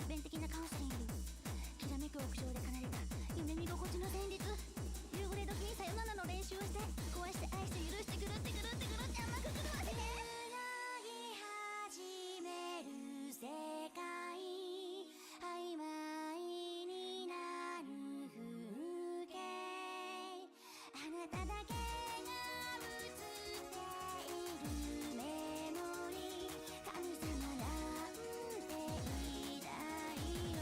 遍的なカウンセリングきらめく屋上で奏でた夢見心地の旋律夕暮れ時にさよならの練習をして壊して愛して許してぐるってぐるってぐるって甘く狂わせて繋ぎ始める世界曖昧になる風景あなただけが映っているメモリー神様なんて偉大よ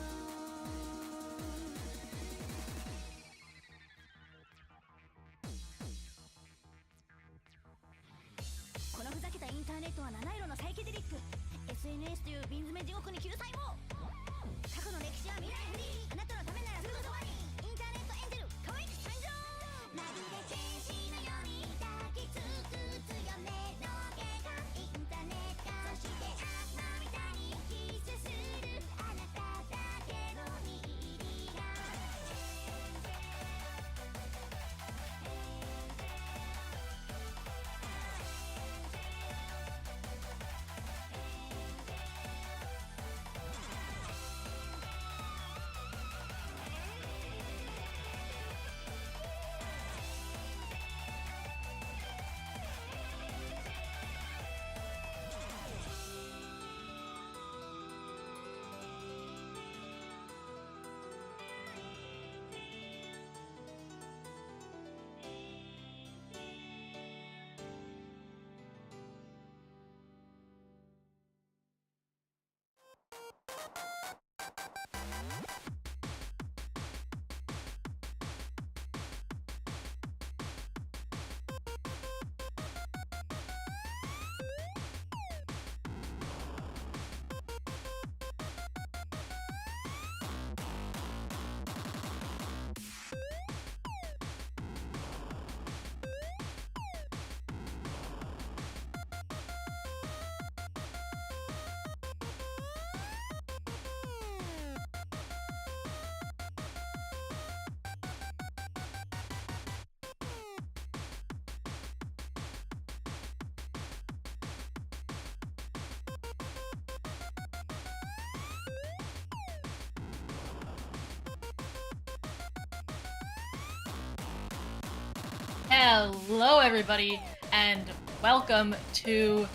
このふざけたインターネットは七色のサイケデリック SNS という瓶詰め地獄に救済も過去の歴史は未来フリーあなたのためならすぐそばにインターネットエンジェル教育参上まるで天使のように抱きつく強めの計画インターネットそして悪魔みたいにキスするあなただけの握りがHello everybody, and welcome to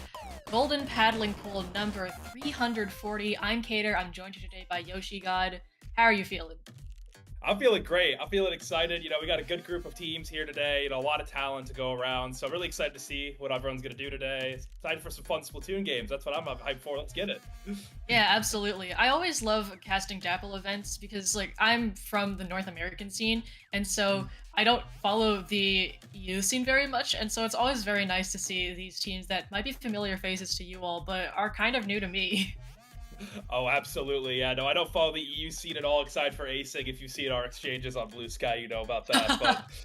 Golden Paddling Pool number 340. I'm Kater, I'm joined here today by Yoshi God. How are you feeling? I'm feeling great. I'm feeling excited. We got a good group of teams here today. A lot of talent to go around. So I'm really excited to see what everyone's going to do today. Excited for some fun Splatoon games. That's what I'm hyped for. Let's get it. Yeah, absolutely. I always love casting Dapple events because, I'm from the North American scene, and so I don't follow the EU scene very much, and so it's always very nice to see these teams that might be familiar faces to you all, but are kind of new to me. Oh, absolutely. Yeah, no, I don't follow the EU scene at all, except for acing. If you see our exchanges on Blue Sky, you know about that.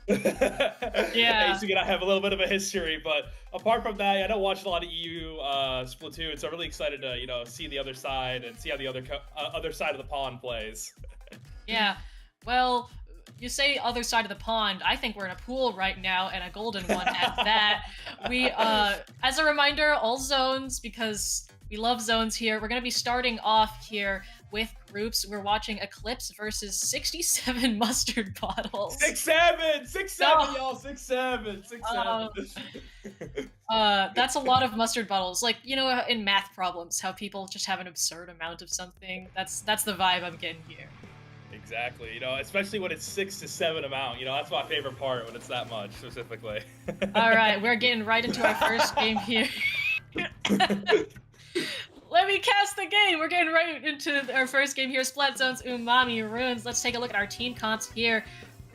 But Yeah. Acing and I have a little bit of a history. But apart from that, I don't watch a lot of EU Splatoon, so I'm really excited to see the other side and see how the other side of the pond plays. Yeah. Well, you say other side of the pond. I think we're in a pool right now, and a golden one at that. We, as a reminder, all zones, because we love zones here. We're going to be starting off here with groups. We're watching Eclipse versus 67 mustard bottles. 6-7, 6-7, No. y'all, 6-7, 6-7. That's a lot of mustard bottles. In math problems, how people just have an absurd amount of something. That's the vibe I'm getting here. Exactly, especially when it's 6 to 7 amount. That's my favorite part, when it's that much specifically. All right, we're getting right into our first game here. Let me cast the game! We're getting right into our first game here, Splat Zone's Umami Runes. Let's take a look at our team comps here.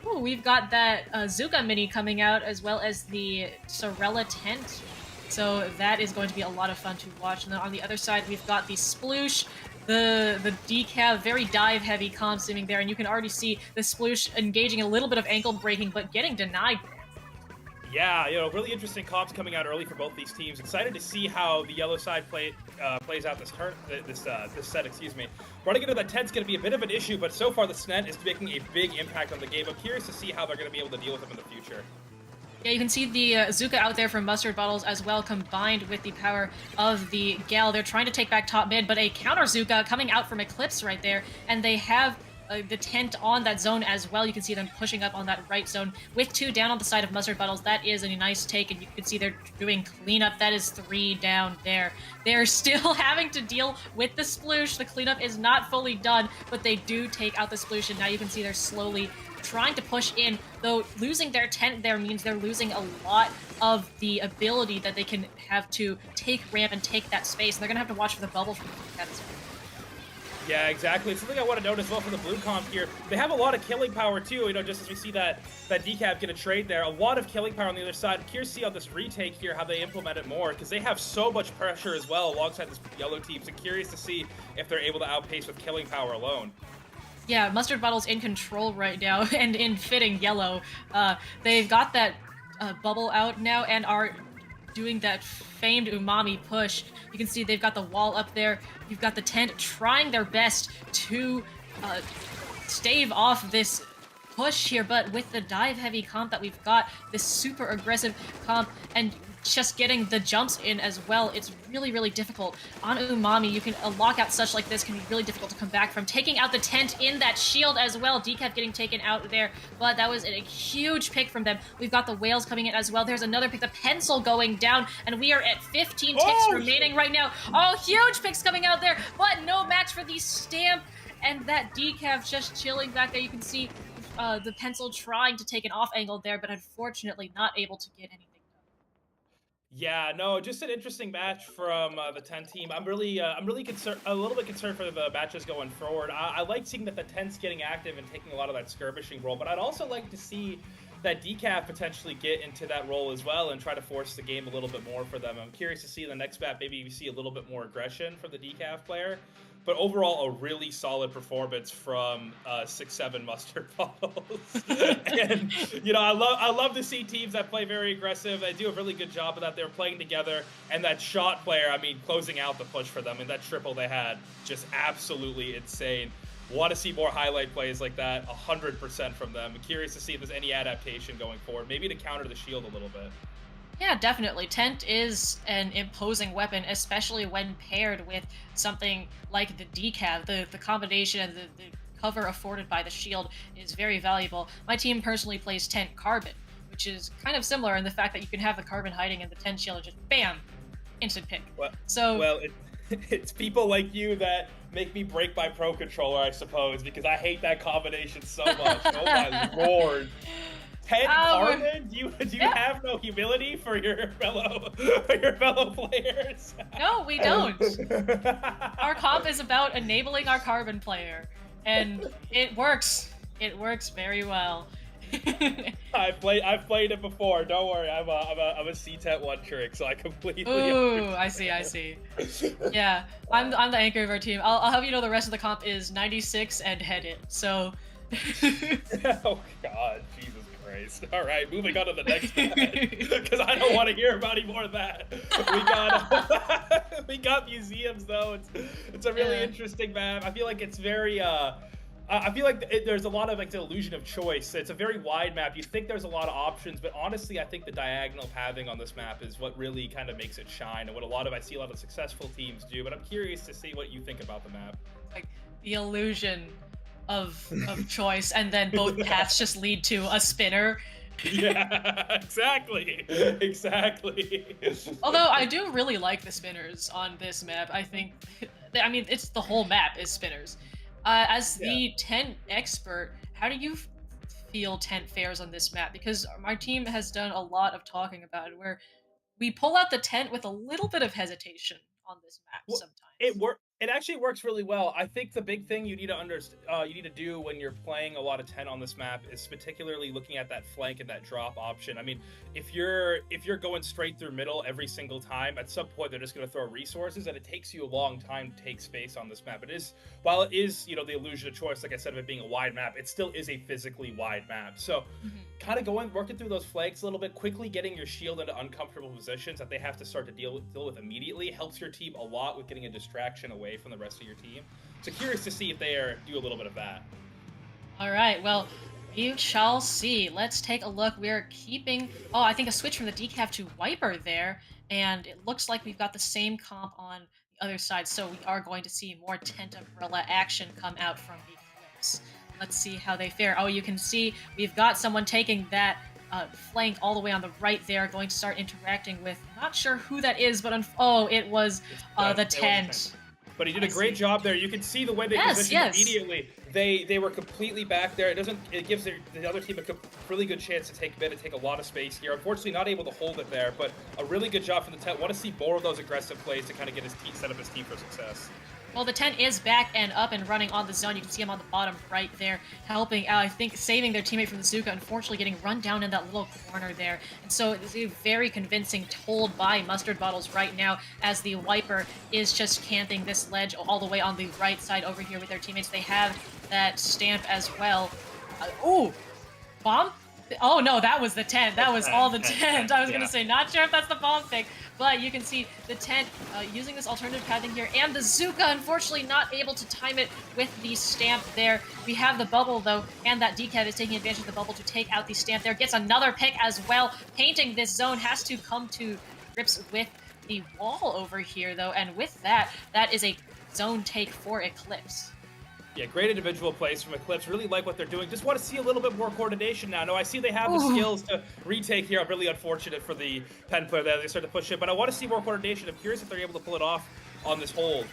Ooh, we've got that Zuka mini coming out, as well as the Sorella tent. So that is going to be a lot of fun to watch. And then on the other side, we've got the Sploosh, the decav, very dive-heavy comp simming there, and you can already see the Sploosh engaging a little bit of ankle breaking, but getting denied. Yeah, really interesting comps coming out early for both these teams. Excited to see how the yellow side plays out this set. Excuse me. Running into the tent's going to be a bit of an issue, but so far the Snet is making a big impact on the game. I'm curious to see how they're going to be able to deal with them in the future. Yeah, you can see the Zuka out there from Mustard Bottles as well, combined with the power of the Gale. They're trying to take back top mid, but a counter Zuka coming out from Eclipse right there, and they have the tent on that zone as well. You can see them pushing up on that right zone with 2 down on the side of Mustard Bottles. That is a nice take, and you can see they're doing cleanup. That is 3 down there. They're still having to deal with the sploosh. The cleanup is not fully done, but they do take out the sploosh, and now you can see they're slowly trying to push in, though losing their tent there means they're losing a lot of the ability that they can have to take ramp and take that space, and they're going to have to watch for the bubble from that as well. Yeah, exactly. It's something I want to note as well for the blue comp here. They have a lot of killing power too, just as we see that decap get a trade there. A lot of killing power on the other side. I'm curious to see how this retake here, how they implement it more, because they have so much pressure as well alongside this yellow team. So curious to see if they're able to outpace with killing power alone. Yeah, Mustard Bottle's in control right now, and in fitting yellow. They've got that bubble out now and are doing that famed umami push. You can see they've got the wall up there. You've got the tent trying their best to stave off this push here, but with the dive heavy comp that we've got, this super aggressive comp, and just getting the jumps in as well, it's really, really difficult. On Umami, you can a lockout such like this can be really difficult to come back from. Taking out the tent in that shield as well. Decaf getting taken out there, but that was a huge pick from them. We've got the whales coming in as well. There's another pick, the pencil going down, and we are at 15 ticks remaining right now. Oh, huge picks coming out there, but no match for the stamp, and that Decaf just chilling back there. You can see the pencil trying to take an off angle there, but unfortunately not able to get anything. Yeah, no, just an interesting match from the 10 team. I'm really concerned, a little bit concerned for the matches going forward. I like seeing that the 10's getting active and taking a lot of that skirmishing role, but I'd also like to see that decaf potentially get into that role as well and try to force the game a little bit more for them. I'm curious to see in the next map, maybe we see a little bit more aggression from the decaf player. But overall, a really solid performance from 6-7 Mustard Bottles. And I love to see teams that play very aggressive. They do a really good job of that. They're playing together, and that shot player, I mean, closing out the push for them, and that triple they had, just absolutely insane. Want to see more highlight plays like that, 100% from them. I'm curious to see if there's any adaptation going forward, maybe to counter the shield a little bit. Yeah, definitely. Tent is an imposing weapon, especially when paired with something like the decav. The combination and the cover afforded by the shield is very valuable. My team personally plays Tent Carbon, which is kind of similar in the fact that you can have the carbon hiding in the Tent shield and just bam, instant pick. It's people like you that make me break my Pro Controller, I suppose, because I hate that combination so much. Oh my lord. Ted Carbon, do you have no humility for your fellow players? No, we don't. Our comp is about enabling our Carbon player, and it works. It works very well. I've played it before. Don't worry, I'm a C-Tet one trick, so I completely. Ooh, I see. Yeah, I'm the anchor of our team. I'll have you know the rest of the comp is 96 and head it. So. Oh God, Jesus. All right, moving on to the next match, because I don't want to hear about any more of that. We got museums though. It's a really interesting map. I feel like it's very I feel like there's a lot of the illusion of choice. It's a very wide map. You'd think there's a lot of options, but honestly, I think the diagonal pathing on this map is what really kind of makes it shine, and what I see a lot of successful teams do. But I'm curious to see what you think about the map. Like the illusion of choice, and then both paths just lead to a spinner. Yeah, exactly. Although I do really like the spinners on this map. I mean, it's the whole map is spinners. As the Tent expert, how do you feel Tent fares on this map? Because my team has done a lot of talking about it, where we pull out the Tent with a little bit of hesitation on this map sometimes. It actually works really well. I think the big thing you need to do when you're playing a lot of 10 on this map is particularly looking at that flank and that drop option. I mean, if you're going straight through middle every single time, at some point they're just going to throw resources, and it takes you a long time to take space on this map. While it is the illusion of choice, like I said, of it being a wide map, it still is a physically wide map. So kind of working through those flanks a little bit, quickly getting your shield into uncomfortable positions that they have to start to deal with immediately helps your team a lot with getting a distraction away from the rest of your team. So curious to see if they do a little bit of that. All right, well, We shall see. Let's take a look. We're keeping, oh, I think a switch from the decaf to wiper there, and it looks like we've got the same comp on the other side, so we are going to see more tent umbrella action come out from Eclipse. Let's see how they fare. Oh, you can see we've got someone taking that flank all the way on the right there, going to start interacting with, not sure who that is, but oh, it was the tent. But he did a great job there. You can see the way they positioned immediately. They were completely back there. It gives the other team a really good chance to take mid and take a lot of space here. Unfortunately, not able to hold it there, but a really good job from the tent. Want to see more of those aggressive plays to kind of get his team set up his team for success. Well, the tent is back and up and running on the zone. You can see him on the bottom right there, helping out, I think, saving their teammate from the Zuka, unfortunately getting run down in that little corner there. And so it's a very convincing hold by Mustard Bottles right now, as the Wiper is just camping this ledge all the way on the right side over here with their teammates. They have that stamp as well. Bomb? Oh no, that was the tent. That was all the tent. I was going to say, not sure if that's the bomb pick, but you can see the tent using this alternative pathing here, and the Zuka, unfortunately, not able to time it with the stamp there. We have the bubble, though, and that decaf is taking advantage of the bubble to take out the stamp there. Gets another pick as well. Painting this zone has to come to grips with the wall over here, though, and with that, that is a zone take for Eclipse. Yeah, great individual plays from Eclipse. Really like what they're doing. Just want to see a little bit more coordination now. No, I see they have the skills to retake here. I'm really unfortunate for the Pen player that they start to push it, but I want to see more coordination. I'm curious if they're able to pull it off on this hold.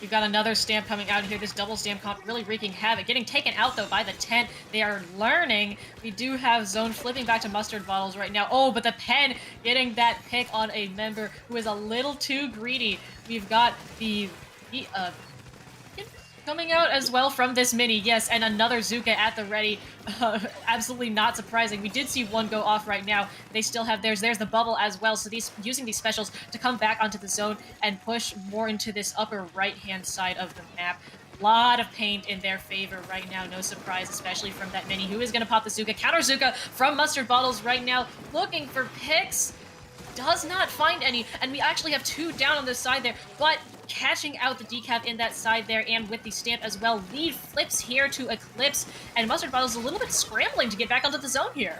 We've got another stamp coming out here. This double stamp comp really wreaking havoc. Getting taken out, though, by the tent. They are learning. We do have zone flipping back to Mustard Bottles right now. Oh, but the Pen getting that pick on a member who is a little too greedy. We've got the coming out as well from this mini, yes, and another Zuka at the ready. Absolutely not surprising. We did see one go off right now. They still have theirs. There's the bubble as well, so using these specials to come back onto the zone and push more into this upper right-hand side of the map. Lot of paint in their favor right now, no surprise, especially from that mini, who is going to pop the Zuka. Counter Zuka from Mustard Bottles right now, looking for picks. Does not find any, and we actually have two down on this side there, but catching out the decaf in that side there, and with the stamp as well. Lead flips here to Eclipse, and Mustard Bottles a little bit scrambling to get back onto the zone here.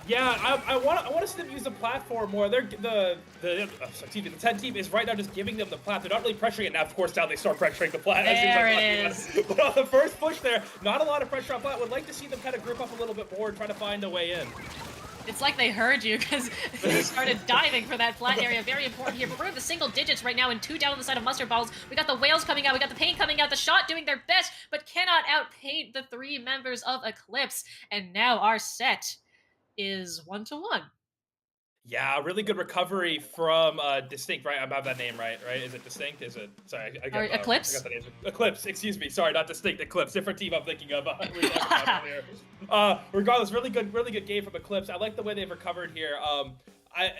Yeah, I want to see them use the platform more. The 10 team is right now just giving them the plat. They're not really pressuring it now. Of course, now they start pressuring the plat. There it is. But on the first push there, not a lot of pressure on plat. Would like to see them kind of grip up a little bit more and try to find a way in. It's like they heard you, because they started diving for that flat area. Very important here. But we're in the single digits right now, and two down on the side of Mustard Bottles. We got the whales coming out. We got the paint coming out. The shot doing their best, but cannot outpaint the three members of Eclipse. And now our set is 1-1. Yeah, really good recovery from Distinct, right? I have that name right? Is it Distinct? Is it? Sorry, I got Eclipse? I got the name. Eclipse, excuse me. Sorry, not Distinct. Eclipse, different team I'm thinking of. Regardless, really good game from Eclipse. I like the way they've recovered here.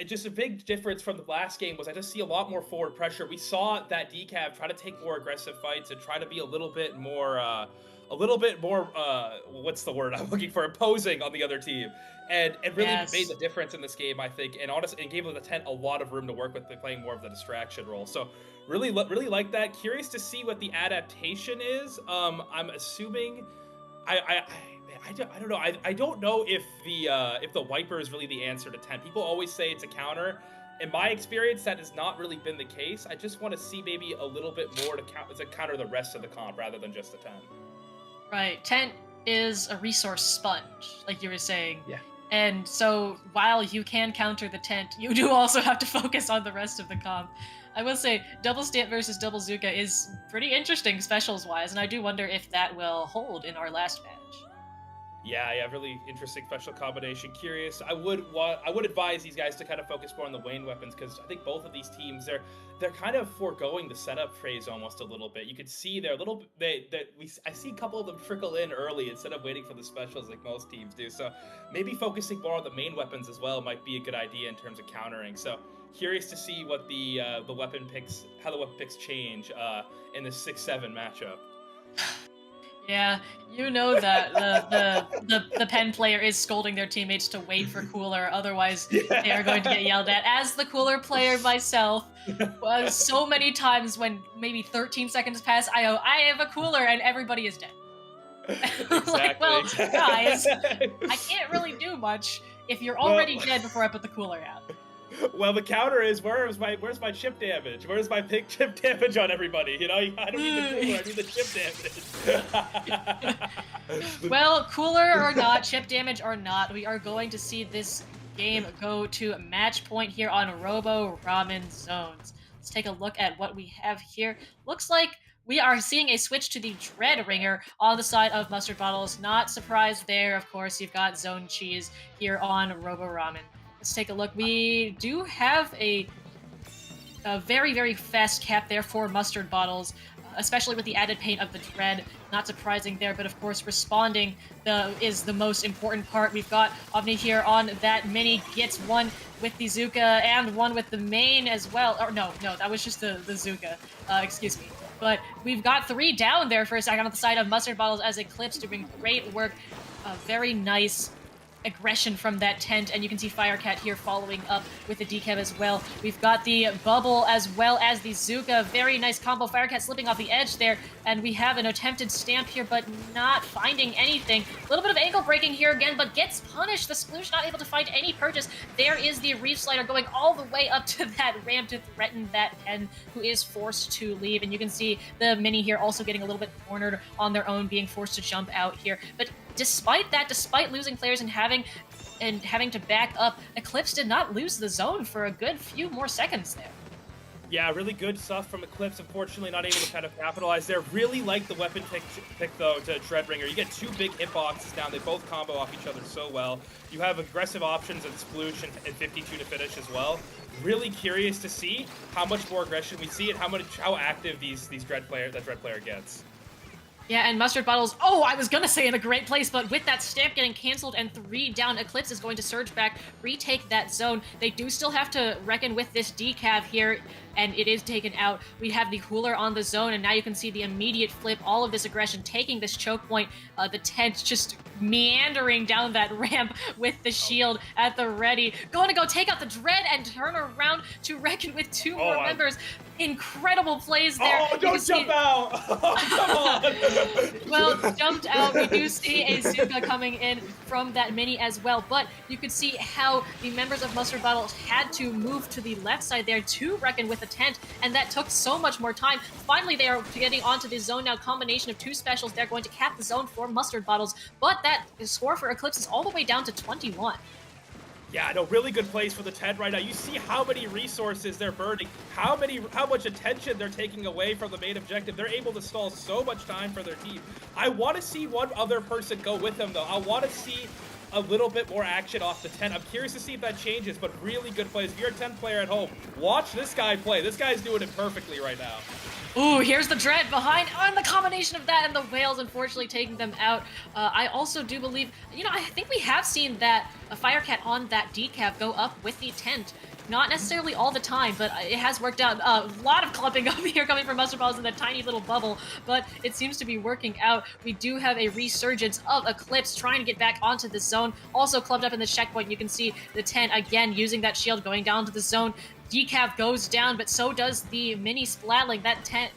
Just a big difference from the last game was I just see a lot more forward pressure. We saw that decaf try to take more aggressive fights and try to be a little bit more, what's the word I'm looking for? Imposing on the other team. And it really made the difference in this game, I think, and honestly, it gave the tent a lot of room to work with, playing more of the distraction role. So, really like that. Curious to see what the adaptation is. I'm assuming, I don't know. I don't know if the wiper is really the answer to tent. People always say it's a counter. In my experience, that has not really been the case. I just want to see maybe a little bit more to counter the rest of the comp rather than just the tent. Right, tent is a resource sponge, like you were saying. Yeah. And so while you can counter the tent, you do also have to focus on the rest of the comp. I will say, double stamp versus double Zuka is pretty interesting specials-wise, and I do wonder if that will hold in our last match. Yeah, really interesting special combination. Curious. I would advise these guys to kind of focus more on the Wayne weapons, because I think both of these teams they're kind of foregoing the setup phase almost a little bit. You could see they're a little I see a couple of them trickle in early instead of waiting for the specials like most teams do. So maybe focusing more on the main weapons as well might be a good idea in terms of countering. So curious to see what how the weapon picks change in the 6-7 matchup. Yeah, you know that the pen player is scolding their teammates to wait for cooler, otherwise they are going to get yelled at. As the cooler player myself, so many times when maybe 13 seconds pass, I have a cooler and everybody is dead. Exactly. Like, well, exactly. guys, I can't really do much if you're already dead before I put the cooler out. Well, the counter is where's my chip damage? Where's my big chip damage on everybody? You know, I don't need the cooler, I need the chip damage. Well, cooler or not, chip damage or not, we are going to see this game go to match point here on Robo Ramen Zones. Let's take a look at what we have here. Looks like we are seeing a switch to the Dread Ringer on the side of Mustard Bottles. Not surprised there, of course, you've got Zone Cheese here on Robo Ramen. Let's take a look. We do have a very, very fast cap there for Mustard Bottles, especially with the added paint of the Dread. Not surprising there, but of course responding is the most important part. We've got Omni here on that mini, gets one with the Zuka and one with the main as well. Or no, that was just the Zuka. Excuse me. But we've got 3 down there for a second on the side of Mustard Bottles as Eclipse doing great work. Very nice aggression from that tent, and you can see Firecat here following up with the decab as well. We've got the bubble as well as the Zuka. Very nice combo. Firecat slipping off the edge there, and we have an attempted stamp here, but not finding anything. A little bit of ankle breaking here again, but gets punished. The Sploosh not able to find any purchase. There is the Reef Slider going all the way up to that ramp to threaten that Pen, who is forced to leave, and you can see the Mini here also getting a little bit cornered on their own, being forced to jump out here. But despite that, despite losing players and having to back up, Eclipse did not lose the zone for a good few more seconds there. Yeah, really good stuff from Eclipse. Unfortunately, not able to kind of capitalize there. Really like the weapon pick though, to Dreadbringer. You get 2 big hitboxes down. They both combo off each other so well. You have aggressive options and Sploosh and 52 to finish as well. Really curious to see how much more aggression we see and how active that Dread player gets. Yeah, and Mustard Bottles, oh, I was gonna say in a great place, but with that stamp getting canceled and 3 down, Eclipse is going to surge back, retake that zone. They do still have to reckon with this decav here, and it is taken out. We have the cooler on the zone, and now you can see the immediate flip, all of this aggression, taking this choke point, the tent just meandering down that ramp with the shield at the ready. Going to go take out the Dread and turn around to reckon with 2 more members. Incredible plays there. Oh, don't jump out! Oh, come on! Well, jumped out. We do see a Zuka coming in from that mini as well, but you could see how the members of Mustard Bottles had to move to the left side there to reckon with the tent, and that took so much more time. Finally, they are getting onto the zone now. Combination of 2 specials. They're going to cap the zone for Mustard Bottles, but that score for Eclipse is all the way down to 21. Yeah, no, really good plays for the 10 right now. You see how many resources they're burning, how much attention they're taking away from the main objective. They're able to stall so much time for their team. I want to see one other person go with them, though. I want to see a little bit more action off the 10. I'm curious to see if that changes, but really good plays. If you're a 10 player at home, watch this guy play. This guy's doing it perfectly right now. Ooh, here's the Dread behind on the combination of that and the Whales, unfortunately taking them out. I also do believe, I think we have seen that a Firecat on that decap go up with the tent. Not necessarily all the time, but it has worked out. A lot of clumping up here coming from Mustard Balls in that tiny little bubble, but it seems to be working out. We do have a resurgence of Eclipse trying to get back onto the zone. Also clubbed up in the checkpoint, you can see the tent again using that shield going down to the zone. Decav goes down, but so does the mini Splatling. That tent,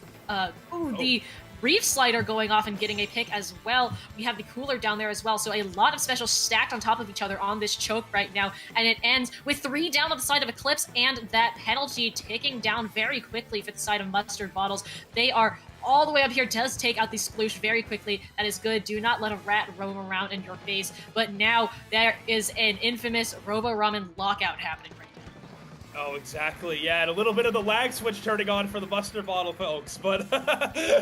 the Reef Slider going off and getting a pick as well. We have the cooler down there as well, so a lot of specials stacked on top of each other on this choke right now, and it ends with 3 down on the side of Eclipse and that penalty ticking down very quickly for the side of Mustard Bottles. They are all the way up here, does take out the Sploosh very quickly. That is good. Do not let a rat roam around in your face. But now there is an infamous Robo Ramen lockout happening right now. Oh, exactly. Yeah, and a little bit of the lag switch turning on for the Mustard Bottle folks, but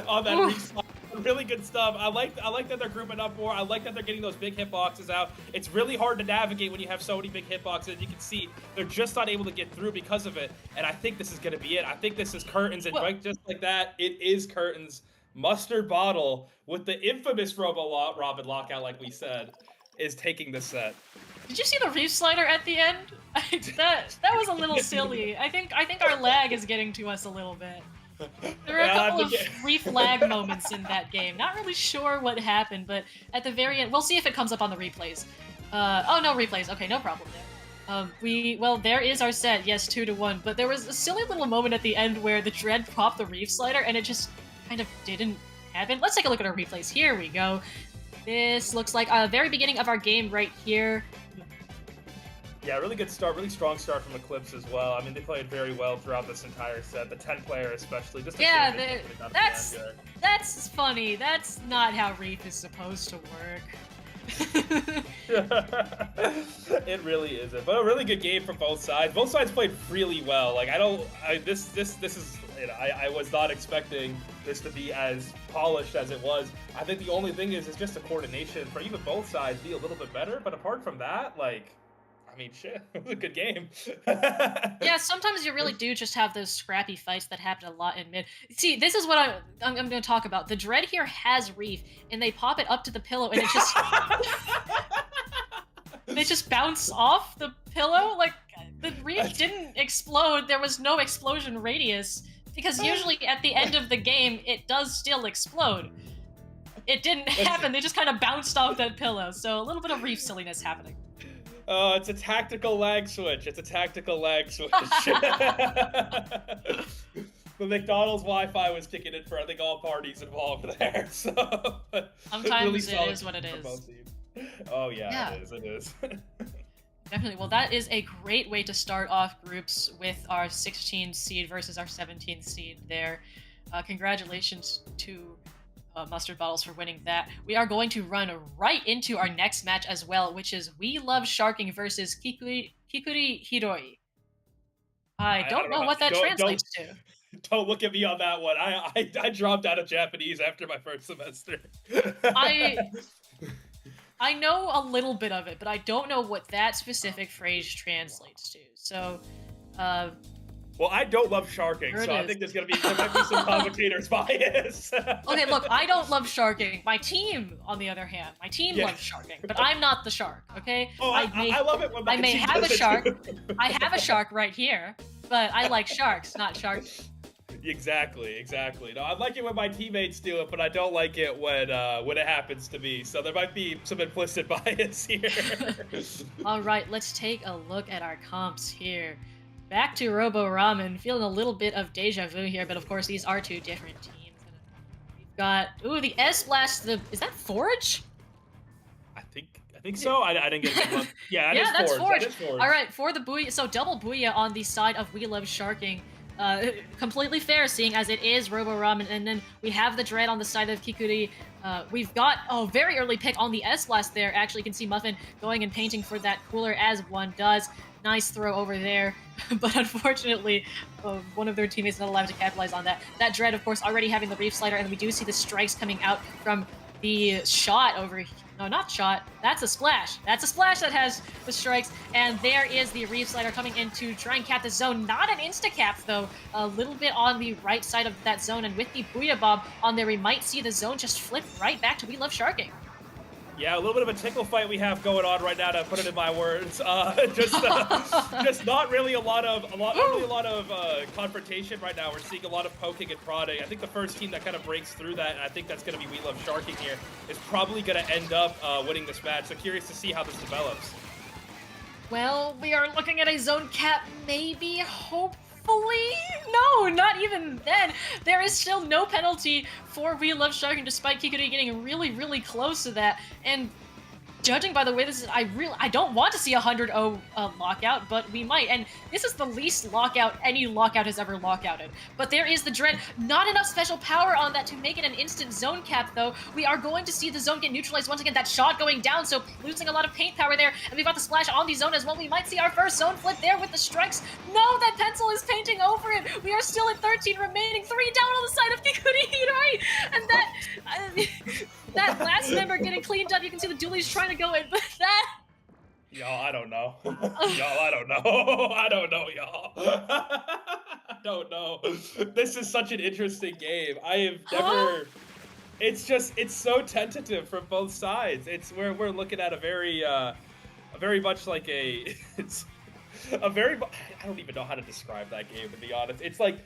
on that reslide, really good stuff. I like that they're grouping up more. I like that they're getting those big hitboxes out. It's really hard to navigate when you have so many big hitboxes. You can see they're just not able to get through because of it, and I think this is going to be it. I think this is curtains, and just like that, it is curtains. Mustard Bottle, with the infamous Robo Robin lockout, like we said, is taking the set. Did you see the Reef Slider at the end? that was a little silly. I think our lag is getting to us a little bit. There were a couple of brief lag moments in that game. Not really sure what happened, but at the very end, we'll see if it comes up on the replays. Oh, no replays. Okay, no problem there. Well, there is our set. Yes, 2-1. But there was a silly little moment at the end where the Dread popped the Reef Slider, and it just kind of didn't happen. Let's take a look at our replays. Here we go. This looks like a very beginning of our game right here. Yeah, really good start, really strong start from Eclipse as well. I mean, they played very well throughout this entire set. The 10-player especially. Just that's funny. That's not how Reef is supposed to work. It really isn't, but a really good game from both sides. Both sides played really well. Like this is, you know, I was not expecting this to be as polished as it was. I think the only thing is just the coordination for even both sides be a little bit better. But apart from that, like, I mean, shit, it was a good game. Yeah, sometimes you really do just have those scrappy fights that happen a lot in mid. See, this is what I'm going to talk about. The Dread here has Reef, and they pop it up to the pillow, and it just they just bounce off the pillow. Like, the Reef didn't explode. There was no explosion radius, because usually at the end of the game, it does still explode. It didn't happen. They just kind of bounced off that pillow. So a little bit of Reef silliness happening. It's a tactical lag switch. It's a tactical lag switch. The McDonald's Wi-Fi was kicking in for, I think, all parties involved there. So sometimes really it is what it is. Oh yeah, it is. Definitely. Well, that is a great way to start off groups with our 16th seed versus our 17th seed there. Congratulations to Mustard Bottles for winning that. We are going to run right into our next match as well, which is We Love Sharking versus Kikuri Hiroi. I don't know what that translates to. Don't look at me on that one. I dropped out of Japanese after my first semester. I know a little bit of it, but I don't know what that specific phrase translates to. So, well, I don't love sharking, so I think there might be some commentators' bias. Okay, look, I don't love sharking. My team, on the other hand, loves sharking, but I'm not the shark, okay? Oh, I love it when I may have a shark. I have a shark right here, but I like sharks, not sharks. Exactly. No, I like it when my teammates do it, but I don't like it when it happens to me. So there might be some implicit bias here. All right, let's take a look at our comps here. Back to Robo Ramen, feeling a little bit of deja vu here, but of course these are two different teams. We've got the S Blast. Is that Forge? I think so. I didn't get it. Yeah, that's Forge. All right, for the Booyah, so double Booyah on the side of We Love Sharking. Completely fair, seeing as it is Robo Ramen, and then we have the Dread on the side of Kikuri. We've got very early pick on the S Blast there. Actually, you can see Muffin going and painting for that cooler as one does. Nice throw over there, but unfortunately, one of their teammates not allowed to capitalize on that. That Dread, of course, already having the Reef Slider, and we do see the strikes coming out from the shot over here. No, not shot. That's a splash. That's a splash that has the strikes. And there is the Reef Slider coming in to try and cap the zone. Not an insta-cap, though. A little bit on the right side of that zone. And with the Booyah Bomb on there, we might see the zone just flip right back to We Love Sharking. Yeah, a little bit of a tickle fight we have going on right now, to put it in my words. Just not really a lot of confrontation right now. We're seeing a lot of poking and prodding. I think the first team that kind of breaks through that, and I think that's going to be We Love Sharking here, is probably going to end up winning this match. So curious to see how this develops. Well, we are looking at a zone cap, maybe, hopefully. No, not even then. There is still no penalty for We Love Sharking, despite Kikuri getting really, really close to that. And judging by the way this is, I don't want to see a 100-0 lockout, but we might. And this is the least lockout any lockout has ever lockouted. But there is the Dread. Not enough special power on that to make it an instant zone cap, though. We are going to see the zone get neutralized once again. That shot going down, so losing a lot of paint power there. And we've got the splash on the zone as well. We might see our first zone flip there with the strikes. No, that pencil is painting over it. We are still at 13 remaining. 3 down on the side of Kikuri Hiroi. And that... that last member getting cleaned up. You can see the dualies trying to go in, but that... Y'all, I don't know. I don't know, y'all. I don't know. This is such an interesting game. I have never... It's so tentative from both sides. We're looking at a very much like a... I don't even know how to describe that game, to be honest. It's like...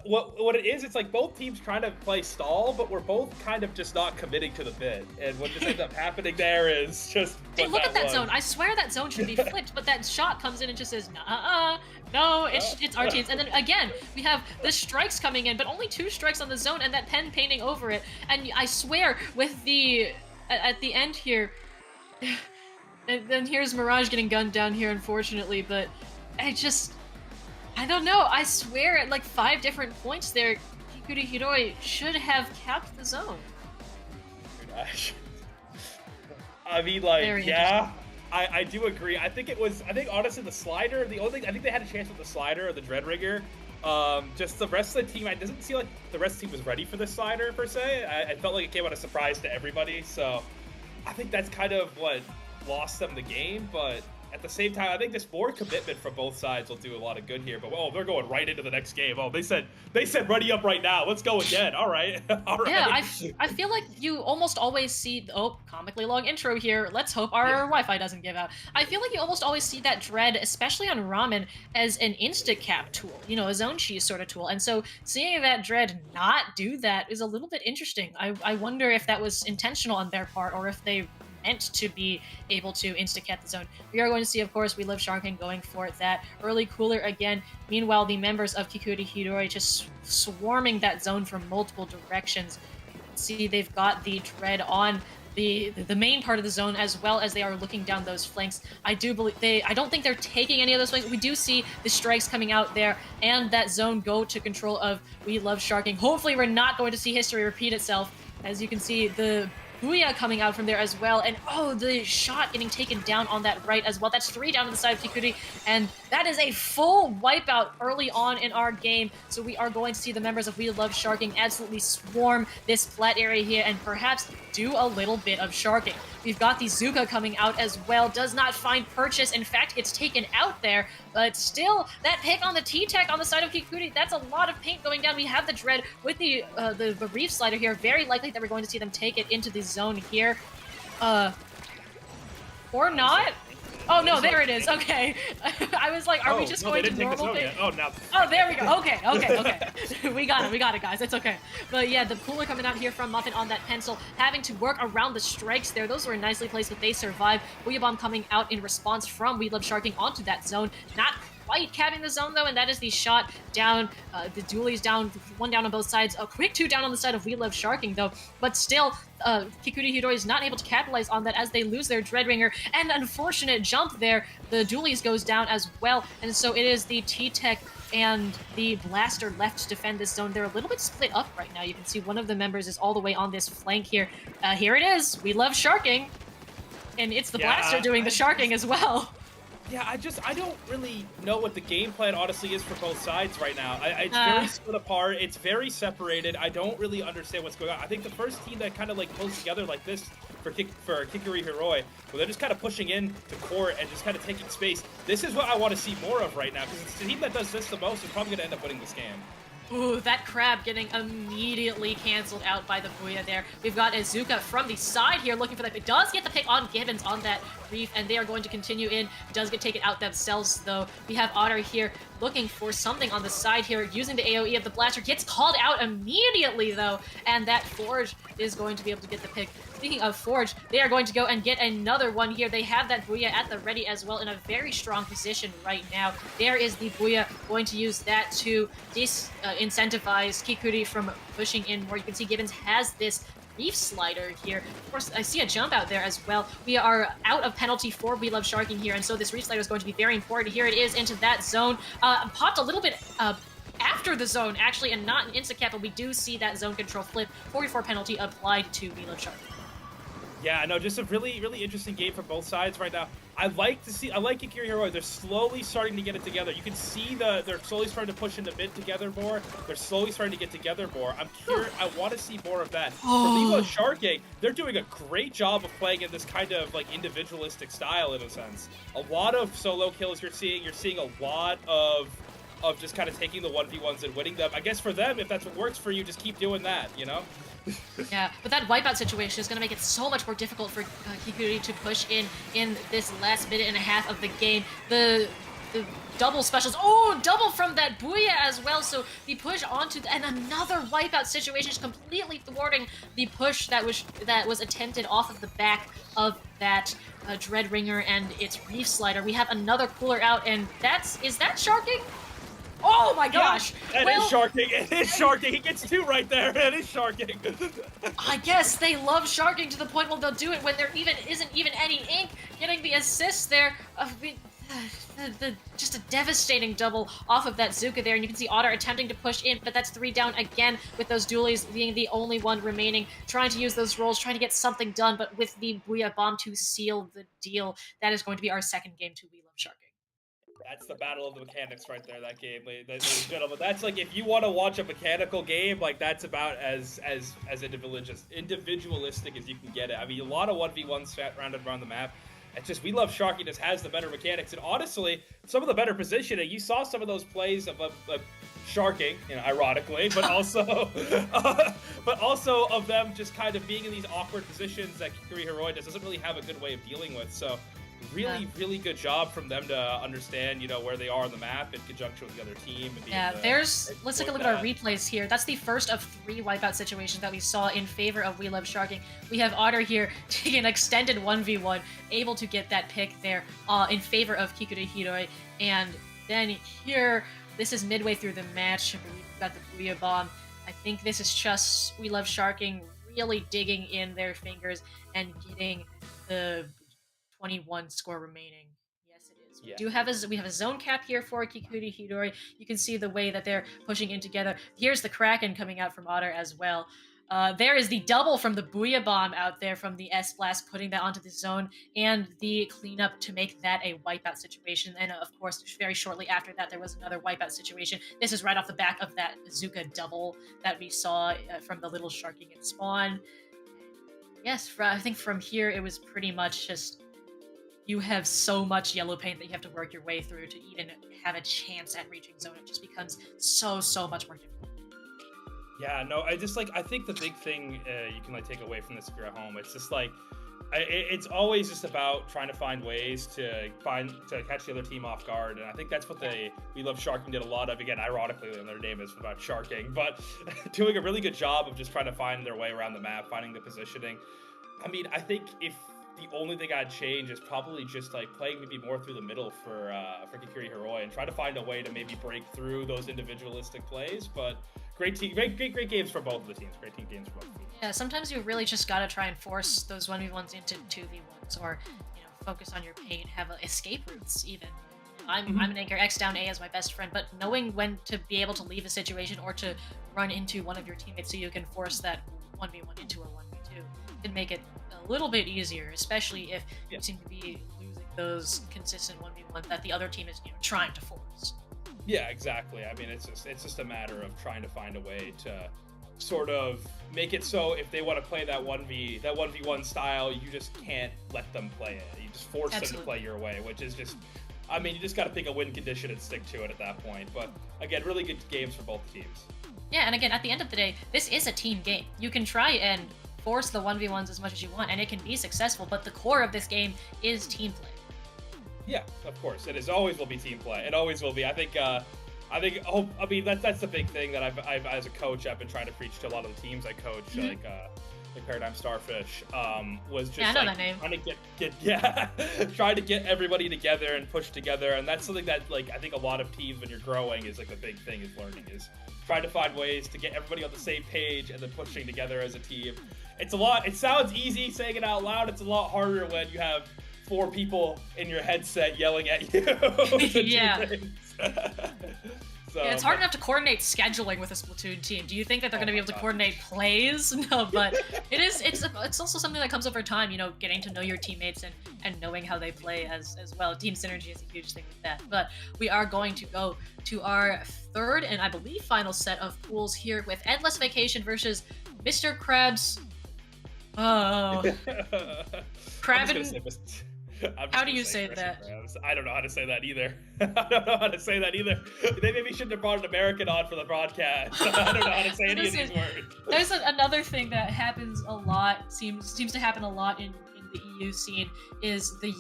what it is, it's like both teams trying to play stall, but we're both kind of just not committing to the bid. And what just ends up happening there is just... Hey, look at that zone. I swear that zone should be flipped, but that shot comes in and just says, no, it's our teams. And then again, we have the strikes coming in, but only 2 strikes on the zone and that pen painting over it. And I swear, with the at the end here, and then here's Mirage getting gunned down here, unfortunately, but I don't know. I swear at like 5 different points there, Kikuri Hiroi should have capped the zone. I mean, like, yeah, I do agree. I think honestly the slider, I think they had a chance with the slider or the Dreadringer. Just the rest of the team, it doesn't seem like the rest of the team was ready for this slider per se. I felt like it came out a surprise to everybody, so I think that's kind of what lost them the game, but at the same time, I think this more commitment from both sides will do a lot of good here. But they're going right into the next game. Oh, they said ready up right now. Let's go again. All right, all right. Yeah, I feel like you almost always see comically long intro here. Let's hope our Wi-Fi doesn't give out. I feel like you almost always see that Dread, especially on Ramen, as an insta cap tool. You know, a zone cheese sort of tool. And so seeing that Dread not do that is a little bit interesting. I wonder if that was intentional on their part or if they meant to be able to insta-cap the zone. We are going to see, of course, We Love Sharking going for that early cooler again. Meanwhile, the members of Kikuri Hiroi just swarming that zone from multiple directions. See, they've got the Dread on the main part of the zone, as well as they are looking down those flanks. I don't think they're taking any of those flanks. We do see the strikes coming out there, and that zone go to control of We Love Sharking. Hopefully, we're not going to see history repeat itself. As you can see, the Booyah coming out from there as well, and the shot getting taken down on that right as well. That's 3 down to the side of Kikuri, and that is a full wipeout early on in our game. So we are going to see the members of We Love Sharking absolutely swarm this flat area here and perhaps do a little bit of sharking. We've got the Zuka coming out as well, does not find purchase. In fact, gets taken out there, but still, that pick on the T-Tech on the side of Kikuri, that's a lot of paint going down. We have the Dread with the Reef Slider here. Very likely that we're going to see them take it into the zone here. Or not? Oh, no, there it is. Okay. I was like, are we just going to normal paint? Oh, now. Oh, there we go. Okay. We got it, guys. It's okay. But yeah, the cooler coming out here from Muffin on that pencil, having to work around the strikes there. Those were nicely placed, but they survived. Booyah Bomb coming out in response from We Love Sharking onto that zone. Not quite capping the zone, though, and that is the shot down. The dualies down, 1 down on both sides. A quick 2 down on the side of We Love Sharking, though. But still, Kikuri Hiroi is not able to capitalize on that as they lose their Dreadringer. And unfortunate jump there. The dualies goes down as well. And so it is the T-Tech and the Blaster left to defend this zone. They're a little bit split up right now. You can see one of the members is all the way on this flank here. Here it is. We Love Sharking. And it's the Blaster doing the sharking as well. Yeah, I don't really know what the game plan honestly is for both sides right now. It's very split apart. It's very separated. I don't really understand what's going on. I think the first team that kind of like pulls together like this for Kikuri Hiroi, where they're just kind of pushing in to court and just kind of taking space. This is what I want to see more of right now, because the team that does this the most is probably going to end up winning this game. Ooh, that crab getting immediately canceled out by the Booyah there. We've got Izuka from the side here looking for that. It does get the pick on Gibbons on that reef, and they are going to continue in. Does get taken out themselves, though. We have Otter here looking for something on the side here, using the AoE of the Blaster. Gets called out immediately, though, and that Forge is going to be able to get the pick. Speaking of Forge, they are going to go and get another one here. They have that Booyah at the ready as well in a very strong position right now. There is the Booyah going to use that to disincentivize Kikuri from pushing in more. You can see Gibbons has this Reef Slider here. Of course, I see a jump out there as well. We are out of penalty for We Love Sharking here, and so this Reef Slider is going to be very important. Here it is into that zone. Popped a little bit after the zone, actually, and not an insta-cap, but we do see that zone control flip. 44 penalty applied to We Love Sharking. Yeah, no, just a really, really interesting game for both sides right now. I like Kikuri Hiroi. They're slowly starting to get it together. You can see they're slowly starting to push into mid together more. They're slowly starting to get together more. I'm curious. I want to see more of that. For We Love Sharking, they're doing a great job of playing in this kind of like individualistic style in a sense. A lot of solo kills you're seeing. You're seeing a lot of just kind of taking the 1v1s and winning them. I guess for them, if that's what works for you, just keep doing that, you know? Yeah, but that wipeout situation is going to make it so much more difficult for Kikuri to push in this last minute and a half of the game. The double specials. Oh, double from that Booyah as well. So the push onto and another wipeout situation is completely thwarting the push that was attempted off of the back of that Dreadringer and its Reef Slider. We have another cooler out, and is that sharking? Oh my gosh! Yeah, that is sharking. It is sharking. He gets 2 right there. It is sharking. I guess they love sharking to the point where they'll do it when there isn't even any ink. Getting the assist there. Just a devastating double off of that Zuka there, and you can see Otter attempting to push in, but that's 3 down again with those dualies being the only one remaining, trying to use those rolls, trying to get something done, but with the Booyah Bomb to seal the deal, that is going to be our second game to We Love Sharking. That's the battle of the mechanics right there, that game, ladies and gentlemen. That's like, if you want to watch a mechanical game, like, that's about as individualistic as you can get it. I mean, a lot of 1v1s rounded around the map. It's just, We Love Sharking just has the better mechanics, and honestly, some of the better positioning. You saw some of those plays of sharking, you know, ironically, but also of them just kind of being in these awkward positions that Kikuri Hiroi doesn't really have a good way of dealing with. So really good job from them to understand, you know, where they are on the map in conjunction with the other team. And let's take a look at our replays here. That's the first of 3 wipeout situations that we saw in favor of We Love Sharking. We have Otter here taking an extended 1v1, able to get that pick there in favor of Kikuri Hiroi. And then here, this is midway through the match. We've got the Booyah Bomb. I think this is just We Love Sharking really digging in their fingers and getting the 21 score remaining. Yes, it is. Yeah. We have a zone cap here for Kikuri Hiroi. You can see the way that they're pushing in together. Here's the Kraken coming out from Otter as well. There is the double from the Booyah Bomb out there from the S-Blast, putting that onto the zone, and the cleanup to make that a wipeout situation. And of course, very shortly after that, there was another wipeout situation. This is right off the back of that Zuka double that we saw from the little sharking at spawn. Yes, I think from here, it was pretty much just, you have so much yellow paint that you have to work your way through to even have a chance at reaching zone. It just becomes so much more difficult. Yeah, no, I think the big thing you can take away from this if you're at home, it's just it's always just about trying to find ways to catch the other team off guard, and I think that's what We Love Sharking did a lot of. Again, ironically, their name is about sharking, but doing a really good job of just trying to find their way around the map, finding the positioning. I mean, I think if the only thing I'd change is probably just playing maybe more through the middle for Kikuri Hiroi and try to find a way to maybe break through those individualistic plays. But great games for both of the teams. Great team games for both of the teams. Yeah, sometimes you really just gotta try and force those 1v1s into 2v1s, or focus on your paint, have escape routes even. I'm an anchor X down A as my best friend, but knowing when to be able to leave a situation or to run into one of your teammates so you can force that 1v1 into a 1v2 can make it a little bit easier, especially if you seem to be losing those consistent 1v1 that the other team is trying to force. Yeah, exactly. I mean, it's just a matter of trying to find a way to sort of make it so if they want to play that 1v1 style, you just can't let them play it. You just force them to play your way, which is just, I mean, you just got to pick a win condition and stick to it at that point. But again, really good games for both teams. Yeah, and again, at the end of the day, this is a team game. You can try and force the 1v1s as much as you want, and it can be successful, but the core of this game is team play. Yeah, of course. It always will be team play. It always will be. I mean, that's the big thing that I've as a coach, I've been trying to preach to a lot of the teams I coach, like Paradigm Starfish, was just that name. Trying to trying to get everybody together and push together, and that's something that I think a lot of teams when you're growing is the big thing is learning, is trying to find ways to get everybody on the same page and then pushing together as a team. It sounds easy saying it out loud. It's a lot harder when you have 4 people in your headset yelling at you. Yeah. It's hard enough to coordinate scheduling with a Splatoon team. Do you think that they're going to be able to coordinate plays? No, but it's also something that comes over time, getting to know your teammates and knowing how they play as well. Team synergy is a huge thing with that. But we are going to go to our third and I believe final set of pools here with Endless Vacation versus Mr. Krabs. Oh. How do you say that? I don't know how to say that either. They maybe shouldn't have brought an American on for the broadcast. I don't know how to say any of these words. There's another thing that happens a lot, seems to happen a lot in the EU scene, is the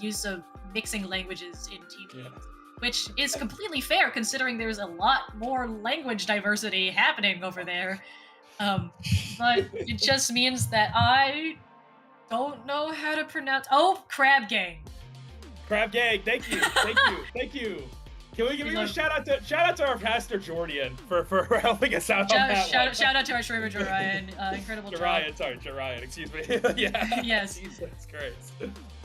use of mixing languages in team games, which is completely fair considering there's a lot more language diversity happening over there. But it just means that I don't know how to pronounce. Oh, Crab Gang. Crab Gang. Thank you. Can we give a shout out to our pastor Jordan for helping us out on that one. Shout out to our streamer Jorian, incredible job. Jorian, excuse me. Yeah. Yes. Jesus Christ.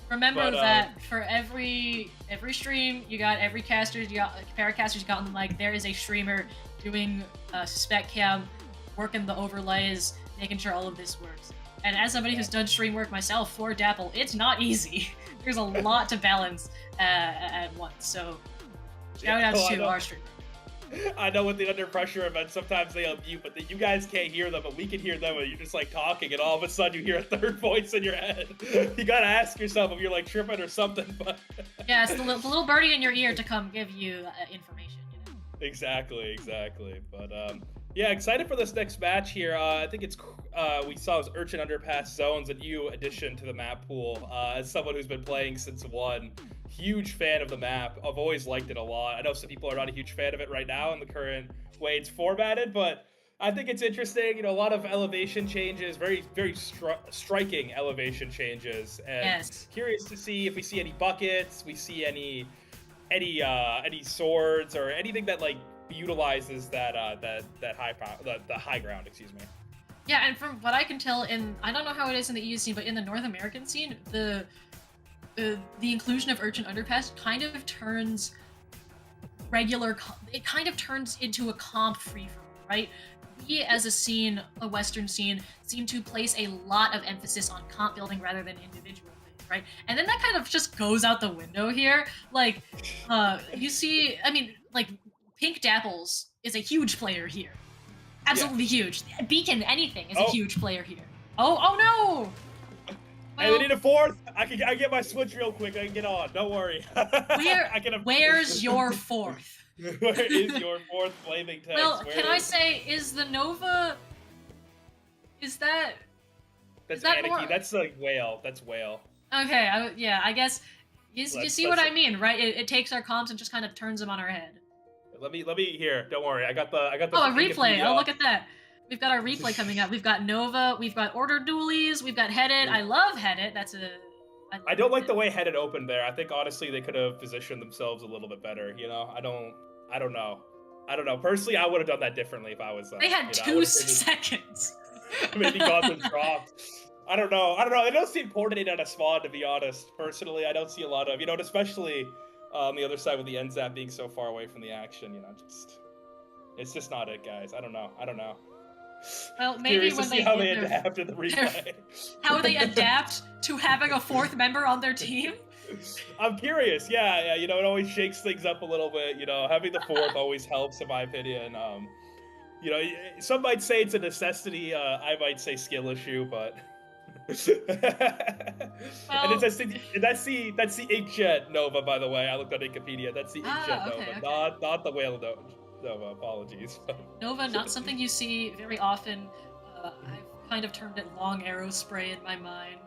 Remember that for every stream, you got every caster, you got paracasters, you got on the mic. There is a streamer doing spec cam, working the overlays, making sure all of this works. And as somebody who's done stream work myself for Dapple, it's not easy. There's a lot to balance at once. So shout out to our streamer. I know with the under pressure events, sometimes they unmute, but you guys can't hear them, but we can hear them, and you're just like talking, and all of a sudden you hear a third voice in your head. You gotta ask yourself if you're like tripping or something. But yeah, it's the little birdie in your ear to come give you information. You know? Exactly. But yeah, excited for this next match here. I think it's we saw it was Urchin Underpass Zones, a new addition to the map pool. As someone who's been playing since 1. Huge fan of the map. I've always liked it a lot. I know some people are not a huge fan of it right now in the current way it's formatted, but I think it's interesting. You know, a lot of elevation changes, very striking elevation changes, and curious to see if we see any buckets, we see any swords or anything that like utilizes that the high ground. Excuse me. Yeah, and from what I can tell, I don't know how it is in the EU scene, but in the North American scene, the inclusion of Urchin Underpass kind of turns it kind of turns into a comp free-for-all, right? We as a scene, a Western scene, seem to place a lot of emphasis on comp building rather than individual things, right? And then that kind of just goes out the window here. Like, you see, I mean, like, Pink Dapples is a huge player here. Absolutely huge. Beacon, anything, is a huge player here. Oh no! Hey, they need a 4th. I get my switch real quick. I can get on. Don't worry. Where's your 4th? Where is your 4th flaming text? Well, I say, is the Nova? Is that? That's Anarchy. That's like whale. That's whale. Okay. I guess you see what I mean, right? It takes our comps and just kind of turns them on our head. Let me here. Don't worry. I got the. Oh, a replay. Oh, look at that. We've got our replay coming up. We've got Nova. We've got Order Dualies. We've got Headed. I love Headed. I don't like the way Headed opened there. I think honestly they could have positioned themselves a little bit better. You know, I don't know. Personally, I would have done that differently if I was. They had 2 seconds. Maybe got them dropped. I don't know. They don't seem coordinated on a spawn, to be honest. Personally, I don't see a lot of, and especially on the other side with the NZAP being so far away from the action. It's just not it, guys. I don't know. Well, maybe when they how they adapt to the replay. How they adapt to having a 4th member on their team? I'm curious. Yeah. It always shakes things up a little bit. Having the 4th always helps, in my opinion. Some might say it's a necessity. I might say skill issue, but. And that's the inkjet Nova, by the way. I looked on Wikipedia. That's the inkjet Nova, okay. Not the whale Nova. Apologies. Nova, not something you see very often. I've kind of termed it long arrow spray in my mind.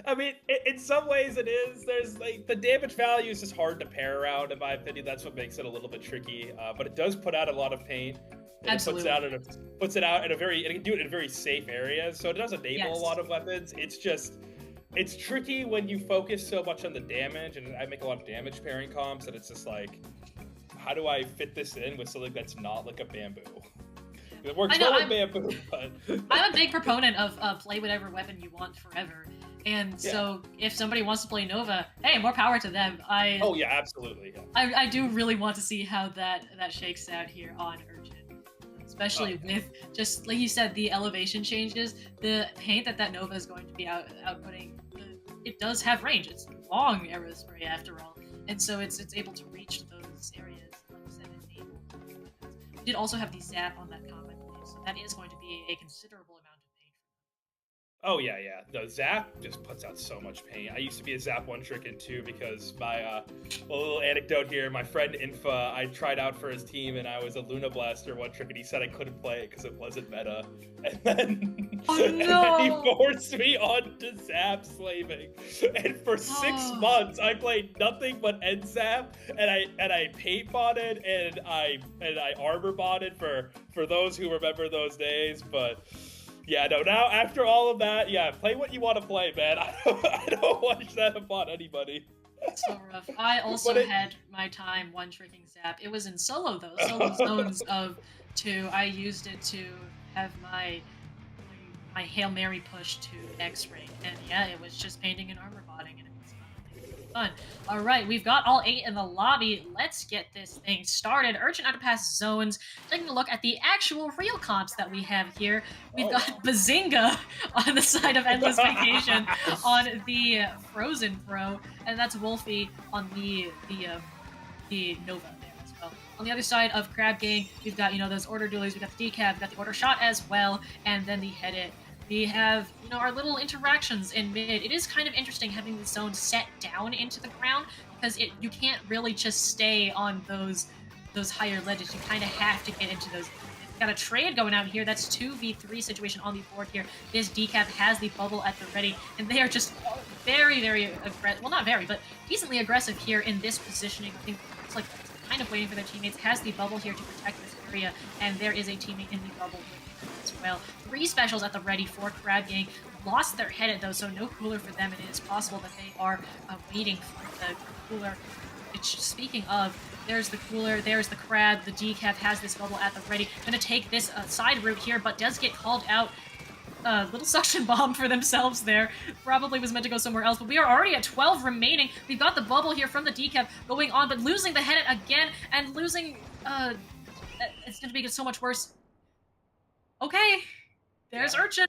I mean, in some ways it is. There's like the damage value is just hard to pair around. In my opinion, that's what makes it a little bit tricky. But it does put out a lot of paint. And Absolutely. It puts it out in it can do it in very safe areas. So it does enable a lot of weapons. It's tricky when you focus so much on the damage, and I make a lot of damage pairing comps, and it's just like, how do I fit this in with something that's not like a bamboo? It works well with bamboo, but... I'm a big proponent of play whatever weapon you want forever. And so if somebody wants to play Nova, hey, more power to them. Oh yeah, absolutely. Yeah. I do really want to see how that shakes out here on Urchin. Especially with, just like you said, the elevation changes, the paint that Nova is going to be outputting, it does have range. It's long arrow spray after all. And so it's able to reach those areas, like you said, enable. We did also have the zap on that comment, so that is going to be a considerable amount of paint. Oh yeah. No, Zap just puts out so much paint. I used to be a Zap 1-trick in 2 because my a little anecdote here. My friend Infa, I tried out for his team and I was a Luna Blaster 1-trick, and he said I couldn't play it because it wasn't meta. And then, and then he forced me onto Zap slaving. And for 6 months, I played nothing but End Zap, and I paint botted and I armor botted for those who remember those days, but. Yeah, no, now after all of that, play what you want to play, man. I don't wish that upon anybody. So rough. I also had my time one-tricking Zap. It was in solo, though. Solo zones of 2. I used it to have my Hail Mary push to X-Ray. And yeah, it was just painting and armor botting, and it was fun. Alright, we've got all 8 in the lobby. Let's get this thing started. Urgent Underpass zones. Taking a look at the actual real comps that we have here. We've got Bazinga on the side of Endless Vacation on the Frozen Pro, and that's Wolfie on the Nova there as well. On the other side of Crab Gang, we've got, those order dualies, we've got the decaf, we've got the order shot as well, and then the head it. We have, our little interactions in mid. It is kind of interesting having the zone set down into the ground, because you can't really just stay on those higher ledges. You kind of have to get into those. Got a trade going out here. That's 2v3 situation on the board here. This decaf has the bubble at the ready, and they are just very, very aggressive. Well, not very, but decently aggressive here in this positioning. I think it's like kind of waiting for their teammates. Has the bubble here to protect this area, and there is a teammate in the bubble with them as well. 3 specials at the ready for Crab Gang. Lost their head though, so no cooler for them, and it is possible that they are waiting for the cooler. Speaking of, there's the cooler, there's the crab, the decaf has this bubble at the ready. Gonna take this side route here, but does get called out. Little suction bomb for themselves there. Probably was meant to go somewhere else, but we are already at 12 remaining. We've got the bubble here from the decaf going on, but losing the head again, and losing, it's gonna make it so much worse. Okay, there's Urchin.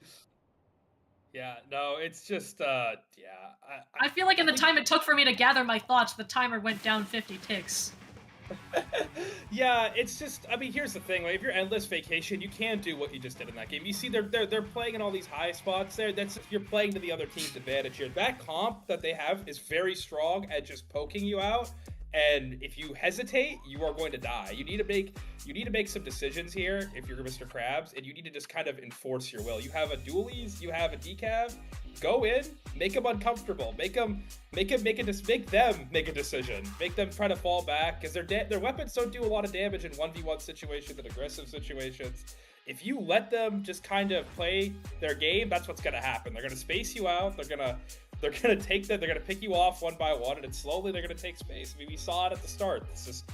Yeah, no, it's just, I feel like in the time it took for me to gather my thoughts, the timer went down 50 ticks. Yeah, it's just, here's the thing, if you're Endless Vacation, you can do what you just did in that game. You see, they're playing in all these high spots there. You're playing to the other team's advantage here. That comp that they have is very strong at just poking you out, and if you hesitate, you are going to die. You need to make some decisions here if you're Mr. Krabs, and you need to just kind of enforce your will. You have a dualies, you have a decav. Go in, make them uncomfortable, make them make a decision, make them try to fall back, because their weapons don't do a lot of damage in 1v1 situations and aggressive situations. If you let them just kind of play their game, that's what's gonna happen. They're gonna space you out. They're gonna pick you off one by one, and then slowly they're gonna take space. We saw it at the start. It's just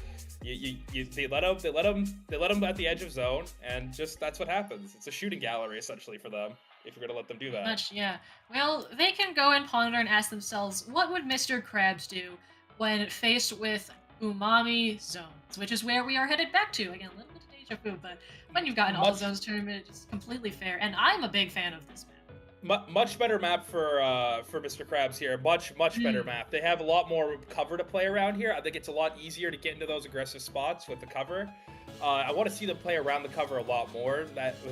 they let them at the edge of zone, and just that's what happens. It's a shooting gallery essentially for them, if you're gonna let them do that. Much, yeah. Well, they can go and ponder and ask themselves, what would Mr. Krabs do when faced with umami zones, which is where we are headed back to. Again, a little bit of deja vu, but when you've gotten all zones tournament, it's completely fair, and I'm a big fan of this map. Much better map for Mr. Krabs here. Much better map. They have a lot more cover to play around here. I think it's a lot easier to get into those aggressive spots with the cover. I want to see them play around the cover a lot more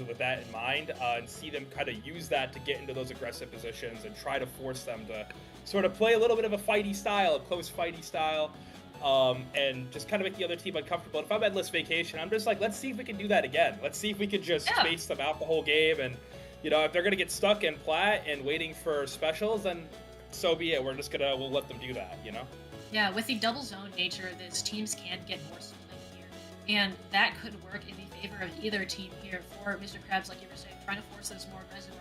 with that in mind, and see them kind of use that to get into those aggressive positions and try to force them to sort of play a little bit of a fighty style, a close fighty style, and just kind of make the other team uncomfortable. If I'm Endless Vacation, I'm just like, let's see if we can do that again. Let's see if we can just space them out the whole game, and if they're gonna get stuck in plat and waiting for specials, then so be it. We'll let them do that, Yeah, with the double zone nature of this, teams can get more split here, and that could work in the favor of either team here. For Mr. Krabs, like you were saying, trying to force those more aggressive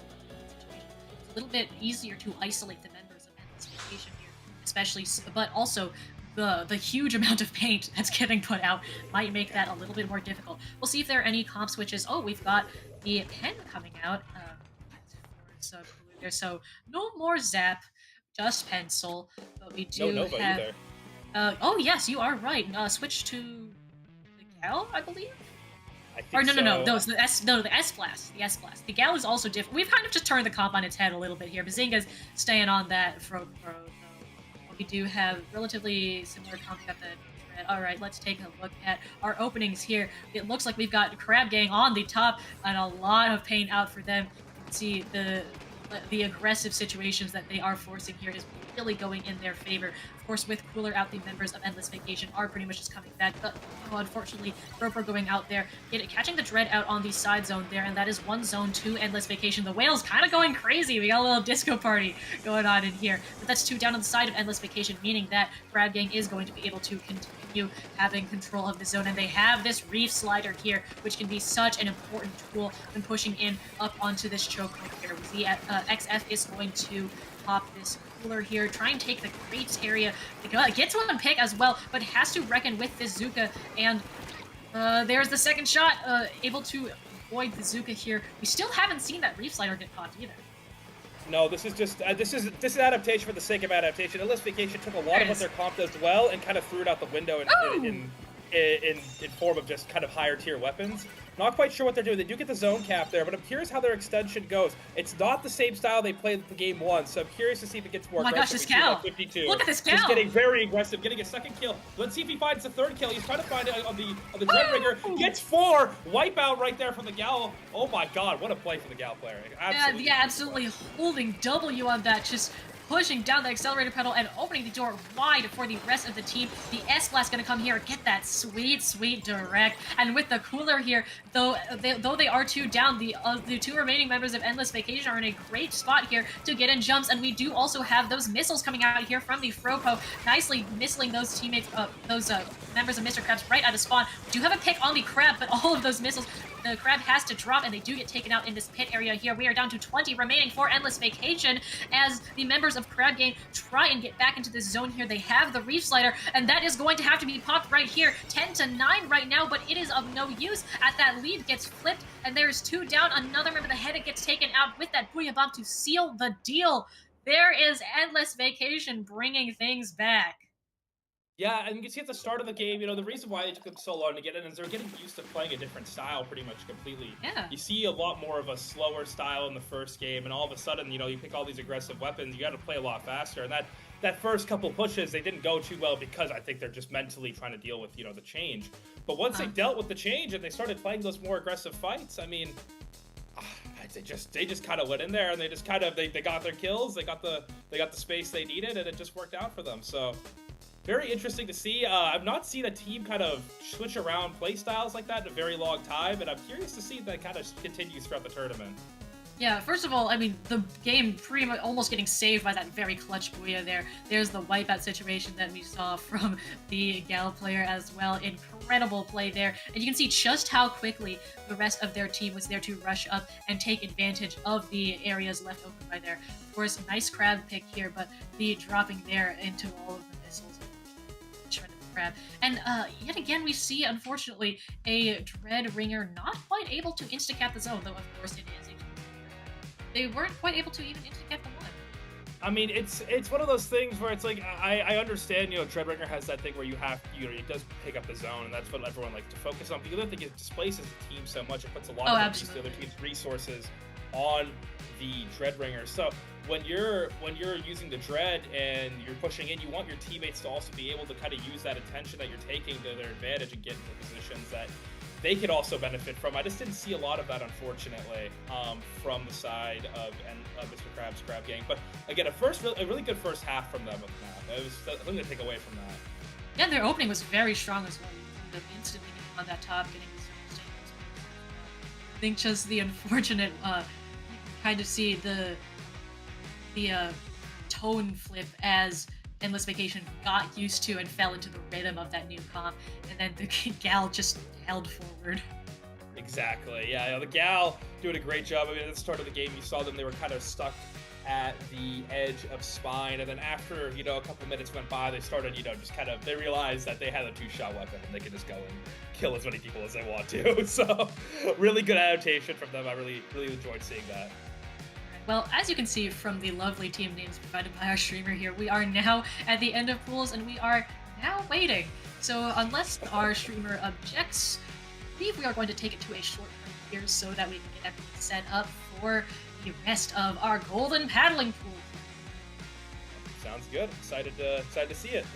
situations. It's a little bit easier to isolate the members of Endless Vacation here, especially, but also the huge amount of paint that's getting put out might make that a little bit more difficult. We'll see if there are any comp switches. Oh, we've got the pen coming out. So no more zap, just pencil. But we do no Nova have. Either. Oh yes, you are right. Switch to the Gal, I believe. I think or no, so. no, the S Blast. The S Blast. The Gal is also different. We've kind of just turned the comp on its head a little bit here. Bazinga's staying on that Pro. We do have relatively similar comp. Got the red. All right, let's take a look at our openings here. It looks like we've got Crab Gang on the top and a lot of paint out for them. You can see the aggressive situations that they are forcing here is really going in their favor. Of course, with Cooler out, the members of Endless Vacation are pretty much just coming back, but unfortunately, Roper going out there, catching the Dread out on the side zone there, and that is one zone to Endless Vacation. The Whale's kind of going crazy. We got a little disco party going on in here, but that's two down on the side of Endless Vacation, meaning that Crab Gang is going to be able to continue having control of the zone, and they have this Reef Slider here, which can be such an important tool when pushing in up onto this choke point here. We see XF is going to pop this cooler here, try and take the crates area. Gets one pick as well, but has to reckon with this Zuka, and there's the second shot, able to avoid the Zuka here. We still haven't seen that Reef Slider get caught either. No, this is just this is adaptation for the sake of adaptation. Endless Vacation took a lot of what their comp does well and kind of threw it out the window in form of just kind of higher tier weapons. Not quite sure what they're doing. They do get the zone cap there, but I'm curious how their extension goes. It's not the same style they played the game one, so I'm curious to see if it gets more aggressive. Oh my gosh, this Cal! 52. Look at this Cal! He's getting very aggressive, getting a second kill. Let's see if he finds the third kill. He's trying to find it on the Dreadbringer. Gets 4! Wipeout right there from the Gal. Oh my god, what a play from the Gal player. Absolutely. Yeah, absolutely holding W on that, just pushing down the accelerator pedal and opening the door wide for the rest of the team. The S-Blast gonna come here and get that sweet, sweet direct. And with the cooler here, though they are 2 down, the 2 remaining members of Endless Vacation are in a great spot here to get in jumps. And we do also have those missiles coming out here from the Fropo, nicely missiling those teammates, those members of Mr. Krabs right out of spawn. We do have a pick on the Crab, but all of those missiles, the Crab has to drop, and they do get taken out in this pit area here. We are down to 20 remaining for Endless Vacation as the members of Crab Gang try and get back into this zone here. They have the Reef Slider, and that is going to have to be popped right here. 10-9 right now, but it is of no use as that lead gets flipped, and there's 2 down. Another member of the Head gets taken out with that Booyah Bomb to seal the deal. There is Endless Vacation bringing things back. Yeah, and you can see at the start of the game, the reason why they took them so long to get in is they're getting used to playing a different style pretty much completely. Yeah. You see a lot more of a slower style in the first game, and all of a sudden, you pick all these aggressive weapons, you got to play a lot faster. And that first couple pushes, they didn't go too well because I think they're just mentally trying to deal with, the change. But once they dealt with the change and they started playing those more aggressive fights, I mean, they just kind of went in there and they just kind of they got their kills, they got the space they needed, and it just worked out for them. So very interesting to see. I've not seen a team kind of switch around play styles like that in a very long time, and I'm curious to see if that kind of continues throughout the tournament. Yeah, first of all, I mean, the game pretty much almost getting saved by that very clutch Booyah there. There's the wipeout situation that we saw from the Gal player as well. Incredible play there. And you can see just how quickly the rest of their team was there to rush up and take advantage of the areas left open by there. Of course, nice Crab pick here, but the dropping there into all of the missiles. Crab. And yet again, we see, unfortunately, a Dread Ringer not quite able to insta-cap the zone, though of course it is a they weren't quite able to even intercept the one. I mean, it's one of those things where it's like, I understand, Dreadbringer has that thing where it does pick up the zone, and that's what everyone likes to focus on. But the other thing, it displaces the team so much, it puts a lot of the other team's resources on the Dreadbringer. So when you're using the Dread and you're pushing in, you want your teammates to also be able to kind of use that attention that you're taking to their advantage and get into positions that they could also benefit from. I just didn't see a lot of that, unfortunately, from the side of Mr. Krabs' Crab Gang. But again, a really good first half from them. It was something to take away from that. Yeah, their opening was very strong as well. You ended up instantly getting on that top, getting the stables. I think just the unfortunate, you can kind of see the tone flip as Endless Vacation got used to and fell into the rhythm of that new comp, and then the Gal just held forward. Exactly, yeah, the Gal doing a great job. I mean, at the start of the game, you saw them, they were kind of stuck at the edge of Spine, and then after, a couple minutes went by, they started, they realized that they had a 2-shot weapon, and they could just go and kill as many people as they want to. So, really good adaptation from them. I really, really enjoyed seeing that. Well, as you can see from the lovely team names provided by our streamer here, we are now at the end of pools, and we are now waiting. So unless our streamer objects, I believe we are going to take it to a short break here so that we can get everything set up for the rest of our golden paddling pool. Sounds good. Excited to see it.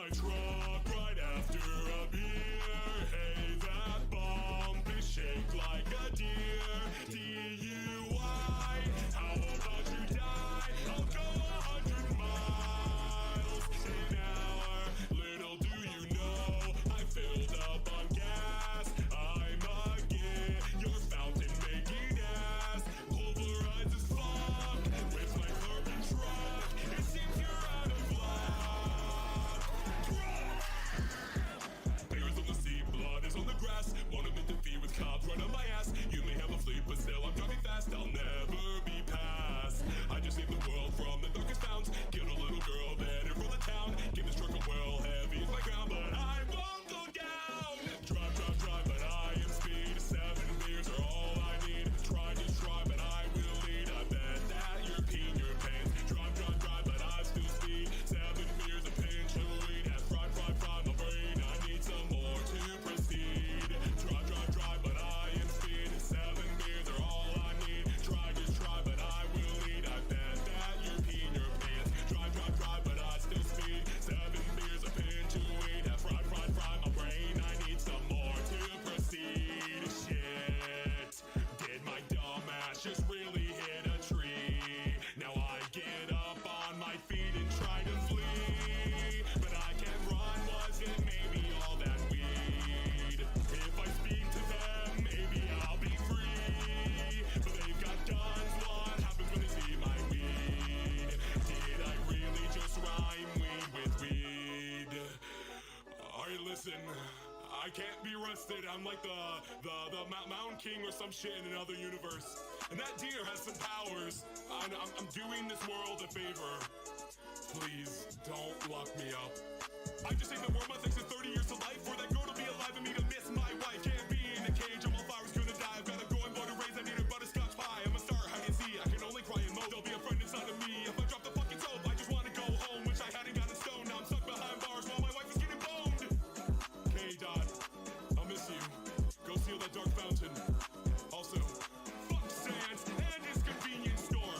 my truck right after a beer. Hey, that bump is shaped like a deer. DUI, how about you die? I'll go 100 miles an hour. Little do you know, I filled up on gas. I'm a gay, your fountain making ass. Pulverized as fuck with my carbon truck. It seems you're out of luck. Bears on the sea, blood is on the grass. Wanna meet the feet with cops right on my ass. You may have a fleet, but still I'm driving fast. I'll never be passed. I just saved the world from the darkest bounds. Killed a little girl, better for the town. Give this truck a whirl, heavy is my ground, but I won't go down. Drive, drive, drive, but I am speed. 7 beers are all I need. Try, just try, but I will lead. I bet that you're peeing your pants. Drive, drive, drive, but I still speed. 7 beers, a pinch of weed. Has fried, fried, fried my brain. I need some more to proceed. Drive, drive, drive, but I am speed. 7 beers are all I need. Try, just try, but I will lead. I bet that you're peeing your pants. Drive, drive, drive, but I still speed. 7 beers, a pinch of weed. Have fried, fried, fried my brain. I need some more to proceed. Shit, did my dumb ass just really hit a tree? Now I get up on my feet and try to flee, but I can't run. Was it maybe all that weed? If I speak to them, maybe I'll be free. But they've got guns. What happens when they see my weed? Did I really just rhyme weed with weed? Alright, listen. I can't be arrested. I'm like the Mountain King or some shit in another universe. And that deer has some powers. I'm doing this world a favor. Please don't lock me up. I just saved the world, my thanks to 30 years to life. For that girl to be alive and me to miss my wife. Can't be in a cage, I'm on fire, was gonna die. I've gotta go and born and raised, I need a butterscotch pie. I'm a star, hide and see, I can only cry and moan. There'll be a friend inside of me. If I drop the fucking soap, I just wanna go home. Wish I hadn't gotten stoned, now I'm stuck behind bars while my wife is getting boned. Okay, Dot, I'll miss you. Go seal that dark fountain. Also, fuck Sans and his convenience store.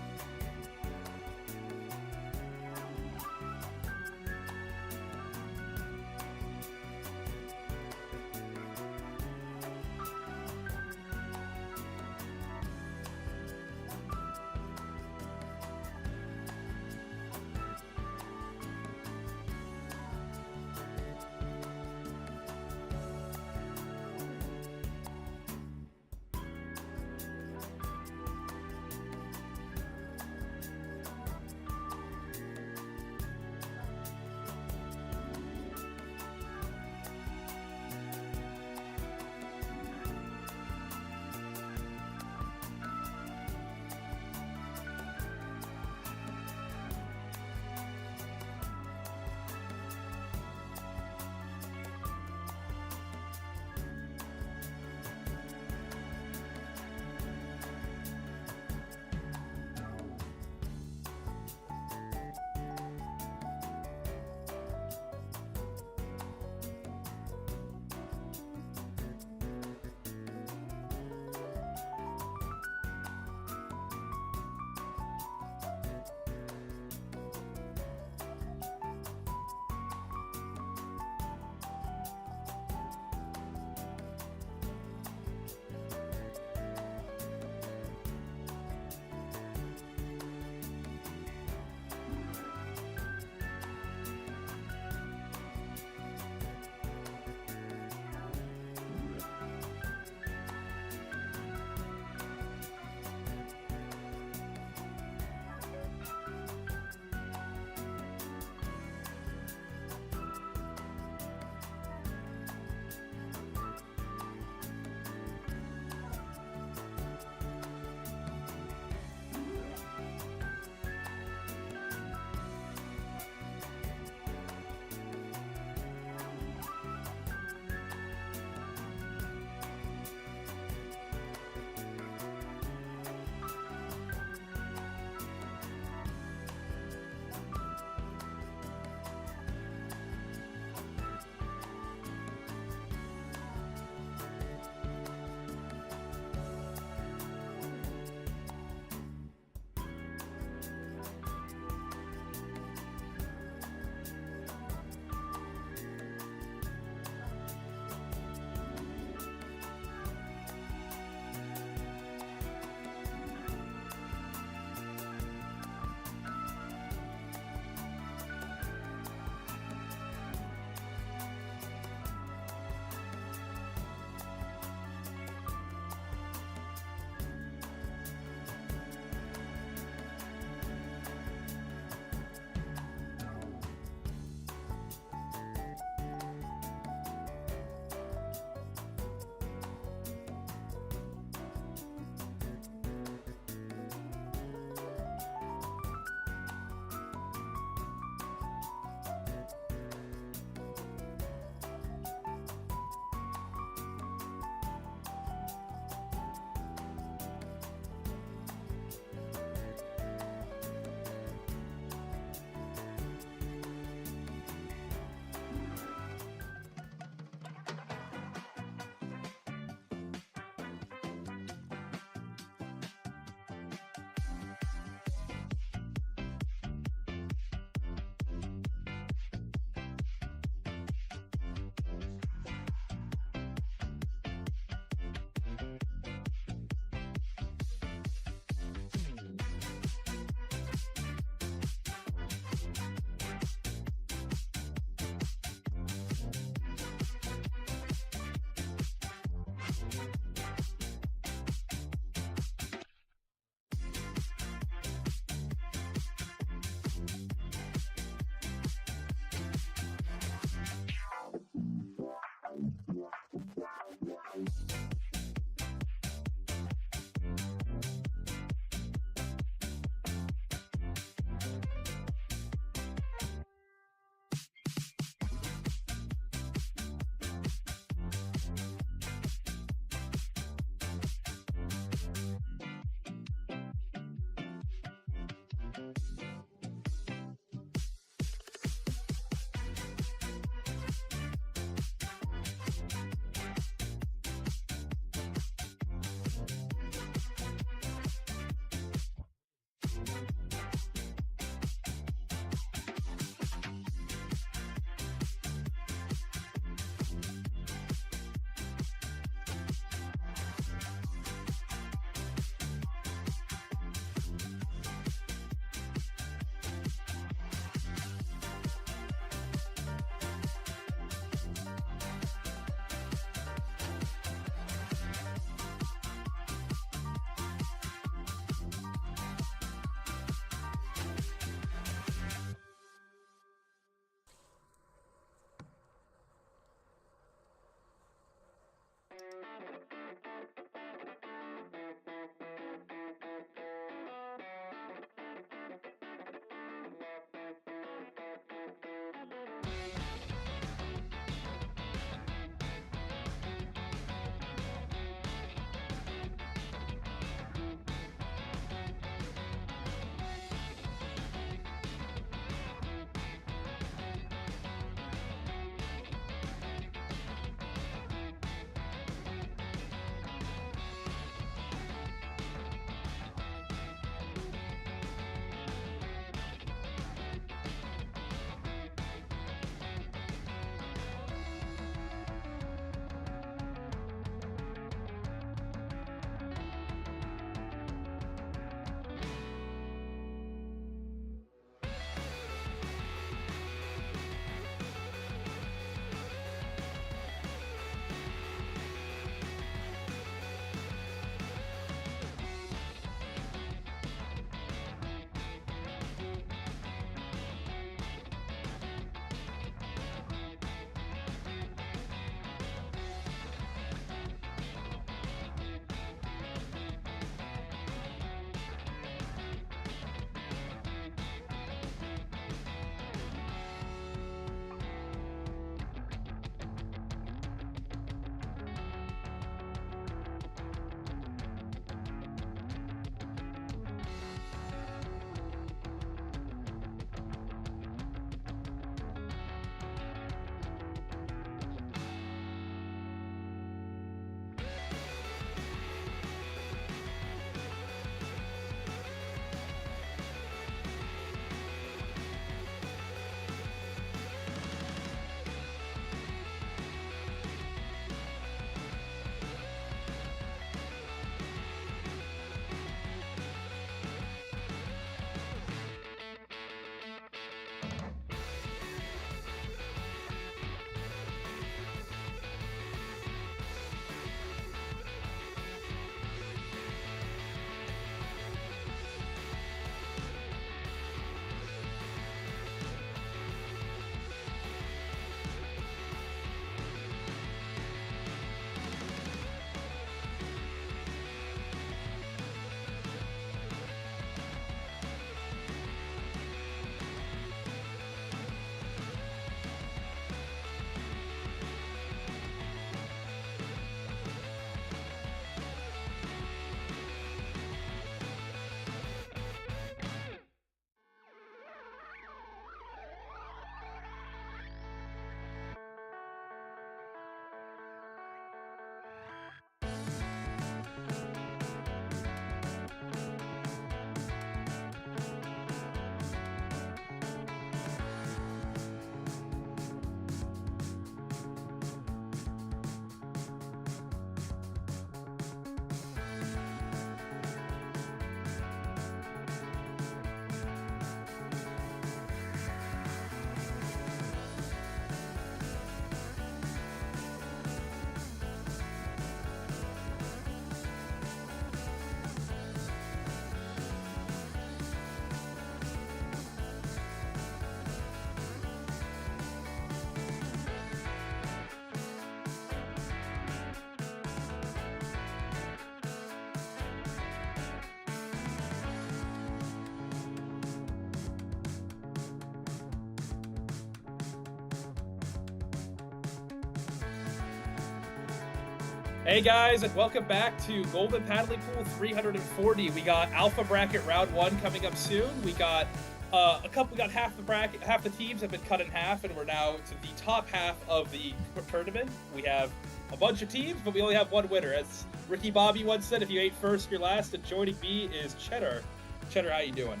Hey guys, and welcome back to Golden Paddling Pool 340. We got Alpha Bracket Round 1 coming up soon. We got half the bracket, half the teams have been cut in half, and we're now to the top half of the tournament. We have a bunch of teams, but we only have one winner. As Ricky Bobby once said, if you ain't first, you're last, and joining me is Cheddar. Cheddar, how you doing?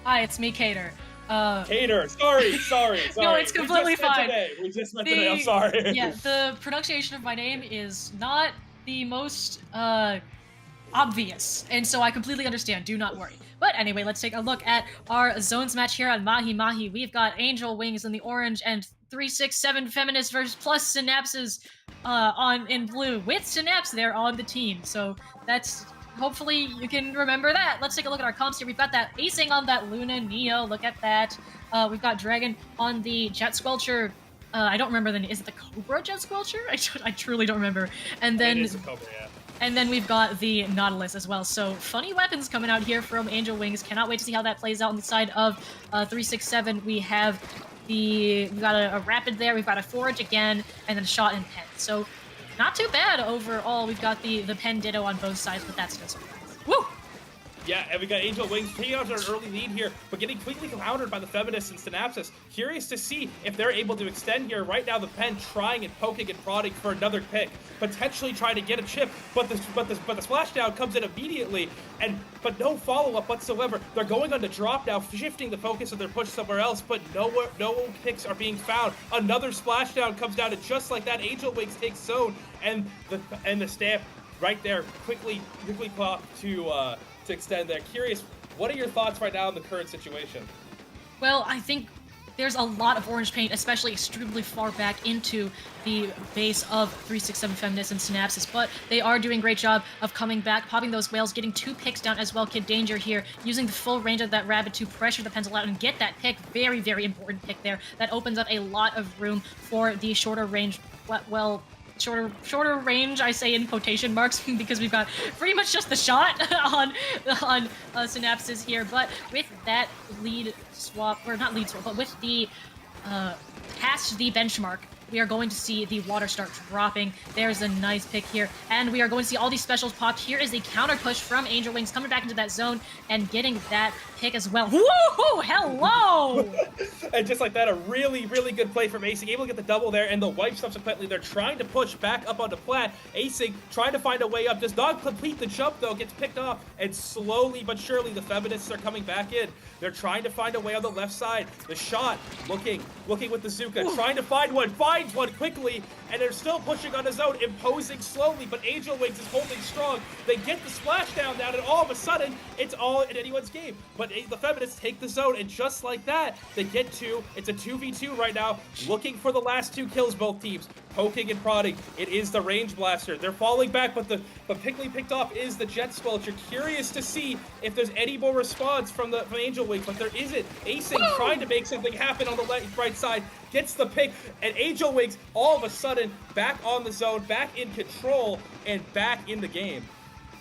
Hi, it's me, Cater. Cater, sorry. No, it's completely fine. We just met today, I'm sorry. Yeah, the pronunciation of my name is not the most obvious, and so I completely understand. Do not worry. But anyway, let's take a look at our zones match here on Mahi Mahi. We've got Angel Wings in the orange and 367 Feminist versus plus Synapses in blue, with Synapse there on the team. So that's... hopefully you can remember that. Let's take a look at our comps here. We've got that acing on that Luna Neo. Look at that. We've got Dragon on the Jet Squelcher. I don't remember is it the Cobra Jet Squelcher? I truly don't remember. And then it is a Cobra, yeah. And then we've got the Nautilus as well. So funny weapons coming out here from Angel Wings. Cannot wait to see how that plays out on the side of 367. We have we've got a Rapid there. We've got a Forage again, and then a Shot and Pen. So not too bad overall. We've got the Pen Ditto on both sides, but that's just woo! Yeah, and we got Angel Wings taking out an early lead here, but getting quickly countered by the Feminists and Synapses. Curious to see if they're able to extend here. Right now, the Pen trying and poking and prodding for another pick, potentially trying to get a chip, but the splashdown comes in immediately, but no follow-up whatsoever. They're going on the drop now, shifting the focus of their push somewhere else, but no picks are being found. Another splashdown comes down, and just like that, Angel Wings takes zone, and the stamp right there quickly pop to extend there. Curious, what are your thoughts right now on the current situation? Well, I think there's a lot of orange paint, especially extremely far back into the base of 367 Feminists and Synapses, but they are doing a great job of coming back, popping those whales, getting 2 picks down as well. Kid Danger here, using the full range of that Rabbit to pressure the Pencil out and get that pick. Very, very important pick there. That opens up a lot of room for the shorter range, well, shorter range, I say in quotation marks, because we've got pretty much just the shot on Synapses here. But with that lead swap, or not lead swap, but with the past the benchmark, we are going to see the water start dropping. There's a nice pick here, and we are going to see all these specials popped. Here is the counter push from Angel Wings coming back into that zone and getting that pick as well. Woohoo! Hello! And just like that, a really, really good play from Acing, able to get the double there, and the wipe subsequently. They're trying to push back up onto Plat. Acing trying to find a way up, does not complete the jump though, gets picked off, and slowly but surely the Feminists are coming back in. They're trying to find a way on the left side. The shot, looking with the Zuka, trying to find one, finds one quickly, and they're still pushing on the zone, imposing slowly, but Angel Wings is holding strong. They get the splashdown down, and all of a sudden, it's all in anyone's game. But the Feminists take the zone, and just like that, they get 2. It's a 2v2 right now, looking for the last 2 kills, both teams. Poking and prodding. It is the range blaster. They're falling back, but quickly picked off is the Jet Squelcher. Curious to see if there's any more response from Angel Wings, but there isn't. Acing trying to make something happen on the right side, gets the pick, and Angel Wings all of a sudden back on the zone, back in control, and back in the game.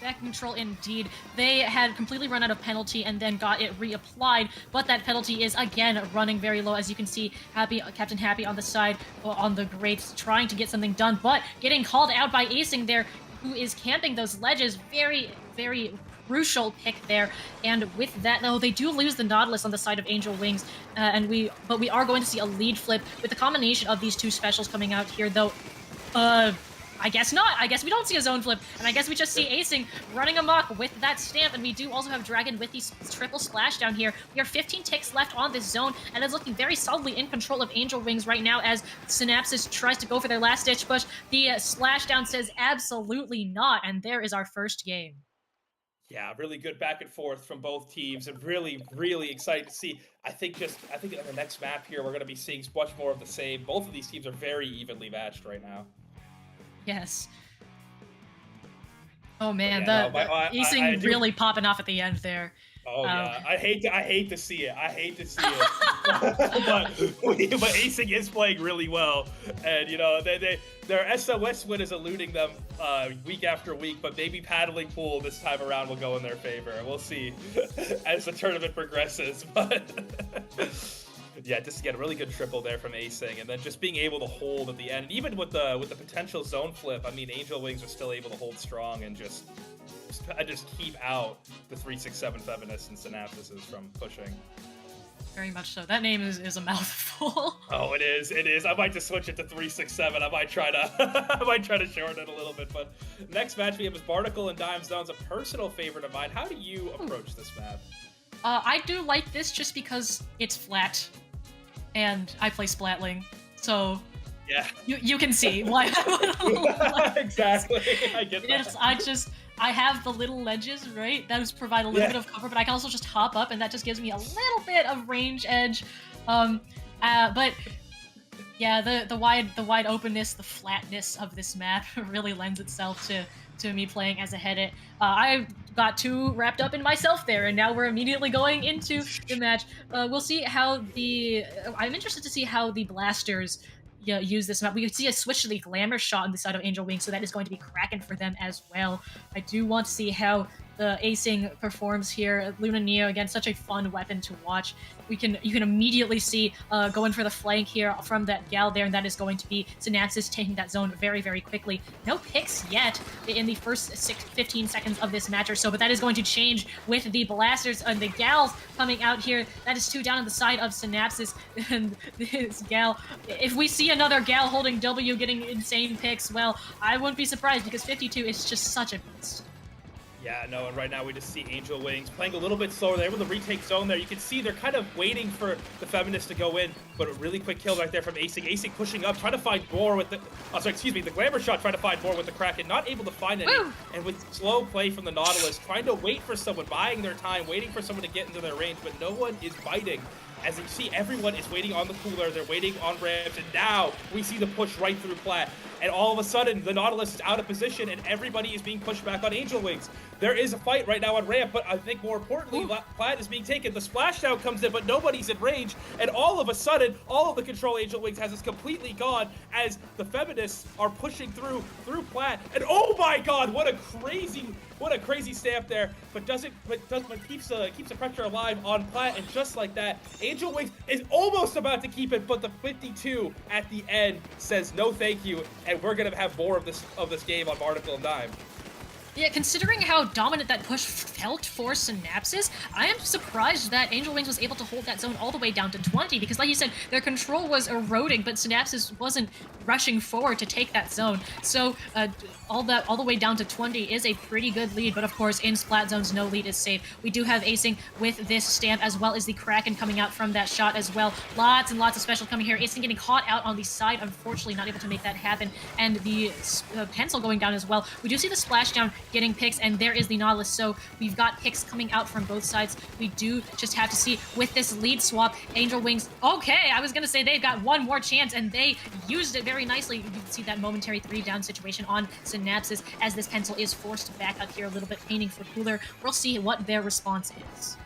Back in control indeed. They had completely run out of penalty and then got it reapplied, but that penalty is again running very low. As you can see, Captain Happy on the side, on the grates, trying to get something done, but getting called out by Acing there, who is camping those ledges. Very, very crucial pick there. And with that, though, they do lose the Nautilus on the side of Angel Wings, but we are going to see a lead flip with the combination of these 2 specials coming out here, though. I guess not. I guess we don't see a zone flip, and I guess we just see Acing running amok with that stamp, and we do also have Dragon with these triple splash down here. We have 15 ticks left on this zone, and it's looking very solidly in control of Angel Wings right now as Synapses tries to go for their last-ditch push. The splashdown says absolutely not, and there is our first game. Yeah, really good back and forth from both teams, and really, really excited to see. I think on the next map here, we're going to be seeing much more of the same. Both of these teams are very evenly matched right now. Yes. Oh man, yeah, Acing really popping off at the end there. Oh yeah, I hate to see it. but Acing is playing really well, and you know their SOS win is eluding them week after week. But maybe Paddling Pool this time around will go in their favor. We'll see as the tournament progresses. But Yeah, just again, a really good triple there from Acing, and then just being able to hold at the end. Even with the potential zone flip, I mean, Angel Wings are still able to hold strong and just keep out the 367 Feminists and Synapses from pushing. Very much so. That name is a mouthful. Oh, it is. It is. I might just switch it to 367. I might try to shorten it a little bit. But next match we have is Barnacle and Dime Zone's a personal favorite of mine. How do you approach this map? I do like this just because it's flat, and I play Splatling, so yeah, you can see why I would like exactly. I get that. I have the little ledges, right? Those provide a little bit of cover, but I can also just hop up, and that just gives me a little bit of range edge. But yeah, the wide openness, the flatness of this map really lends itself to me playing as a Hedit. I got too wrapped up in myself there, and now we're immediately going into the match. We'll see how I'm interested to see how the blasters use this map. We could see a switch to the glamour shot on the side of Angel Wings, so that is going to be cracking for them as well. I do want to see how the Acing performs here. Luna Neo, again, such a fun weapon to watch. You can immediately see going for the flank here from that gal there, and that is going to be Synapses taking that zone very, very quickly. No picks yet in the first 15 seconds of this match or so, but that is going to change with the blasters and the gals coming out here. That is 2 down on the side of Synapses, and this gal, if we see another gal holding W getting insane picks, well, I wouldn't be surprised, because 52 is just such a beast. Yeah, no, and right now we just see Angel Wings playing a little bit slower. They're able to retake zone there. You can see they're kind of waiting for the Feminists to go in, but a really quick kill right there from Acing. Acing pushing up, trying to find more with the... the glamour shot, trying to find more with the Kraken. Not able to find any. Woo! And with slow play from the Nautilus, trying to wait for someone, buying their time, waiting for someone to get into their range, but no one is biting. As you see, everyone is waiting on the cooler. They're waiting on ramps, and now we see the push right through Plat. And all of a sudden, the Nautilus is out of position, and everybody is being pushed back on Angel Wings. There is a fight right now on ramp, but I think more importantly, Plat is being taken. The splashdown comes in, but nobody's in range. And all of a sudden, all of the control Angel Wings has is completely gone as the Feminists are pushing through Plat. And oh my God, what a crazy stamp there! But keeps the pressure alive on Plat, and just like that, Angel Wings is almost about to keep it, but the 52 at the end says no thank you, and we're gonna have more of this game on Barnacle and Dime. Yeah, considering how dominant that push felt for Synapses, I am surprised that Angel Wings was able to hold that zone all the way down to 20, because like you said, their control was eroding, but Synapses wasn't rushing forward to take that zone. So all the way down to 20 is a pretty good lead, but of course in Splat zones, no lead is safe. We do have Acing with this stamp, as well as the Kraken coming out from that shot as well. Lots and lots of special coming here. Acing getting caught out on the side, unfortunately not able to make that happen, and the pencil going down as well. We do see the splashdown getting picks, and there is the Nautilus, so we've got picks coming out from both sides. We do just have to see with this lead swap, Angel Wings, okay, I was gonna say they've got one more chance, and they used it very nicely. You can see that momentary 3-down situation on Synapses as this pencil is forced back up here a little bit, painting for Cooler. We'll see what their response is.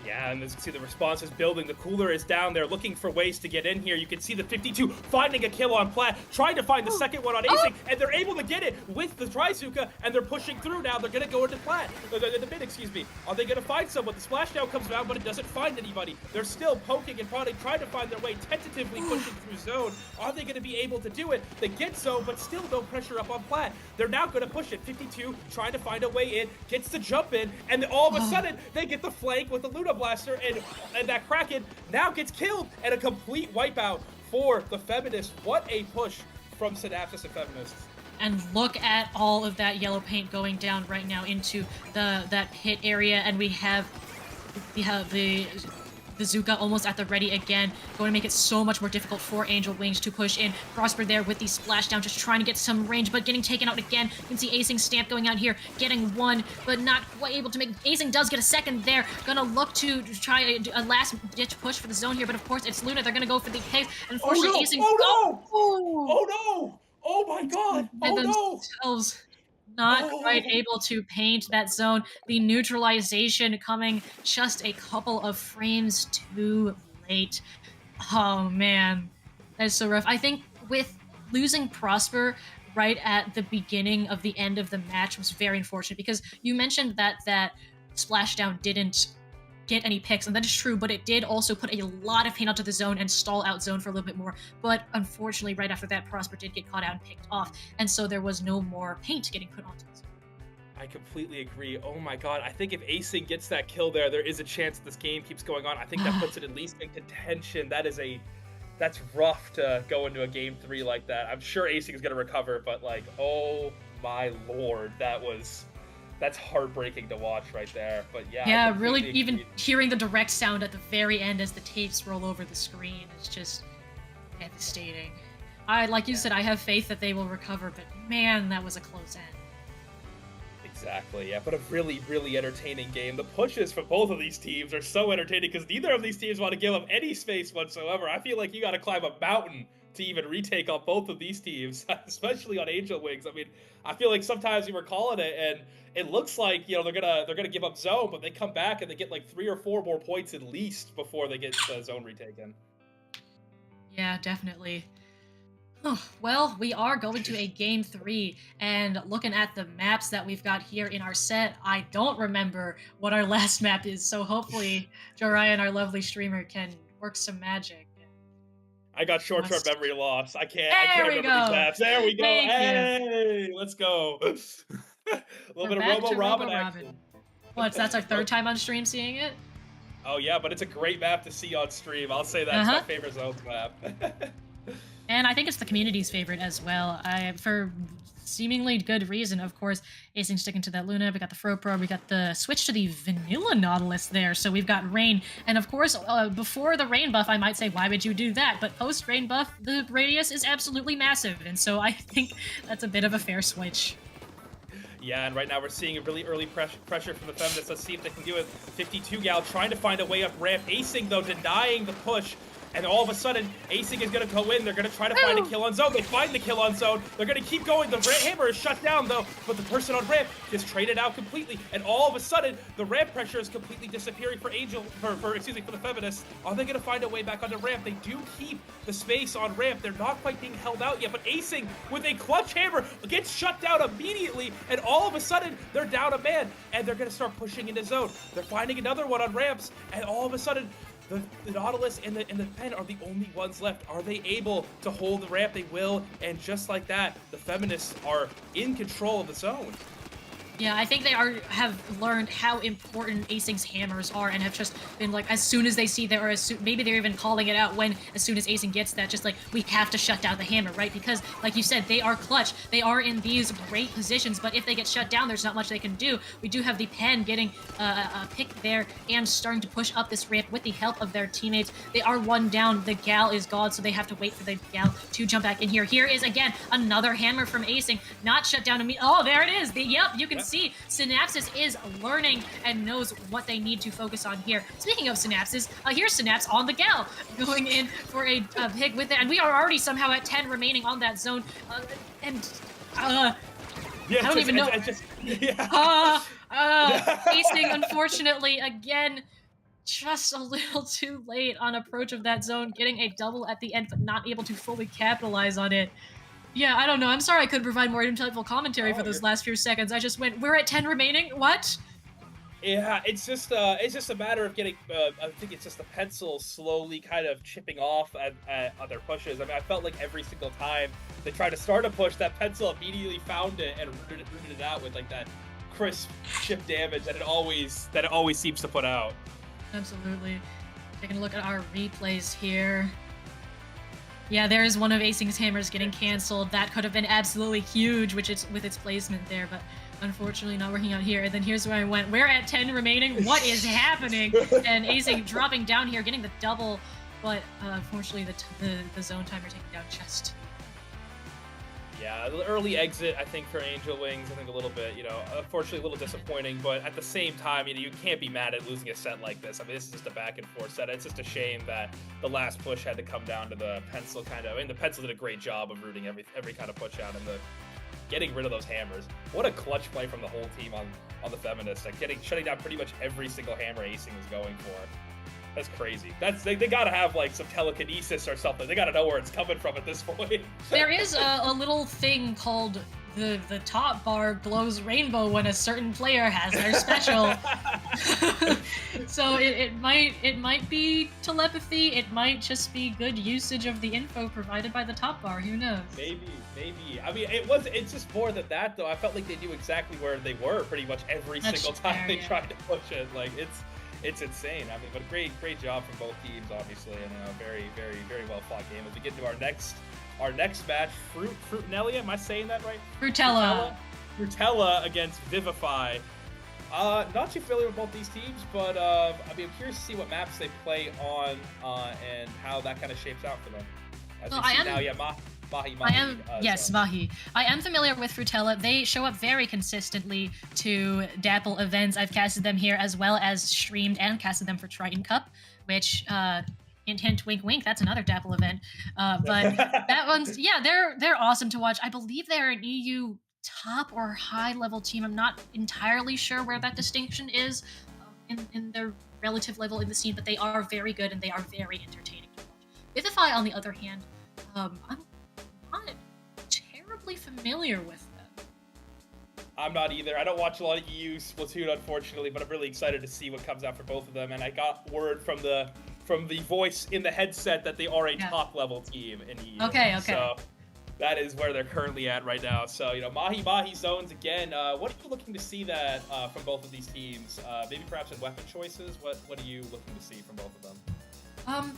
Yeah, and as you can see, the response is building. The cooler is down there looking for ways to get in here. You can see the 52 finding a kill on Plat, trying to find the second one on Acing, and they're able to get it with the Trizuka, and they're pushing through now. They're going to go into Plat, the mid, excuse me. Are they going to find someone? The splashdown comes down, but it doesn't find anybody. They're still poking and prodding, trying to find their way, tentatively pushing through zone. Are they going to be able to do it? They get zone, but still no pressure up on Plat. They're now going to push it. 52 trying to find a way in, gets the jump in, and all of a sudden, they get the flank with the Luna Blaster, and that Kraken now gets killed, and a complete wipeout for the Feminists. What a push from Synapses and Feminists. And look at all of that yellow paint going down right now into that pit area, and we have the Zuka almost at the ready again, going to make it so much more difficult for Angel Wings to push in. Prosper there with the splashdown, just trying to get some range, but getting taken out again. You can see Acing stamp going out here, getting one, but not quite able to make... Acing does get a second there. Gonna look to try a last-ditch push for the zone here, but of course it's Luna. They're gonna go for the picks. Unfortunately, Acing... Oh no! Oh my God! Themselves not quite able to paint that zone. The neutralization coming just a couple of frames too late. Oh man, that's so rough. I think with losing Prosper right at the beginning of the end of the match was very unfortunate, because you mentioned that splashdown didn't get any picks, and that is true, but it did also put a lot of paint onto the zone and stall out zone for a little bit more. But unfortunately, right after that, Prosper did get caught out and picked off, and so there was no more paint getting put onto the zone. I completely agree. Oh my god, I think if Acing gets that kill there is a chance this game keeps going on. I think that puts it at least in contention. That's rough to go into a game 3 like that. I'm sure Acing is going to recover, but like, oh my lord, that's heartbreaking to watch right there. But yeah, really, even hearing the direct sound at the very end as the tapes roll over the screen is just devastating. Like you said, I have faith that they will recover, but man, that was a close end. Exactly, yeah, but a really, really entertaining game. The pushes for both of these teams are so entertaining because neither of these teams want to give up any space whatsoever. I feel like you got to climb a mountain to even retake on both of these teams, especially on Angel Wings. I mean, I feel like sometimes we were calling it, and it looks like, you know, they're gonna give up zone, but they come back and they get like 3 or 4 more points at least before they get zone retaken. Yeah, definitely. Well, we are going to a game 3, and looking at the maps that we've got here in our set, I don't remember what our last map is, so hopefully Jorian, our lovely streamer, can work some magic. I got short-term memory loss. I can't remember these maps. There we go. Hey, let's go. A little bit of Robo-Robin action. That's our 3rd time on stream seeing it? Oh yeah, but it's a great map to see on stream. I'll say that's my favorite zones map. And I think it's the community's favorite as well. For seemingly good reason, of course. Acing sticking to that Luna. We got the Fro-Pro. We got the switch to the Vanilla Nautilus there. So we've got Rain. And of course, before the Rain buff, I might say, why would you do that? But post-Rain buff, the radius is absolutely massive. And so I think that's a bit of a fair switch. Yeah, and right now we're seeing a really early pressure from the Feminists. Let's see if they can do it. 52 Gal trying to find a way up ramp. Acing, though, denying the push. And all of a sudden, Acing is going to go in. They're going to try to find a kill on zone. They find the kill on zone. They're going to keep going. The hammer is shut down, though. But the person on ramp is traded out completely. And all of a sudden, the ramp pressure is completely disappearing for for the Feminists. Are they going to find a way back onto ramp? They do keep the space on ramp. They're not quite being held out yet. But Acing, with a clutch hammer, gets shut down immediately. And all of a sudden, they're down a man. And they're going to start pushing into zone. They're finding another one on ramps. And all of a sudden, the Nautilus and the Pen are the only ones left. Are they able to hold the ramp? They will, and just like that, the Feminists are in control of the zone. Yeah, I think they have learned how important Acing's hammers are and have just been like, as soon as they see that, or maybe they're even calling it out when, as soon as Acing gets that, just like, we have to shut down the hammer, right? Because, like you said, they are clutch. They are in these great positions, but if they get shut down, there's not much they can do. We do have the Pen getting a pick there and starting to push up this ramp with the help of their teammates. They are 1 down. The Gal is gone, so they have to wait for the Gal to jump back in here. Here is, again, another hammer from Acing. Not shut down immediately. Oh, there it is. Yep, you can see Synapses is learning and knows what they need to focus on here. Speaking of Synapses, here's Synapse on the Gal, going in for a pick with it, and we are already somehow at 10 remaining on that zone, I don't even know. Acing, unfortunately, again, just a little too late on approach of that zone, getting a double at the end, but not able to fully capitalize on it. Yeah, I don't know. I'm sorry I couldn't provide more insightful commentary for those last few seconds. I just went, we're at 10 remaining? What? Yeah, it's just a matter of getting, I think it's just the pencil slowly kind of chipping off at other pushes. I mean, I felt like every single time they tried to start a push, that pencil immediately found it and rooted it out with like that crisp chip damage that it always seems to put out. Absolutely. Taking a look at our replays here. Yeah, there is one of Acing's hammers getting canceled. That could have been absolutely huge, with its placement there, but unfortunately not working out here. And then here's where I went. We're at 10 remaining. What is happening? And Acing dropping down here, getting the double, but unfortunately the zone timer taking down chest. Yeah, the early exit, I think, for Angel Wings, I think a little bit, unfortunately a little disappointing, but at the same time, you can't be mad at losing a set like this. I mean, this is just a back and forth set. It's just a shame that the last push had to come down to the pencil kind of. I mean, the pencil did a great job of rooting every kind of push out and getting rid of those hammers. What a clutch play from the whole team on the Feminists, like shutting down pretty much every single hammer Acing was going for. That's crazy. They gotta have like some telekinesis or something. They gotta know where it's coming from at this point. There is a little thing called the top bar glows rainbow when a certain player has their special. So it might be telepathy. It might just be good usage of the info provided by the top bar. Who knows? Maybe. I mean, it's just more than that though. I felt like they knew exactly where they were pretty much every single time they tried to push it. Like it's insane. I mean, but great job from both teams, obviously, and very well fought game. As we get into our next match, Fruitinelli, am I saying that right? Frutella against Vivify. Not too familiar with both these teams, but I mean, I'm curious to see what maps they play on and how that kind of shapes out for them. As Well, we I see am- now, yeah, Mahi. Yes, Mahi. I am familiar with Frutella. They show up very consistently to Dapple events. I've casted them here as well as streamed and casted them for Triton Cup, which, hint, hint, wink, wink, that's another Dapple event. But that one's, yeah, they're awesome to watch. I believe they're an EU top or high level team. I'm not entirely sure where that distinction is in their relative level in the scene, but they are very good and they are very entertaining to watch. Vivify, on the other hand, I'm not terribly familiar with them. I'm not either. I don't watch a lot of EU Splatoon, unfortunately, but I'm really excited to see what comes out for both of them. And I got word from the voice in the headset that they are a top level team in EU. Okay. So that is where they're currently at right now. So, Mahi zones again. What are you looking to see that from both of these teams? Maybe perhaps in weapon choices. What are you looking to see from both of them?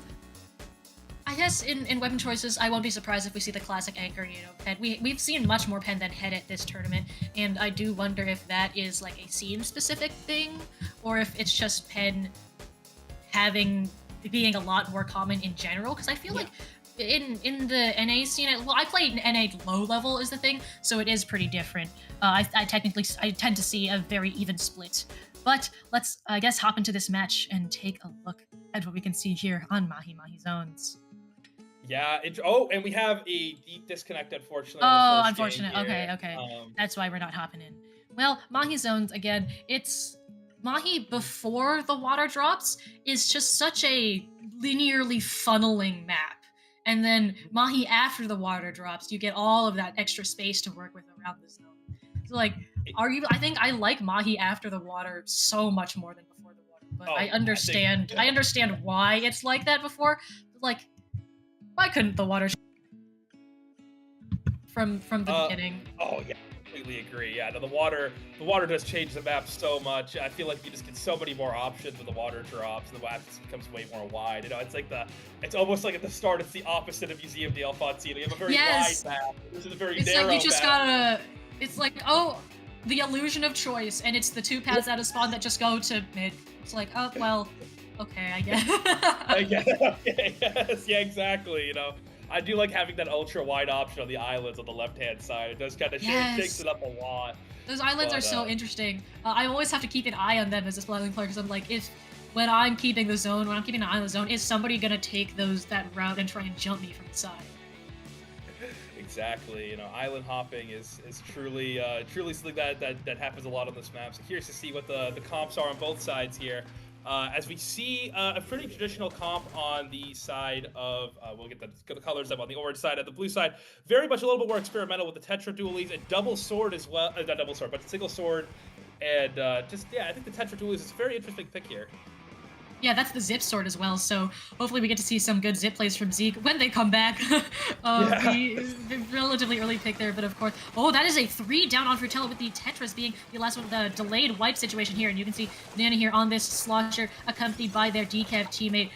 I guess in weapon choices, I won't be surprised if we see the classic anchor, Pen. We've seen much more Pen than Head at this tournament, and I do wonder if that is like a scene-specific thing, or if it's just Pen being a lot more common in general, because I feel like in the NA scene, I played NA low level is the thing, so it is pretty different. I tend to see a very even split. But let's, I guess, hop into this match and take a look at what we can see here on Mahi zones. Yeah, and we have a deep disconnect, unfortunately. Oh, unfortunate. Okay. That's why we're not hopping in. Well, Mahi zones, again, it's Mahi before the water drops is just such a linearly funneling map. And then Mahi after the water drops, you get all of that extra space to work with around the zone. So I think I like Mahi after the water so much more than before the water. But I understand why it's like that before. But why couldn't the water from the beginning? Oh yeah, completely agree. Yeah, no, the water does change the map so much. I feel like you just get so many more options when the water drops. The map just becomes way more wide. It's almost like at the start it's the opposite of Museum de Alfonsina. You have a very wide map. This is a very narrow map. It's like you just map. It's like, the illusion of choice, and it's the two paths out of spawn that just go to mid. It's like, oh well, okay, I guess. Okay, yes, yeah, exactly. I do like having that ultra wide option on the islands on the left hand side. It does kind of shakes it up a lot. Those islands are so interesting. I always have to keep an eye on them as a Splatling player because I'm like, when I'm keeping the island zone, is somebody gonna take that route and try and jump me from the side? Exactly. Island hopping is truly something that happens a lot on this map. So curious to see what the comps are on both sides here. As we see a pretty traditional comp on the side of, we'll get the colors up on the orange side. At the blue side, very much a little bit more experimental with the Tetra dualies, a double sword as well, not double sword, but single sword. And I think the Tetra dualies is a very interesting pick here. Yeah, that's the zip sword as well, so hopefully we get to see some good zip plays from Zeke when they come back. The relatively early pick there, but of course... Oh, that is a 3 down on Frutella with the Tetris being the last one, the delayed wipe situation here, and you can see Nana here on this slosher, accompanied by their decaf teammate.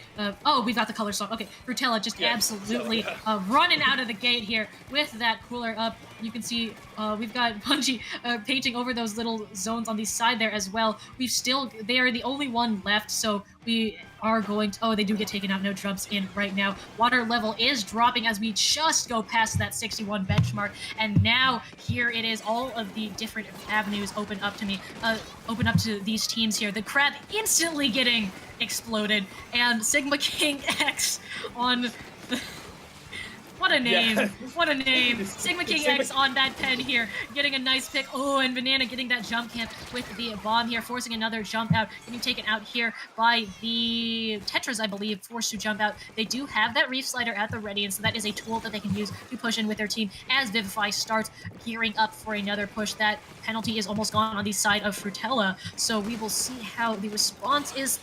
We've got the color song. Okay, Frutella just absolutely running out of the gate here with that cooler up. You can see we've got Bungie painting over those little zones on the side there as well. They are the only one left, so we are going to... Oh, they do get taken out. No jumps in right now. Water level is dropping as we just go past that 61 benchmark. And now here it is. All of the different avenues open up to these teams here. The crab instantly getting exploded. And Sigma King X on the... What a name. Yeah. What a name. Sigma King X on that pen here, getting a nice pick. Oh, and Banana getting that jump camp with the bomb here, forcing another jump out, getting taken out here by the Tetras, I believe, forced to jump out. They do have that Reef Slider at the ready, and so that is a tool that they can use to push in with their team as Vivify starts gearing up for another push. That penalty is almost gone on the side of Frutella, so we will see how the response is.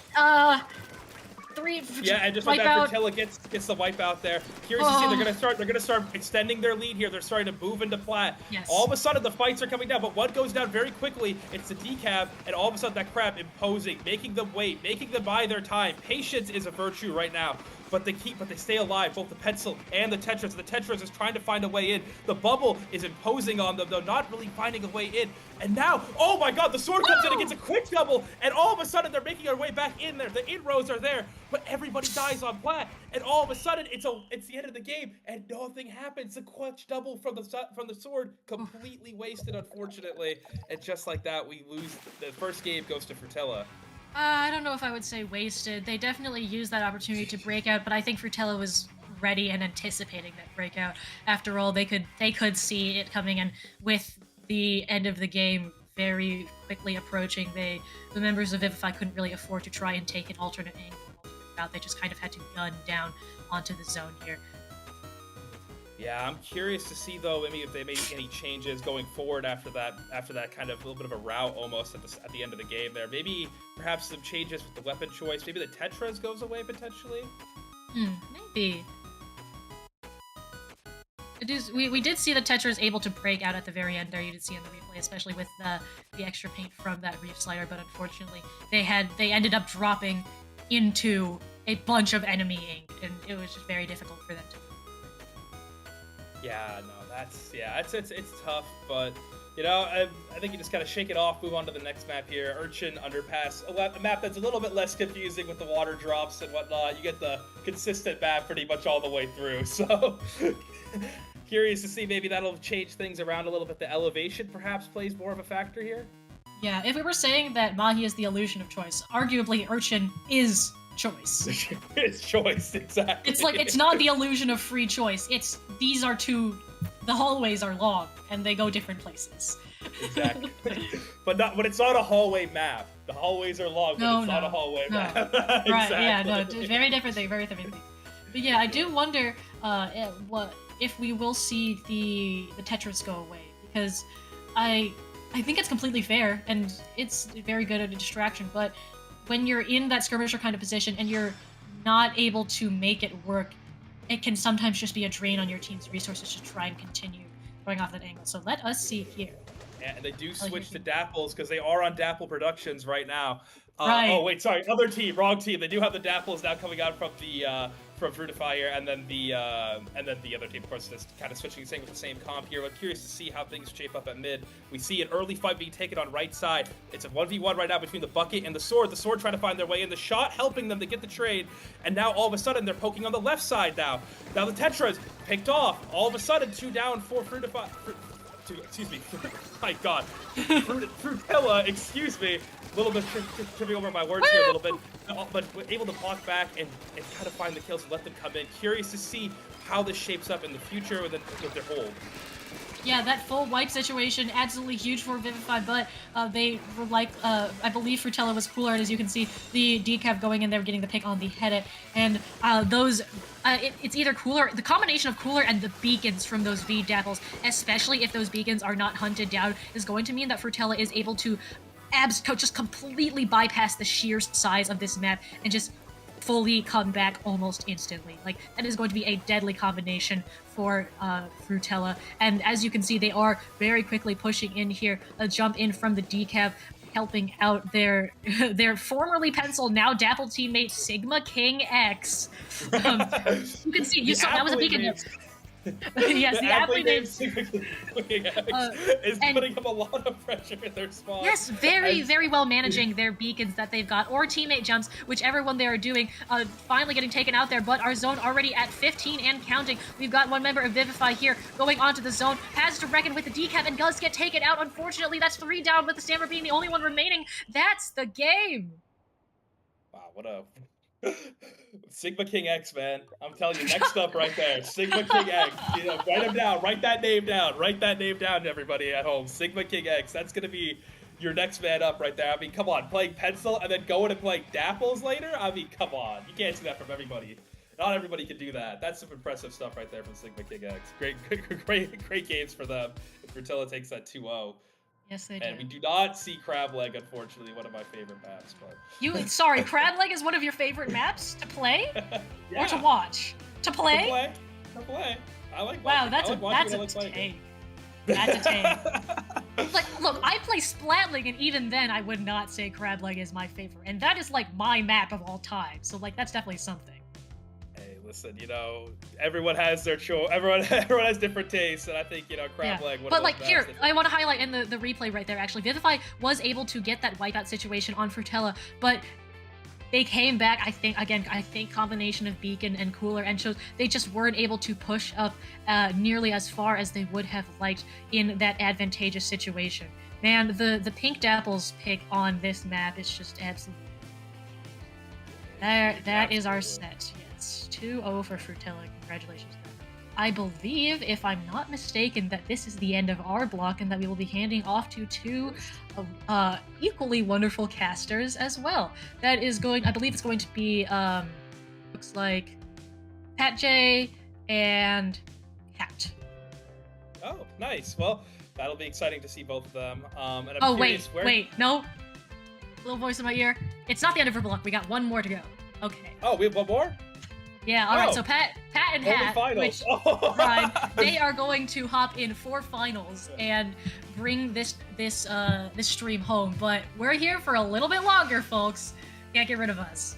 Yeah, and just like that, Frutella gets the wipeout there. Curious to see, they're gonna start extending their lead here. They're starting to move into plat. Yes. All of a sudden, the fights are coming down, but one goes down very quickly. It's the decaf, and all of a sudden, that crab imposing, making them wait, making them buy their time. Patience is a virtue right now. But they stay alive, both the pencil and the Tetris. The Tetris is trying to find a way in. The bubble is imposing on them, though, not really finding a way in. And now, oh my god, the sword comes in and gets a quick double, and all of a sudden they're making their way back in there. The inroads are there, but everybody dies on plat. And all of a sudden, it's the end of the game, and nothing happens. The clutch double from the sword, completely wasted, unfortunately. And just like that, we lose. The first game goes to Frutella. I don't know if I would say wasted. They definitely used that opportunity to break out, but I think Frutella was ready and anticipating that breakout. After all, they could see it coming, and with the end of the game very quickly approaching, the members of Vivify couldn't really afford to try and take an alternate angle. They just kind of had to gun down onto the zone here. Yeah, I'm curious to see though, maybe if they made any changes going forward after that kind of a little bit of a rout almost at the end of the game there. Maybe perhaps some changes with the weapon choice. Maybe the Tetras goes away potentially. Maybe. We did see the Tetras able to break out at the very end there. You did see in the replay, especially with the extra paint from that Reef Slider, but unfortunately they ended up dropping into a bunch of enemy ink, and it was just very difficult for them to. Yeah, no, it's tough, but you know, I think you just gotta shake it off, move on to the next map here. Urchin Underpass, a map that's a little bit less confusing with the water drops and whatnot. You get the consistent map pretty much all the way through, so curious to see, maybe that'll change things around a little bit. The elevation perhaps plays more of a factor here. Yeah, if we were saying that Mahi is the illusion of choice, arguably Urchin is choice. It's choice, exactly. It's like, it's not the illusion of free choice. The hallways are long, and they go different places. Exactly. But it's not a hallway map. The hallways are long, but it's not a hallway map. Exactly. Right, yeah, no, very different thing. But yeah, I do wonder if we will see the Tetris go away, because I think it's completely fair, and it's very good at a distraction, but when you're in that skirmisher kind of position and you're not able to make it work, it can sometimes just be a drain on your team's resources to try and continue going off that angle. So let us see here. Yeah, and they do switch to Dapples because they are on Dapple Productions right now. Right. Oh wait, sorry, other team, wrong team. They do have the Dapples now coming out from Fruitify here, and then the other team, of course, is kind of switching things with the same comp here. But curious to see how things shape up at mid. We see an early fight being taken on right side. It's a 1v1 right now between the bucket and the sword. The sword trying to find their way in. The shot helping them to get the trade, and now all of a sudden they're poking on the left side now. Now the Tetras picked off. All of a sudden, 2 down for Fruitify. Excuse me. My God. Frutella, excuse me. A little bit tripping over my words here a little bit, but able to block back and kind of find the kills and let them come in. Curious to see how this shapes up in the future with their hold. Yeah, that full wipe situation, absolutely huge for Vivify, but they were like, I believe Frutella was cooler, and as you can see, the decaf going in there, getting the pick on the head, and it's either cooler, the combination of cooler and the beacons from those V Dapples, especially if those beacons are not hunted down, is going to mean that Frutella is able to just completely bypass the sheer size of this map and just fully come back almost instantly. Like, that is going to be a deadly combination for Frutella. And as you can see, they are very quickly pushing in here. A jump in from the decaf, helping out their formerly Pencil, now Dapple teammate Sigma King X. You can see, you saw that was a beacon. Yes, the aptly named is putting up a lot of pressure in their spawn. Yes, very well managing their beacons that they've got, or teammate jumps, whichever one they are doing. Finally getting taken out there, but our zone already at 15 and counting. We've got one member of Vivify here going onto the zone, has to reckon with the decaf and does get taken out. Unfortunately, that's 3 down with the Stammer being the only one remaining. That's the game. Wow, what a Sigma King X, man. I'm telling you, next up right there, Sigma King X. You know, write him down. Write that name down. Write that name down, everybody at home. Sigma King X. That's gonna be your next man up right there. I mean, come on, playing pencil and then going and playing Dapples later. I mean, come on, you can't see that from everybody. Not everybody can do that. That's some impressive stuff right there from Sigma King X. Great games for them. If Fertilla takes that 2-0. Yes, they And do. we do not see Crab Leg, unfortunately, one of my favorite maps. But Sorry, Crab Leg is one of your favorite maps to play yeah. or to watch? To play? To play. I like. Wow, watching. that's I a like that's watching a it, I like take. That's a take. Like, look, I play Splatling, and even then, I would not say Crab Leg is my favorite, and that is like my map of all time. So like, that's definitely something. Hey, listen, you know, everyone has their choice. Everyone has different tastes, and I think, you know, Crab Leg. But like here, I want to highlight in the replay right there. Actually, Vivify was able to get that wipeout situation on Frutella, but they came back. I think combination of Beacon and Cooler and shows they just weren't able to push up nearly as far as they would have liked in that advantageous situation. Man, the Pink Dapples pick on this map is just absolutely there. That is our set. Yes, 2-0 for Frutella. Congratulations. I believe, if I'm not mistaken, that this is the end of our block and that we will be handing off to two equally wonderful casters as well. That is going, I believe it's going to be, looks like Pat J and Cat. Oh, nice. Well, that'll be exciting to see both of them. And I'm oh, curious, wait, no. Little voice in my ear. It's not the end of our block. We got one more to go. Okay. Oh, we have one more? Yeah, alright, so Pat and Hat, which Ryan, they are going to hop in for finals and bring this stream home. But we're here for a little bit longer, folks. Can't get rid of us.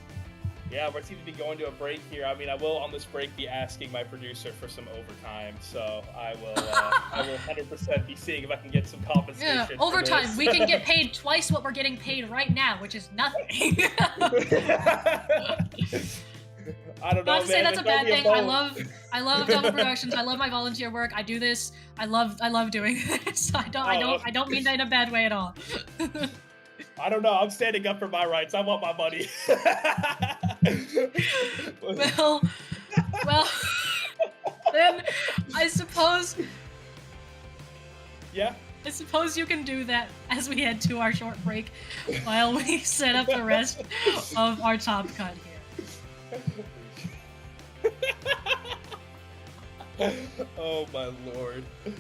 Yeah, we're seem to be going to a break here. I mean, I will on this break be asking my producer for some overtime, so I will 100% be seeing if I can get some compensation. Yeah, overtime. We can get paid twice what we're getting paid right now, which is nothing. I don't know. Not to say that's a bad thing. I love Dapple Productions. I love my volunteer work. I do this. I love doing this. I don't mean that in a bad way at all. I don't know. I'm standing up for my rights. I want my money. well, then I suppose. Yeah. I suppose you can do that as we head to our short break while we set up the rest of our top cut here. Oh my lord. Jesus.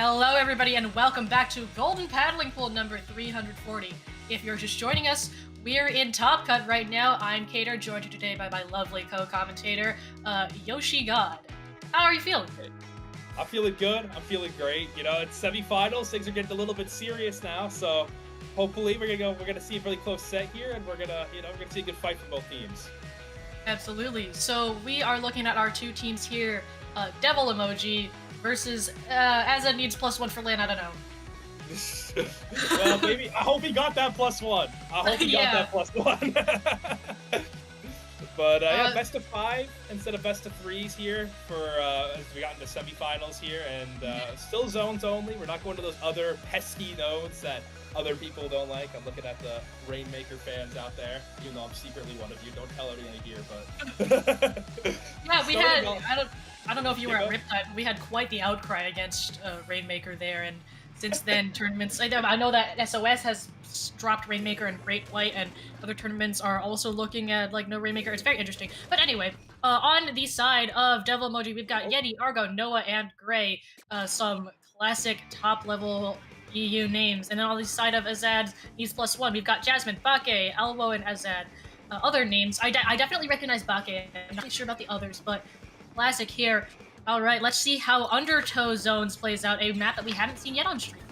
Hello, everybody, and welcome back to Golden Paddling Pool number 340. If you're just joining us, we're in Top Cut right now. I'm Kater, joined today by my lovely co-commentator, Yoshi God. How are you feeling? I'm feeling good. I'm feeling great. You know, it's semifinals. Things are getting a little bit serious now, so hopefully we're gonna see a really close set here, and we're gonna see a good fight from both teams. Absolutely. So we are looking at our two teams here, Devil Emoji versus Azza needs +1 for Lane. I don't know. Well, maybe. I hope he got that +1. I hope he got that +1. But yeah, best of 5 instead of best of 3s here for as we got into semifinals here, and still zones only. We're not going to those other pesky nodes that other people don't like. I'm looking at the Rainmaker fans out there, even though I'm secretly one of you. Don't tell everyone here, but yeah, we had. I don't know if you were at Riptide, but we had quite the outcry against Rainmaker there, and since then tournaments. I know that SOS has dropped Rainmaker and Great White, and other tournaments are also looking at like no Rainmaker. It's very interesting. But anyway, on the side of Devil Emoji, we've got Yeti, Argo, Noah, and Gray. Some classic top level EU names, and then on the side of Azad needs +1, we've got Jasmine, Bake, Alvo, and Azad. Other names, I definitely recognize Bake. I'm not really sure about the others, but classic here. All right, let's see how Undertow Zones plays out, a map that we haven't seen yet on stream.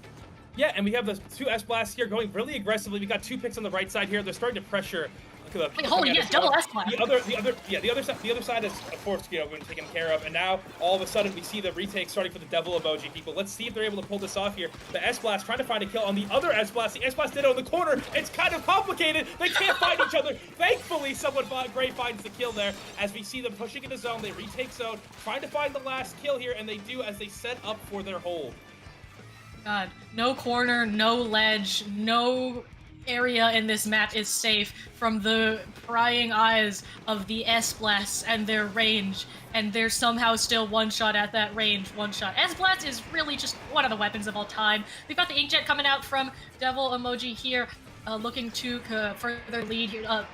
Yeah, and we have the two S-Blasts here going really aggressively. We got 2 picks on the right side here. They're starting to pressure. Wait, holy, yeah, double S-Blast. The other side is, of course, been taken care of, and now all of a sudden we see the retake starting for the Devil Emoji people. Let's see if they're able to pull this off here. The S-Blast trying to find a kill on the other S-Blast. The S-Blast Ditto in the corner. It's kind of complicated. They can't find each other. Thankfully, Gray finds the kill there. As we see them pushing into zone, they retake zone, trying to find the last kill here, and they do as they set up for their hold. God, no corner, no ledge, no area in this map is safe from the prying eyes of the S-Blasts and their range, and they're somehow still one-shot at that range, one-shot. S-Blast is really just one of the weapons of all time. We've got the Inkjet coming out from Devil Emoji here, looking to further lead here,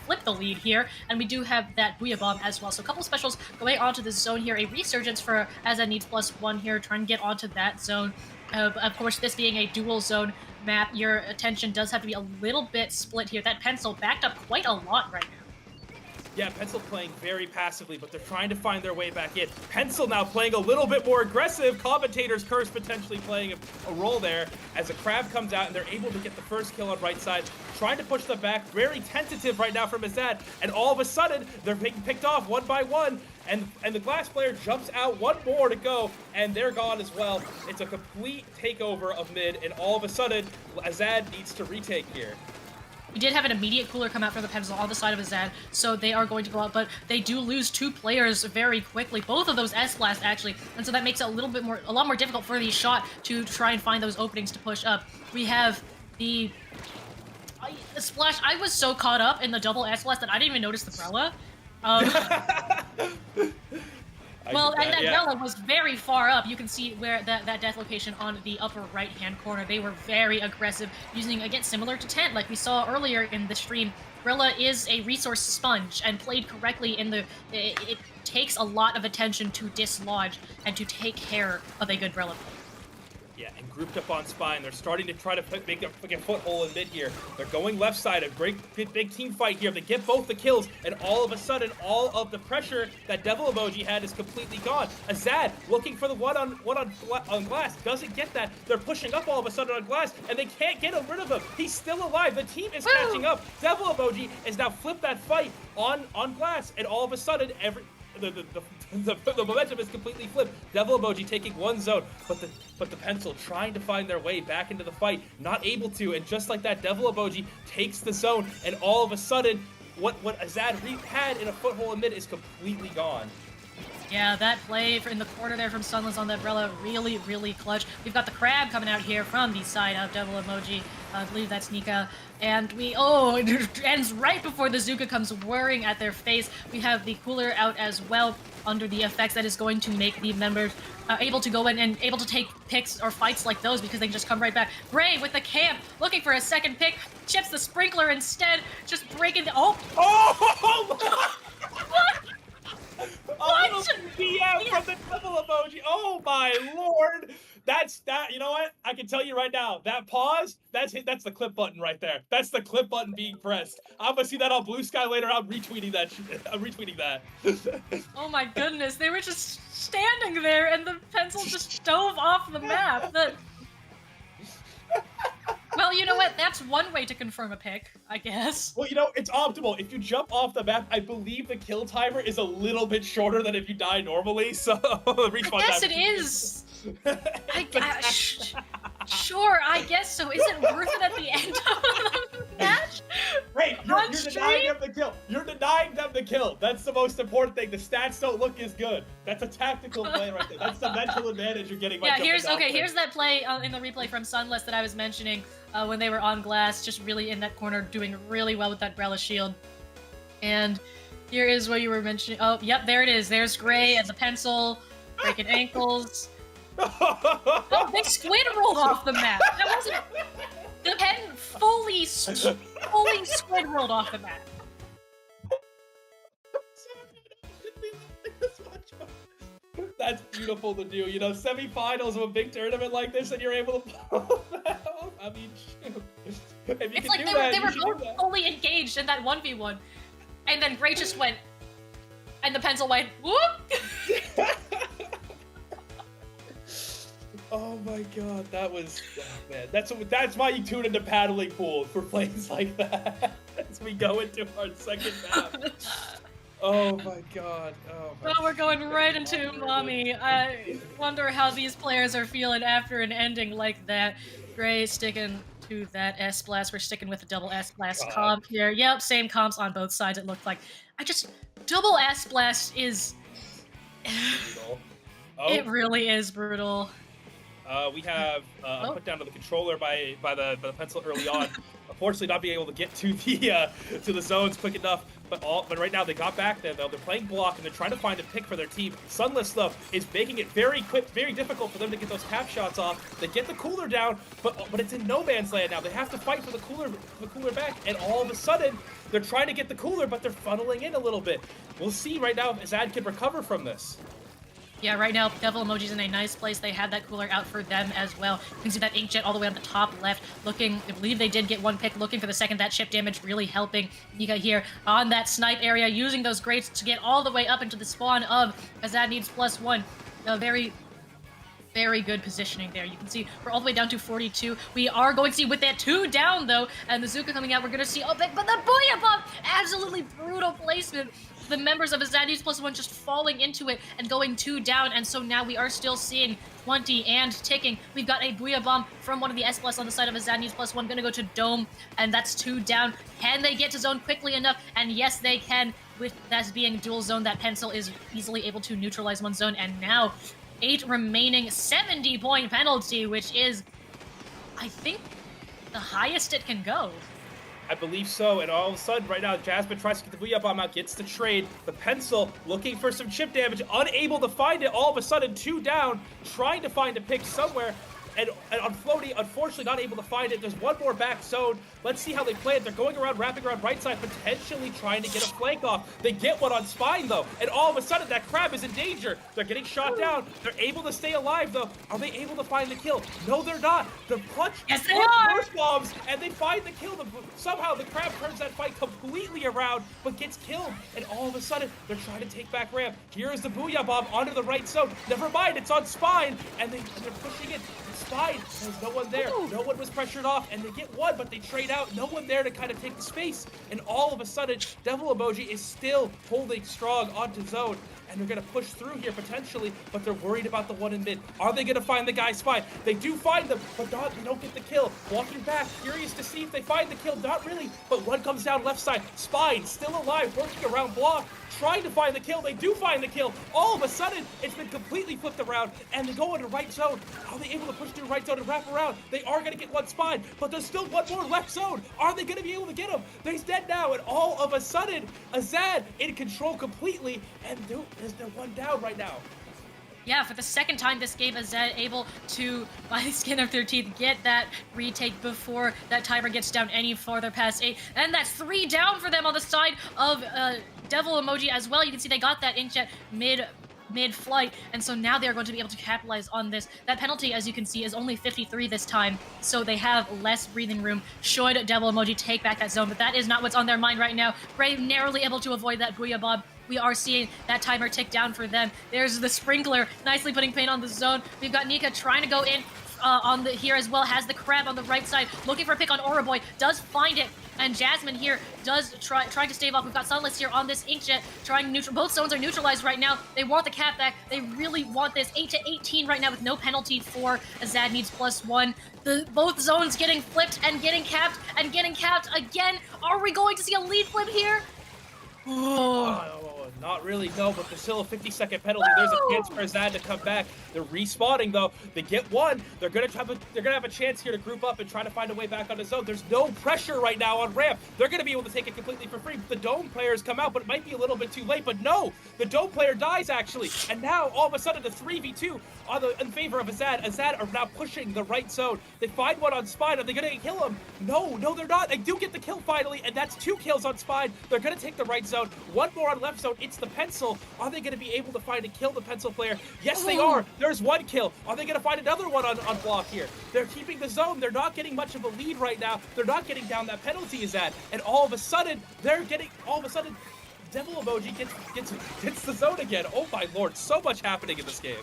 flip the lead here, and we do have that Booyah Bomb as well. So a couple specials going onto this zone here, a Resurgence for Azza needs +1 here, trying to get onto that zone. Of course, this being a dual zone map, your attention does have to be a little bit split here. That Pencil backed up quite a lot right now. Yeah, Pencil playing very passively, but they're trying to find their way back in. Pencil now playing a little bit more aggressive. Commentator's Curse potentially playing a role there as a Crab comes out and they're able to get the first kill on right side. Trying to push them back, very tentative right now from Azad, and all of a sudden they're being picked off one by one. And the Glass player jumps out, one more to go, and they're gone as well. It's a complete takeover of mid, and all of a sudden, Azad needs to retake here. We did have an immediate cooler come out from the Pencil on the side of Azad, so they are going to go out, but they do lose 2 players very quickly, both of those S-Blasts actually, and so that makes it a lot more difficult for the shot to try and find those openings to push up. We have the Splash. I was so caught up in the double S-Blast that I didn't even notice the Brella. Well, and that Bella was very far up. You can see where that death location on the upper right-hand corner. They were very aggressive, using, again, similar to Tent, like we saw earlier in the stream. Brella is a resource sponge, and played correctly it takes a lot of attention to dislodge and to take care of a good Brella play. Yeah, and grouped up on Spine. They're starting to try to make a foothold in mid here. They're going left side. A big team fight here. They get both the kills, and all of a sudden, all of the pressure that Devil Emoji had is completely gone. Azad looking for the one on Glass. Doesn't get that. They're pushing up all of a sudden on Glass, and they can't get rid of him. He's still alive. The team is catching up. Devil Emoji has now flipped that fight on Glass, and all of a sudden, the momentum is completely flipped. Devil Emoji taking one zone, but the Pencil trying to find their way back into the fight, not able to, and just like that, Devil Emoji takes the zone, and all of a sudden, what Azad had in a foothold in mid is completely gone. Yeah, that play in the corner there from Sunless on that Brella, really, really clutch. We've got the Crab coming out here from the side of Devil Emoji. I believe that's Nika. And it ends right before the Zuka comes whirring at their face. We have the cooler out as well under the effects that is going to make the members able to go in and able to take picks or fights like those because they can just come right back. Gray with the camp, looking for a second pick, chips the Sprinkler instead, just breaking the... Oh! Oh! What? A PM from the double emoji. Oh my lord. That's that. You know what? I can tell you right now. That pause. That's the clip button right there. That's the clip button being pressed. I'm gonna see that on Blue Sky later. I'm retweeting that. I'm retweeting that. Oh my goodness, they were just standing there and the pencil just dove off the map. Well, you know what? That's one way to confirm a pick, I guess. Well, you know, it's optimal. If you jump off the map, I believe the kill timer is a little bit shorter than if you die normally, so respawn Yes, time it is. Sure, I guess so. Is it worth it at the end of the match? Wait, you're denying them the kill. You're denying them the kill. That's the most important thing. The stats don't look as good. That's a tactical play right there. That's the mental advantage you're getting by jumping off there. Here's that play in the replay from Sunless that I was mentioning when they were on glass, just really in that corner, doing really well with that Brella shield. And here is what you were mentioning. Oh, yep, there it is. There's Gray and the pencil, breaking ankles. Oh, they squid rolled off the map. That wasn't. The pen fully squid rolled off the map. That's beautiful to do. You know, semifinals of a big tournament like this, and you're able to pull that off. I mean, shoot. If you It's can like do they were do both that. fully engaged in that 1v1, and then Gray just went, and the pencil went whoop. Oh my god, that was man. That's why you tune into paddling pool for plays like that as we go into our second map. Oh my god. Oh my Well, we're going right into Umami. I wonder how these players are feeling after an ending like that. Gray sticking to that S blast. We're sticking with the double S blast comp here. Yep, same comps on both sides. It looked like. Double S blast is. brutal. Oh. It really is brutal. We have put down to the controller by the pencil early on. Unfortunately, not being able to get to the zones quick enough. But right now they got back there though. They're playing block and they're trying to find a pick for their team. Sunless though is making it very quick, very difficult for them to get those cap shots off. They get the cooler down, but it's in no man's land now. They have to fight for the cooler back, and all of a sudden they're trying to get the cooler, but they're funneling in a little bit. We'll see right now if Azad can recover from this. Yeah, right now, Devil Emoji's in a nice place. They had that cooler out for them as well. You can see that Inkjet all the way on the top left, looking, I believe they did get one pick, looking for the second. That chip damage really helping Nika here on that snipe area, using those grates to get all the way up into the spawn of Azad needs +1. Very, very good positioning there. You can see we're all the way down to 42. We are going to see with that 2 down, though, and the Zuka coming out, we're going to see, oh, but the Booyah Bomb! Absolutely brutal placement. The members of Azad needs +1 just falling into it and going 2 down, and so now we are still seeing 20 and ticking. We've got a Booyah Bomb from one of the S+ on the side of Azad needs +1, gonna go to Dome, and that's 2 down. Can they get to zone quickly enough? And yes, they can. With that being dual zone, that pencil is easily able to neutralize one zone, and now 8 remaining, 70-point penalty, which is, I think, the highest it can go. I believe so, and all of a sudden, right now, Jasmine tries to get the Booyah Bomb out, gets the trade. The pencil looking for some chip damage, unable to find it. All of a sudden, 2 down, trying to find a pick somewhere. And on Floaty, unfortunately not able to find it. There's one more back zone. Let's see how they play it. They're going around, wrapping around right side, potentially trying to get a flank off. They get one on Spine, though. And all of a sudden, that crab is in danger. They're getting shot down. They're able to stay alive, though. Are they able to find the kill? No, they're not. They're Yes, they are. burst bombs, and they find the kill. Somehow, the crab turns that fight completely around, but gets killed. And all of a sudden, they're trying to take back ramp. Here is the Booyah Bomb onto the right zone. Never mind, it's on Spine, and they're pushing it. Spine, there's no one there. No one was pressured off, and they get one, but they trade out. No one there to kind of take the space. And all of a sudden, Devil Emoji is still holding strong onto zone. And they're going to push through here potentially, but they're worried about the one in mid. Are they going to find the guy Spine? They do find them, but they don't get the kill. Walking back, curious to see if they find the kill. Not really, but one comes down left side. Spine, still alive, working around block, trying to find the kill. They do find the kill. All of a sudden, it's been completely flipped around, and they go into right zone. Are they able to push through right zone and wrap around? They are going to get one Spine, but there's still one more left zone. Are they going to be able to get him? He's dead now, and all of a sudden, Azad in control completely, and they're one down right now. Yeah, for the second time this game, Azad able to, by the skin of their teeth, get that retake before that timer gets down any farther past 8. And that's 3 down for them on the side of Devil Emoji as well. You can see they got that inkjet mid mid-flight, and so now they're going to be able to capitalize on this. That penalty, as you can see, is only 53 this time, so they have less breathing room should Devil Emoji take back that zone, but that is not what's on their mind right now. Brave narrowly able to avoid that Booyah Bob. We are seeing that timer tick down for them. There's the Sprinkler, nicely putting pain on the zone. We've got Nika trying to go in on the here as well, has the Crab on the right side, looking for a pick on Auraboy, does find it, and Jasmine here does try to stave off. We've got Sunless here on this Inkjet, trying to neutral. Both zones are neutralized right now. They want the cap back. They really want this. 8-18 right now with no penalty for Azad needs +1. Both zones getting flipped and getting capped again. Are we going to see a lead flip here? Not really, no, but there's still a 50-second penalty. There's a chance for Azad to come back. They're respawning though. They get one. They're gonna have a chance here to group up and try to find a way back on the zone. There's no pressure right now on ramp. They're gonna be able to take it completely for free. The Dome players come out, but it might be a little bit too late. But no, the Dome player dies actually, and now all of a sudden the 3v2 in favor of Azad. Azad are now pushing the right zone. They find one on Spine. Are they gonna kill him? No, they're not. They do get the kill finally, and that's 2 kills on Spine. They're gonna take the right zone. 1 more on left zone. It's the Pencil. Are they going to be able to find and kill the Pencil player? Yes, they are. There's 1 kill. Are they going to find another one on block here? They're keeping the zone. They're not getting much of a lead right now. They're not getting down that penalty is at. And all of a sudden, Devil Emoji gets the zone again. Oh my lord, so much happening in this game.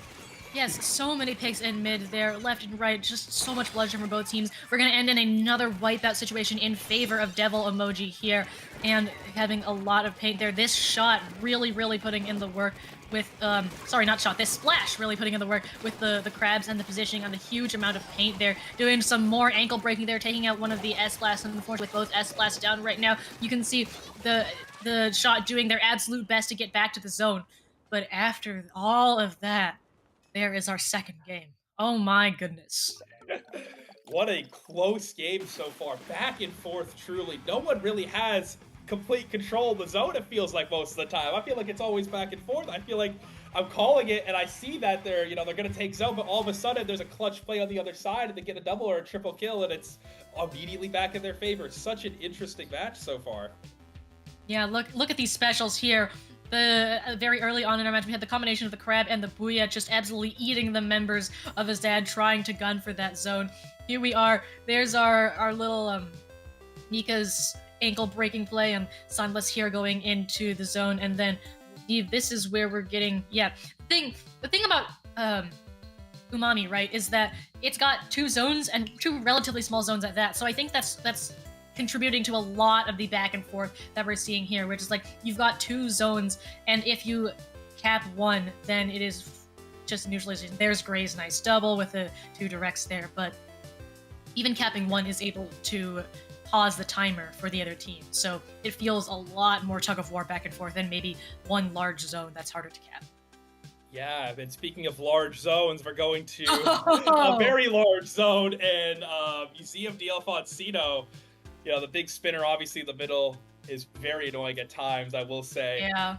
Yes, so many picks in mid there, left and right, just so much bloodshed from both teams. We're going to end in another wipeout situation in favor of Devil Emoji here, and having a lot of paint there. This shot really putting in the work with, this splash really putting in the work with the crabs and the positioning on the huge amount of paint there. Doing some more ankle breaking there, taking out one of the S-blasts, and unfortunately with both S-blasts down right now, you can see the shot doing their absolute best to get back to the zone. But after all of that, there is our second game. Oh my goodness. What a close game so far. Back and forth, truly. No one really has complete control of the zone, it feels like, most of the time. I feel like it's always back and forth. I feel like I'm calling it, and I see that they're going to take zone, but all of a sudden there's a clutch play on the other side, and they get a double or a triple kill, and it's immediately back in their favor. It's such an interesting match so far. Yeah, look at these specials here. Very early on in our match, we had the combination of the Crab and the Booyah just absolutely eating the members of his dad, trying to gun for that zone. Here we are. There's our little Nika's ankle breaking play, and Sunless here going into the zone, and then this is where we're getting the thing about Umami, right, is that it's got 2 zones, and 2 relatively small zones at that. So I think that's contributing to a lot of the back and forth that we're seeing here, which is like you've got 2 zones, and if you cap 1, then it is just neutralization. There's Gray's nice double with the 2 directs there, but even capping 1 is able to pause the timer for the other team. So it feels a lot more tug of war back and forth than maybe 1 large zone that's harder to cap. Yeah, and speaking of large zones, we're going to a very large zone in Museum de Alfonsino. The big spinner, obviously, in the middle is very annoying at times, I will say. Yeah.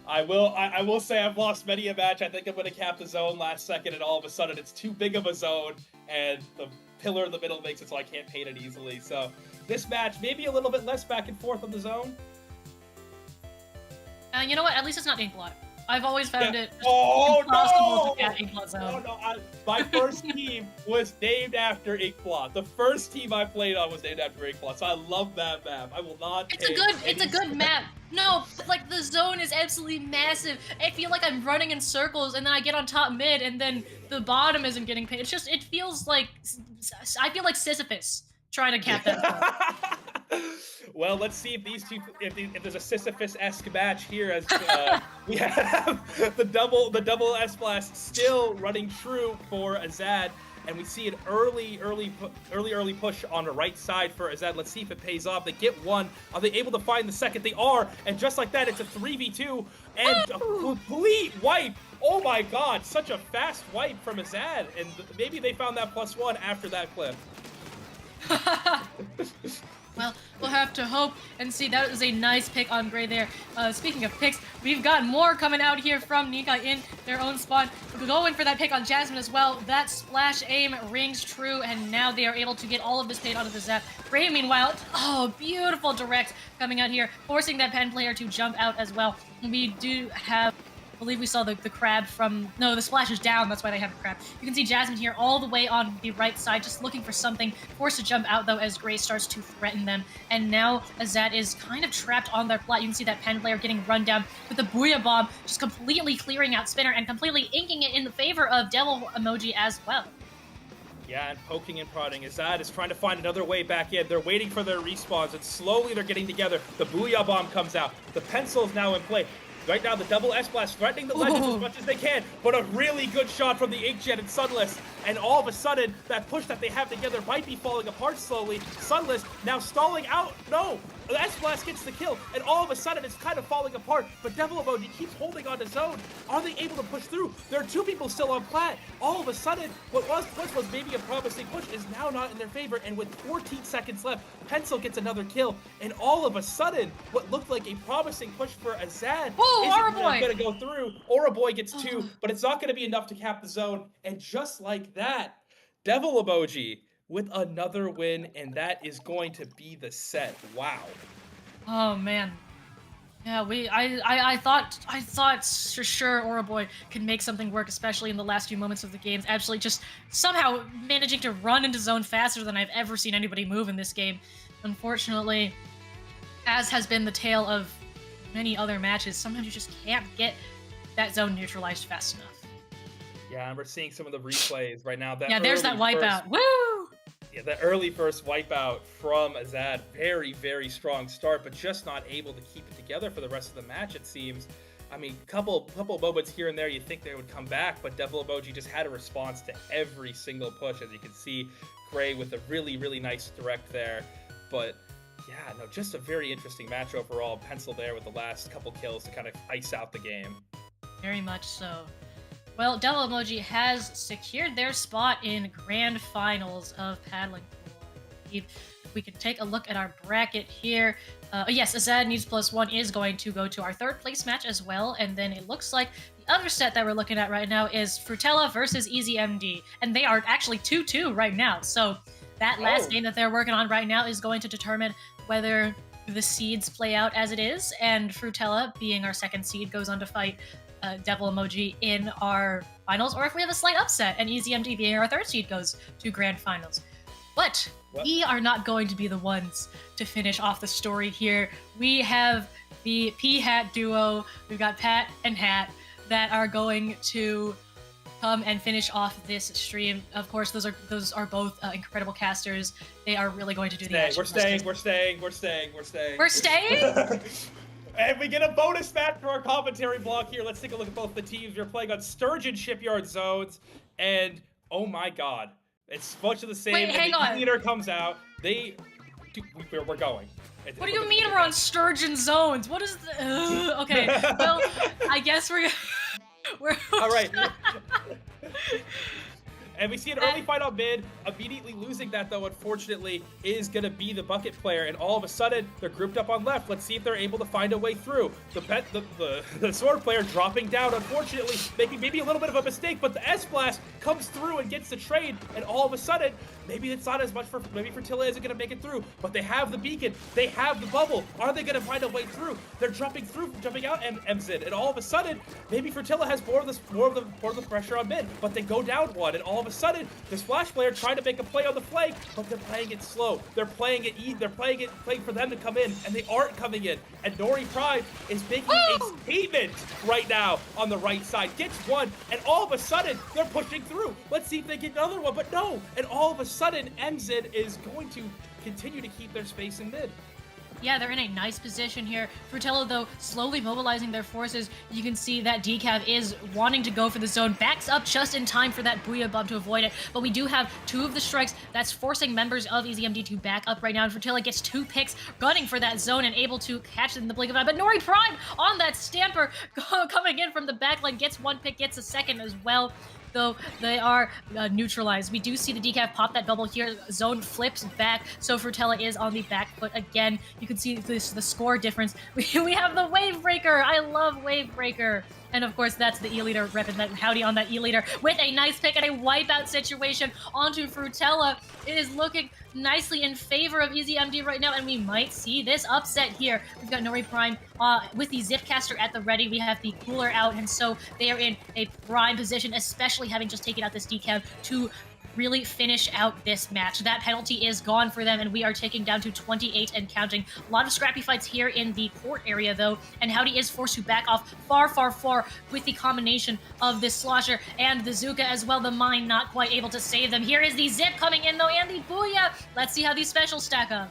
I will say I've lost many a match. I think I'm going to cap the zone last second, and all of a sudden it's too big of a zone, and the pillar in the middle makes it so I can't paint it easily. So this match, maybe a little bit less back and forth on the zone. You know what? At least it's not Inkblot. I've always found it impossible to cap Inkblot zone. My first team was named after Inkblot. The first team I played on was named after Inkblot, so I love that map. I will not. It's a good map. No, like the zone is absolutely massive. I feel like I'm running in circles, and then I get on top mid, and then the bottom isn't getting paid. It feels like I feel like Sisyphus trying to cap that. Well, let's see if if there's a Sisyphus-esque match here, as we have the double S-Blast still running true for Azad, and we see an early push on the right side for Azad. Let's see if it pays off. They get 1. Are they able to find the second? They are, and just like that, it's a 3v2 and a complete wipe. Oh my god, such a fast wipe from Azad, and maybe they found that +1 after that clip. Well, we'll have to hope and see. That was a nice pick on Gray there. Speaking of picks, we've got more coming out here from Nika in their own spot. Going for that pick on Jasmine as well. That splash aim rings true, and now they are able to get all of this paid onto the Zap. Gray, meanwhile, beautiful direct coming out here, forcing that Pen player to jump out as well. We do have I believe we saw the crab from... No, the splash is down. That's why they have the crab. You can see Jasmine here all the way on the right side, just looking for something. Forced to jump out, though, as Gray starts to threaten them. And now Azad is kind of trapped on their plat. You can see that Pen player getting run down with the Booyah Bomb, just completely clearing out Spinner and completely inking it in the favor of Devil Emoji as well. Yeah, and poking and prodding. Azad is trying to find another way back in. They're waiting for their respawns, and slowly they're getting together. The Booyah Bomb comes out. The pencil is now in play. Right now, the double S-Blast threatening the Legends as much as they can, but a really good shot from the Inkjet and Sunless. And all of a sudden, that push that they have together might be falling apart slowly. Sunless now stalling out. No! The S-Blast gets the kill, and all of a sudden, it's kind of falling apart. But Devil Emoji keeps holding on to zone. Are they able to push through? There are 2 people still on plat. All of a sudden, what was maybe a promising push is now not in their favor. And with 14 seconds left, Pencil gets another kill. And all of a sudden, what looked like a promising push for Azad isn't going to go through. Auraboy gets 2, but it's not going to be enough to cap the zone. And just like that, Devil Emoji with another win, and that is going to be the set. Wow. Oh man. Yeah, I thought for sure Auraboy could make something work, especially in the last few moments of the games. Actually, just somehow managing to run into zone faster than I've ever seen anybody move in this game. Unfortunately, as has been the tale of many other matches, sometimes you just can't get that zone neutralized fast enough. Yeah, and we're seeing some of the replays right now. Yeah, there's that wipeout. Woo! Yeah, the early first wipeout from Azad. Very, very strong start, but just not able to keep it together for the rest of the match, it seems. I mean, couple moments here and there, you think they would come back, but Devil Emoji just had a response to every single push. As you can see, Gray with a really, really nice direct there. But yeah, no, just a very interesting match overall. Pencil there with the last couple kills to kind of ice out the game. Very much so. Well, Devil Emoji has secured their spot in Grand Finals of Paddling Pool. If we can take a look at our bracket here. Yes, Azad Needs +1 is going to go to our 3rd place match as well, and then it looks like the other set that we're looking at right now is Frutella versus EasyMD, and they are actually 2-2 right now. So that last game that they're working on right now is going to determine whether the seeds play out as it is, and Frutella, being our 2nd seed, goes on to fight Devil Emoji in our finals, or if we have a slight upset and EasyMD, being our 3rd seed, goes to Grand Finals. But we are not going to be the ones to finish off the story here. We have the P-Hat duo, we've got Pat and Hat, that are going to come and finish off this stream. Of course, those are both incredible casters. They are really going to do the action. We're staying. We're staying? And we get a bonus match for our commentary block here. Let's take a look at both the teams. We're playing on Sturgeon Shipyard Zones, and oh my god, it's much of the same. Wait, hang on. The leader comes out. We're going. What do you mean we're on Sturgeon Zones? What is the... okay, well, I guess we're all right. And we see an early fight on mid. Immediately losing that, though, unfortunately, is going to be the bucket player. And all of a sudden, they're grouped up on left. Let's see if they're able to find a way through. The sword player dropping down, unfortunately, making maybe a little bit of a mistake. But the S-Blast comes through and gets the trade. And all of a sudden, maybe it's not as much for... Maybe Frutella isn't going to make it through. But they have the beacon. They have the bubble. Are they going to find a way through? They're jumping out MZ. And all of a sudden, maybe Frutella has more of the pressure on mid. But they go down one. And all of a sudden, the splash player trying to make a play on the flank, but they're playing it slow. They're playing for them to come in, and they aren't coming in. And Nori Prime is making a statement right now on the right side. Gets one, and all of a sudden, they're pushing through. Let's see if they get another one, but no. And all of a sudden, MZ is going to continue to keep their space in mid. Yeah, they're in a nice position here. Frutella, though, slowly mobilizing their forces. You can see that Decav is wanting to go for the zone. Backs up just in time for that Booyah Bomb to avoid it. But we do have 2 of the strikes. That's forcing members of EasyMD to back up right now. And Frutella gets 2 picks, gunning for that zone and able to catch it in the blink of an eye. But Nori Prime on that Stamper coming in from the backline. Gets 1 pick, gets a 2nd as well. Though they are neutralized. We do see the Decav pop that bubble here. Zone flips back, so Frutella is on the back foot again. You can see the score difference. We have the Wave Breaker. I love Wave Breaker. And of course, that's the E-Leader repping that Howdy on that E-Leader with a nice pick and a wipeout situation onto Frutella. It is looking nicely in favor of EasyMD right now, and we might see this upset here. We've got Nori Prime with the Zipcaster at the ready. We have the Cooler out, and so they are in a prime position, especially having just taken out this decal to really finish out this match. That penalty is gone for them, and we are taking down to 28 and counting. A lot of scrappy fights here in the court area, though, and Howdy is forced to back off far with the combination of this Slosher and the Zuka as well. The Mine not quite able to save them. Here is the Zip coming in, though, and the Booyah! Let's see how these specials stack up.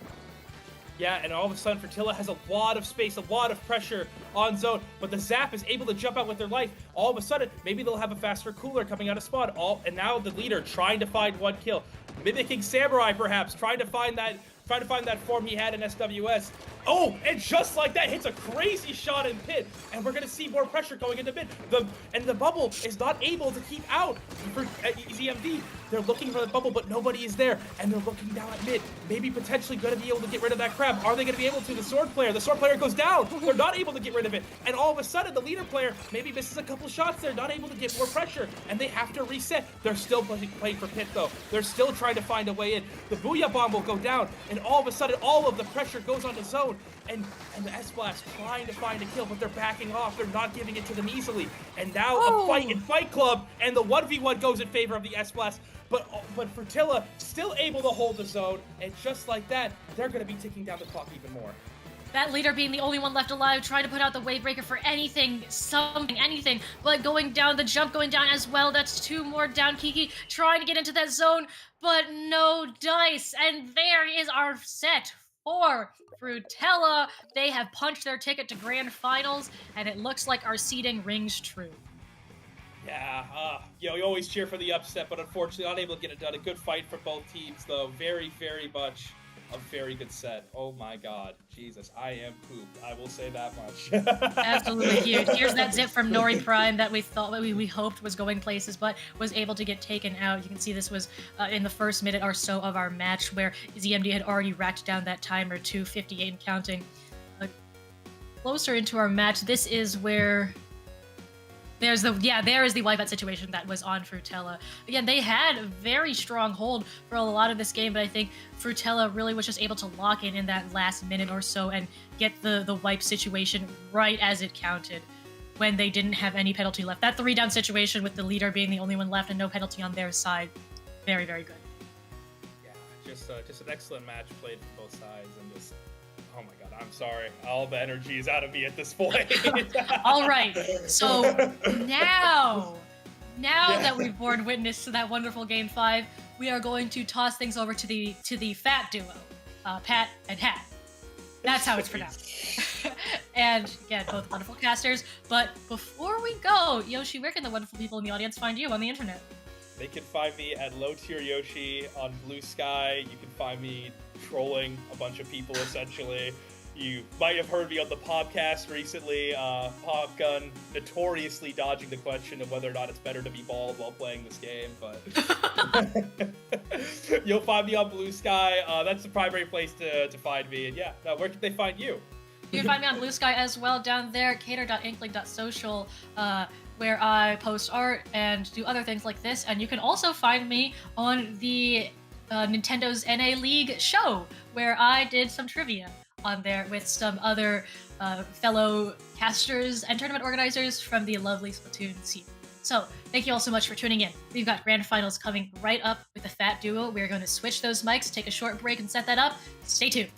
Yeah, and all of a sudden, Fertilla has a lot of space, a lot of pressure on zone, but the Zap is able to jump out with their life. All of a sudden, maybe they'll have a faster Cooler coming out of spawn. And now the leader trying to find one kill, mimicking Samurai perhaps, trying to find that form he had in SWS. Oh, and just like that, hits a crazy shot in pit, and we're gonna see more pressure going into mid. The bubble is not able to keep out for EasyMD. They're looking for the bubble, but nobody is there, and they're looking down at mid. Maybe potentially gonna be able to get rid of that crab. Are they gonna be able to? The sword player goes down. They're not able to get rid of it, and all of a sudden, the leader player maybe misses a couple shots there, not able to get more pressure, and they have to reset. They're still playing for pit though. They're still trying to find a way in. The Booyah Bomb will go down, and all of a sudden, all of the pressure goes onto zone. And the S-Blast trying to find a kill, but they're backing off. They're not giving it to them easily. And now a fight in Fight Club, and the 1v1 goes in favor of the S-Blast. But Fertilla still able to hold the zone, and just like that, they're going to be ticking down the clock even more. That leader being the only one left alive, trying to put out the Wavebreaker for anything, something, anything, but going down, the jump going down as well. That's 2 more down. Kiki trying to get into that zone, but no dice. And there is our set for Frutella. They have punched their ticket to Grand Finals, and it looks like our seeding rings true. Yeah, we always cheer for the upset, but unfortunately unable to get it done. A good fight for both teams, though. Very, very much a very good set. Oh my god. Jesus, I am pooped. I will say that much. Absolutely huge. Here's that Zip from Nori Prime that we thought, we hoped was going places, but was able to get taken out. You can see this was in the first minute or so of our match, where ZMD had already racked down that timer to 58 and counting. Closer into our match, this is where there is the wipeout situation that was on Frutella. Again, they had a very strong hold for a lot of this game, but I think Frutella really was just able to lock in that last minute or so and get the wipe situation right as it counted when they didn't have any penalty left. That 3-down situation with the leader being the only one left and no penalty on their side, very, very good. Yeah, just an excellent match played from both sides, and just, oh my god, I'm sorry. All the energy is out of me at this point. All right, so now that we've borne witness to that wonderful Game 5, we are going to toss things over to the fat duo, Pat and Hat. That's how it's pronounced. And again, both wonderful casters. But before we go, Yoshi, where can the wonderful people in the audience find you on the internet? They can find me at Low Tier Yoshi on Blue Sky. You can find me trolling a bunch of people, essentially. You might have heard me on the podcast recently. Popgun notoriously dodging the question of whether or not it's better to be bald while playing this game, but you'll find me on Blue Sky. That's the primary place to find me. And yeah, where can they find you? You can find me on Blue Sky as well, down there, cater.inkling.social, where I post art and do other things like this. And you can also find me on the Nintendo's NA League show, where I did some trivia on there with some other fellow casters and tournament organizers from the lovely Splatoon scene. So, thank you all so much for tuning in. We've got Grand Finals coming right up with the Fat Duo. We're going to switch those mics, take a short break, and set that up. Stay tuned.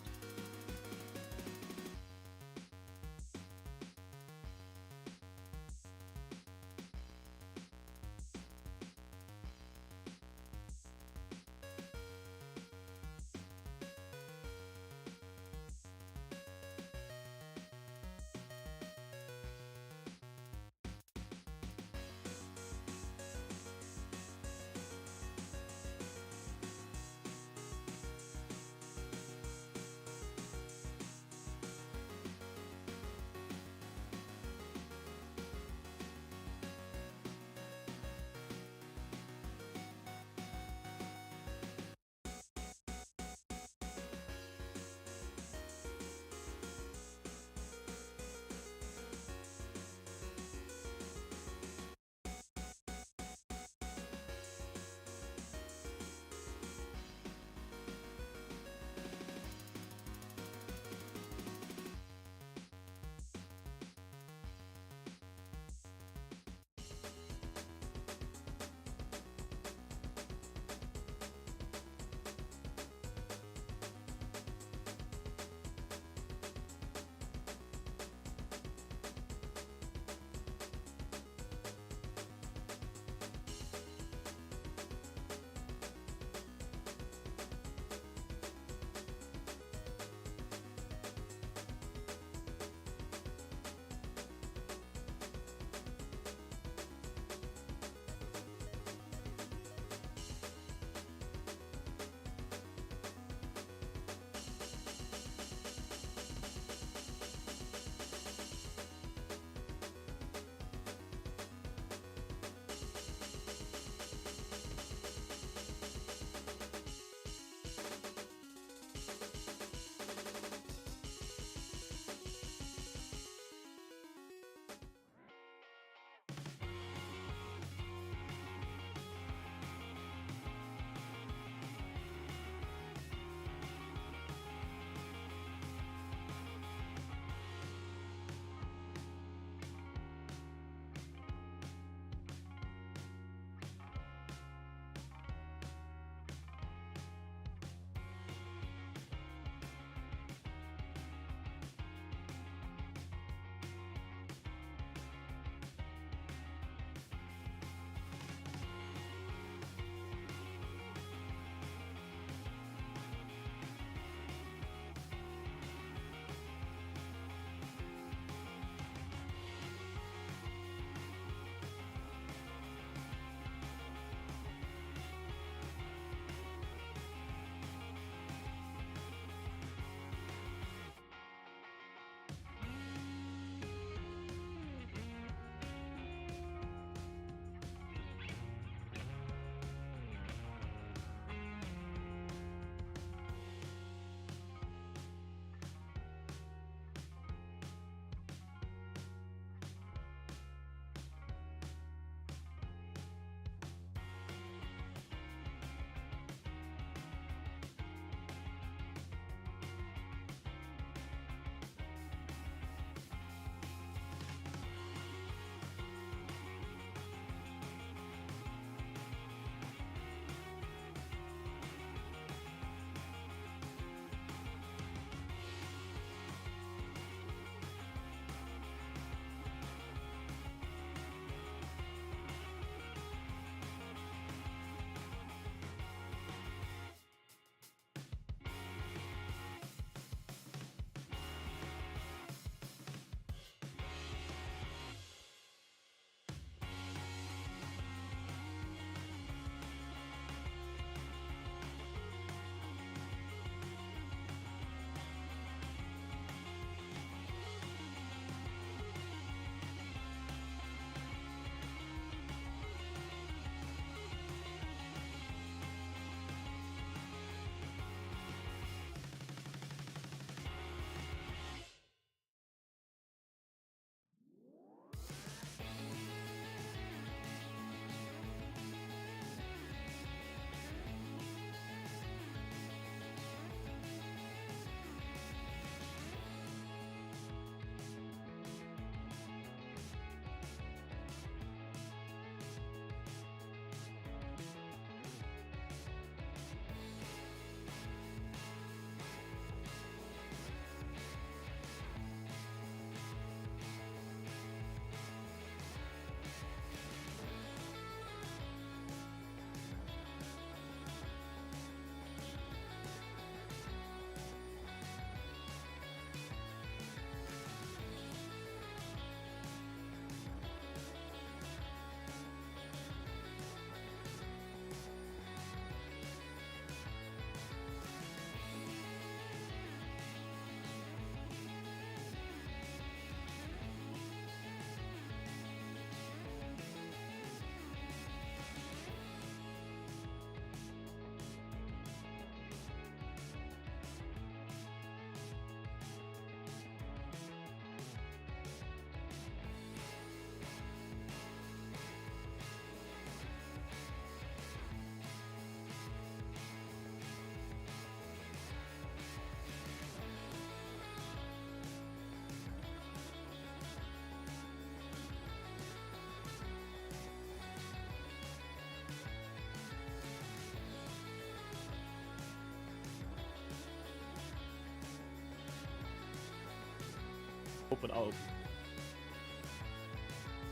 Open, I'll open.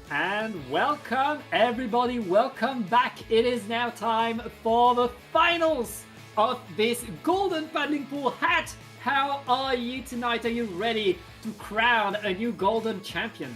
And welcome everybody, welcome back. It is now time for the finals of this golden paddling pool hat. How are you tonight? Are you ready to crown a new golden champion?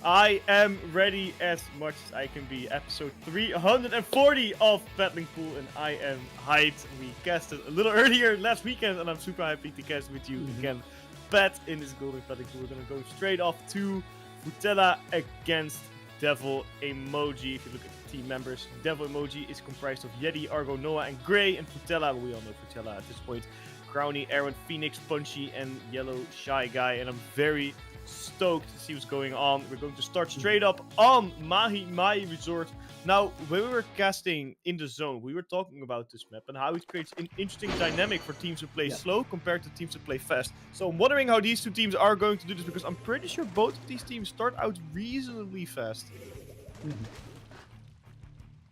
I am ready as much as I can be. Episode 340 of Paddling Pool, and I am hyped. We casted a little earlier last weekend, and I'm super happy to cast with you again. But in this golden paddling pool, we're gonna go straight off to Frutella against Devil Emoji. If you look at the team members, Devil Emoji is comprised of Yeti, Argo, Noah, and Gray, and Frutella, we all know Frutella at this point. Crowny, Aaron, Phoenix, Punchy, and Yellow Shy Guy, and I'm very stoked to see what's going on. We're going to start straight up on Mahi Mai Resort. Now, when we were casting in the zone, we were talking about this map and how it creates an interesting dynamic for teams who play slow compared to teams who play fast. So I'm wondering how these two teams are going to do this, because I'm pretty sure both of these teams start out reasonably fast.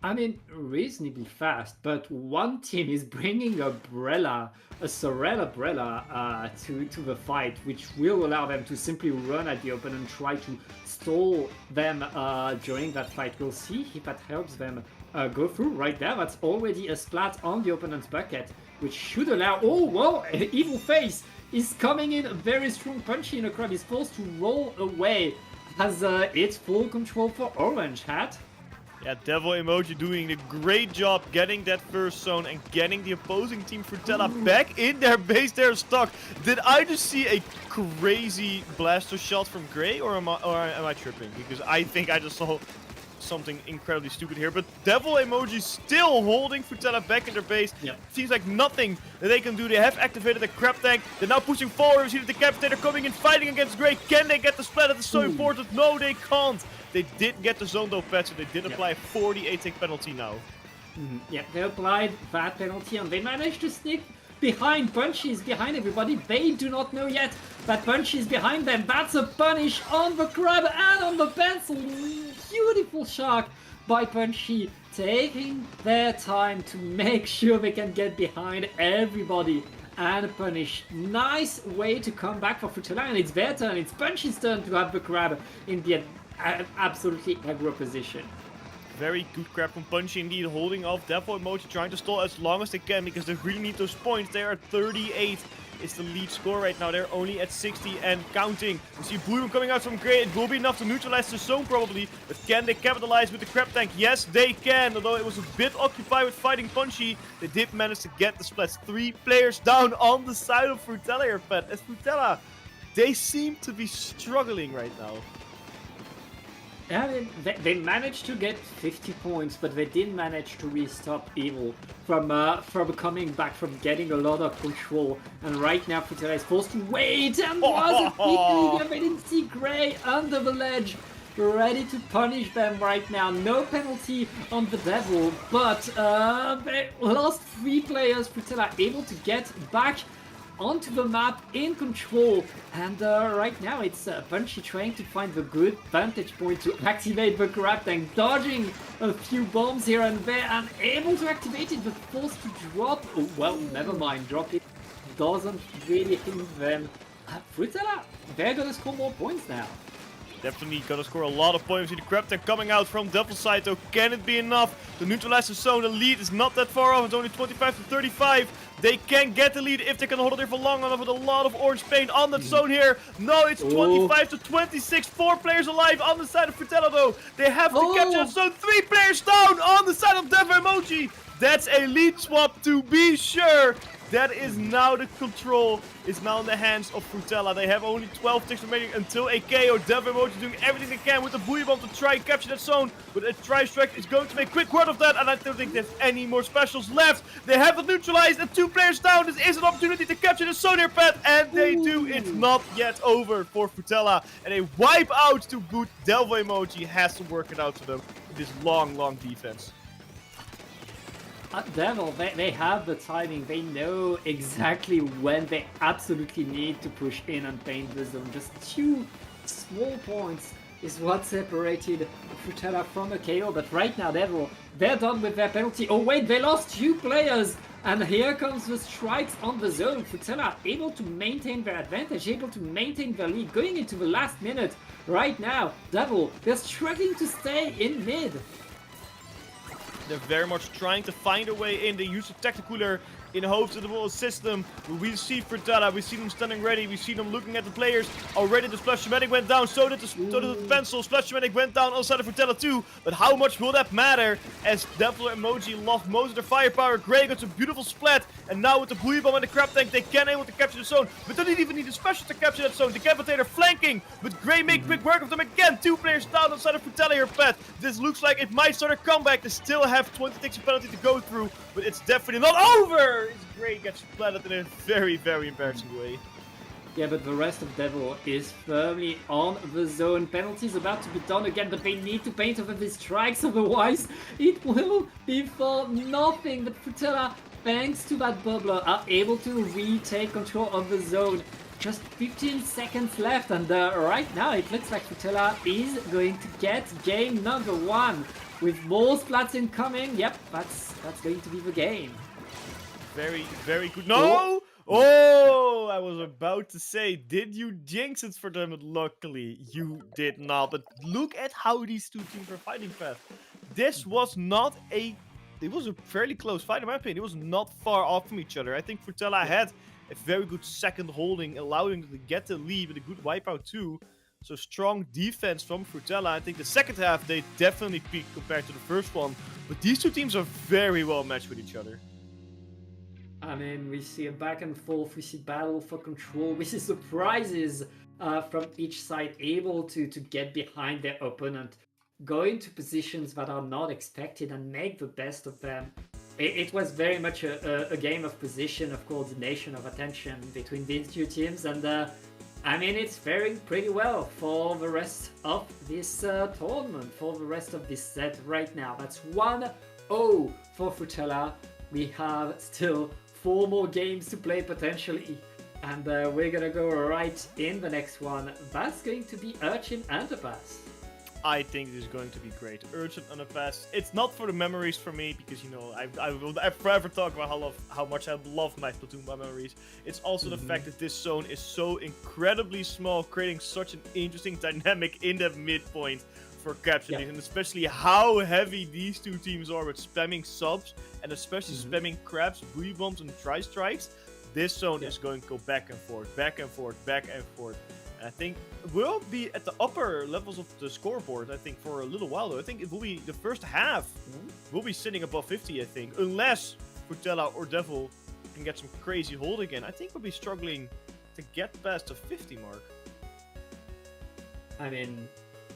I mean, reasonably fast, but one team is bringing a Sorel Umbrella to the fight, which will allow them to simply run at the opponent and try to stall them during that fight. We'll see if that helps them go through. Right there, that's already a splat on the opponent's bucket, which should allow... Oh, whoa! Evil Face is coming in very strong. Punchy in a crab is forced to roll away. Has it's full control for Orange Hat. Yeah, Devil Emoji doing a great job getting that first zone and getting the opposing team Frutella back in their base. They're stuck. Did I just see a crazy blaster shot from Gray, or am I tripping? Because I think I just saw something incredibly stupid here. But Devil Emoji still holding Frutella back in their base. Yep. Seems like nothing that they can do. They have activated the crab tank. They're now pushing forward. We see the Decapitator coming in, fighting against Gray. Can they get the splat? That is so important. No, they can't. They did get the zone though, Pat, so they did apply a 48 tick penalty now. Yeah, they applied that penalty and they managed to sneak behind. Punchy is behind everybody. They do not know yet that Punchy is behind them. That's a punish on the crab and on the pencil. Beautiful shark by Punchy, taking their time to make sure they can get behind everybody and punish. Nice way to come back for Frutella, and it's their turn. It's Punchy's turn to have the crab in the absolutely aggro position. Very good crab from Punchy indeed, holding off Devil Emoji, trying to stall as long as they can because they really need those points. They are at 38. It's the lead score right now. They're only at 60 and counting. We see Blue coming out from Gray. It will be enough to neutralize the zone probably. But can they capitalize with the crab tank? Yes, they can. Although it was a bit occupied with fighting Punchy, they did manage to get the splats. 3 players down on the side of Frutella here, Pat. As Frutella, they seem to be struggling right now. Yeah, they managed to get 50 points, but they didn't manage to restop Evil from coming back, from getting a lot of control. And right now, Frutella is forced to wait, and was it they didn't see Gray under the ledge, ready to punish them right now. No penalty on the Devil, but they lost 3 players. Frutella able to get back onto the map in control, and right now it's Punchy trying to find the good vantage point to activate the crab tank, dodging a few bombs here and there, and able to activate it but forced to drop. Oh, well, never mind, drop it doesn't really hit them. Frutella, they're gonna score more points now. Definitely gonna score a lot of points. See the crab tank coming out from Devil's side though. Can it be enough to neutralize the zone? The lead is not that far off. It's only 25 to 35. They can get the lead if they can hold it there for long enough with a lot of orange paint on that zone here. No, it's 25 to 26. 4 players alive on the side of Frutella though. They have to capture that zone. 3 players down on the side of Devil Emoji. That's a lead swap to be sure. That is now the control is now in the hands of Frutella. They have only 12 ticks remaining until a KO. Devil Emoji doing everything they can with the buoy bomb to try and capture that zone. But a tri-strike is going to make quick work of that. And I don't think there's any more specials left. They have it neutralized and 2 players down. This is an opportunity to capture the zone here, Pat. And they do. It's not yet over for Frutella. And a wipe out to boot. Devil Emoji has to work it out for them with this long defense. Devil, they have the timing. They know exactly when they absolutely need to push in and paint the zone. Just 2 small points is what separated Frutella from a KO. But right now, Devil, they're done with their penalty. Oh wait, they lost 2 players And here comes the strikes on the zone. Futela able to maintain their advantage, able to maintain their lead going into the last minute. Right now, Devil, they're struggling to stay in mid. They're very much trying to find a way in. They use the Tacticooler in hopes that it will assist them. But we see Fertella, we see them standing ready, we see them looking at the players. Already the Splash-O-Matic went down, so did the Pencil. Splash-O-Matic went down on the side of Fertella too. But how much will that matter as Devil and Emoji lost most of their firepower. Gray got a beautiful splat. And now with the Blue Bomb and the Crab Tank, they can able to capture the zone. But they don't even need a special to capture that zone. Decapitator flanking, but Gray make quick work of them again. 2 players down on the side of Fertella here, Pat. This looks like it might start a comeback. They still have 20 ticks of penalty to go through, but it's definitely not over! As Gray gets splatted in a very, very embarrassing way. Yeah, but the rest of Devil is firmly on the zone. Penalties about to be done again, but they need to paint over these strikes, otherwise it will be for nothing. But Futela, thanks to that bubbler, are able to retake control of the zone. Just 15 seconds left, and right now it looks like Futela is going to get game number 1. With more splats incoming, yep, that's going to be the game. Very, very good. No! Oh, I was about to say, did you jinx it for them? But luckily, you did not. But look at how these two teams are fighting fast. This was not a... It was a fairly close fight, in my opinion. It was not far off from each other. I think Futela had a very good second holding, allowing them to get the lead with a good wipeout too. So strong defense from Futela. I think the second half, they definitely peaked compared to the first one. But these two teams are very well matched with each other. I mean, we see a back and forth, we see battle for control, we see surprises from each side able to get behind their opponent, go into positions that are not expected and make the best of them. It was very much a game of position, of coordination, of attention between these two teams, and I mean, it's faring pretty well for the rest of this tournament, for the rest of this set right now. That's 1-0 for Futela. We have still 4 more games to play potentially, and we're gonna go right in the next one. That's going to be Urchin Underpass. I think this is going to be great. Urchin Underpass. It's not for the memories for me, because, you know, I will forever talk about how much I love my Splatoon memories. It's also the fact that this zone is so incredibly small, creating such an interesting dynamic in that midpoint for capturing, and especially how heavy these two teams are with spamming subs, and especially spamming crabs, booty bombs, and tri-strikes. This zone is going to go back and forth, back and forth, back and forth. I think we'll be at the upper levels of the scoreboard, I think, for a little while, though. I think it will be the first half. We'll be sitting above 50, I think. Unless Futela or Devil can get some crazy hold again. I think we'll be struggling to get past the 50 mark. I mean,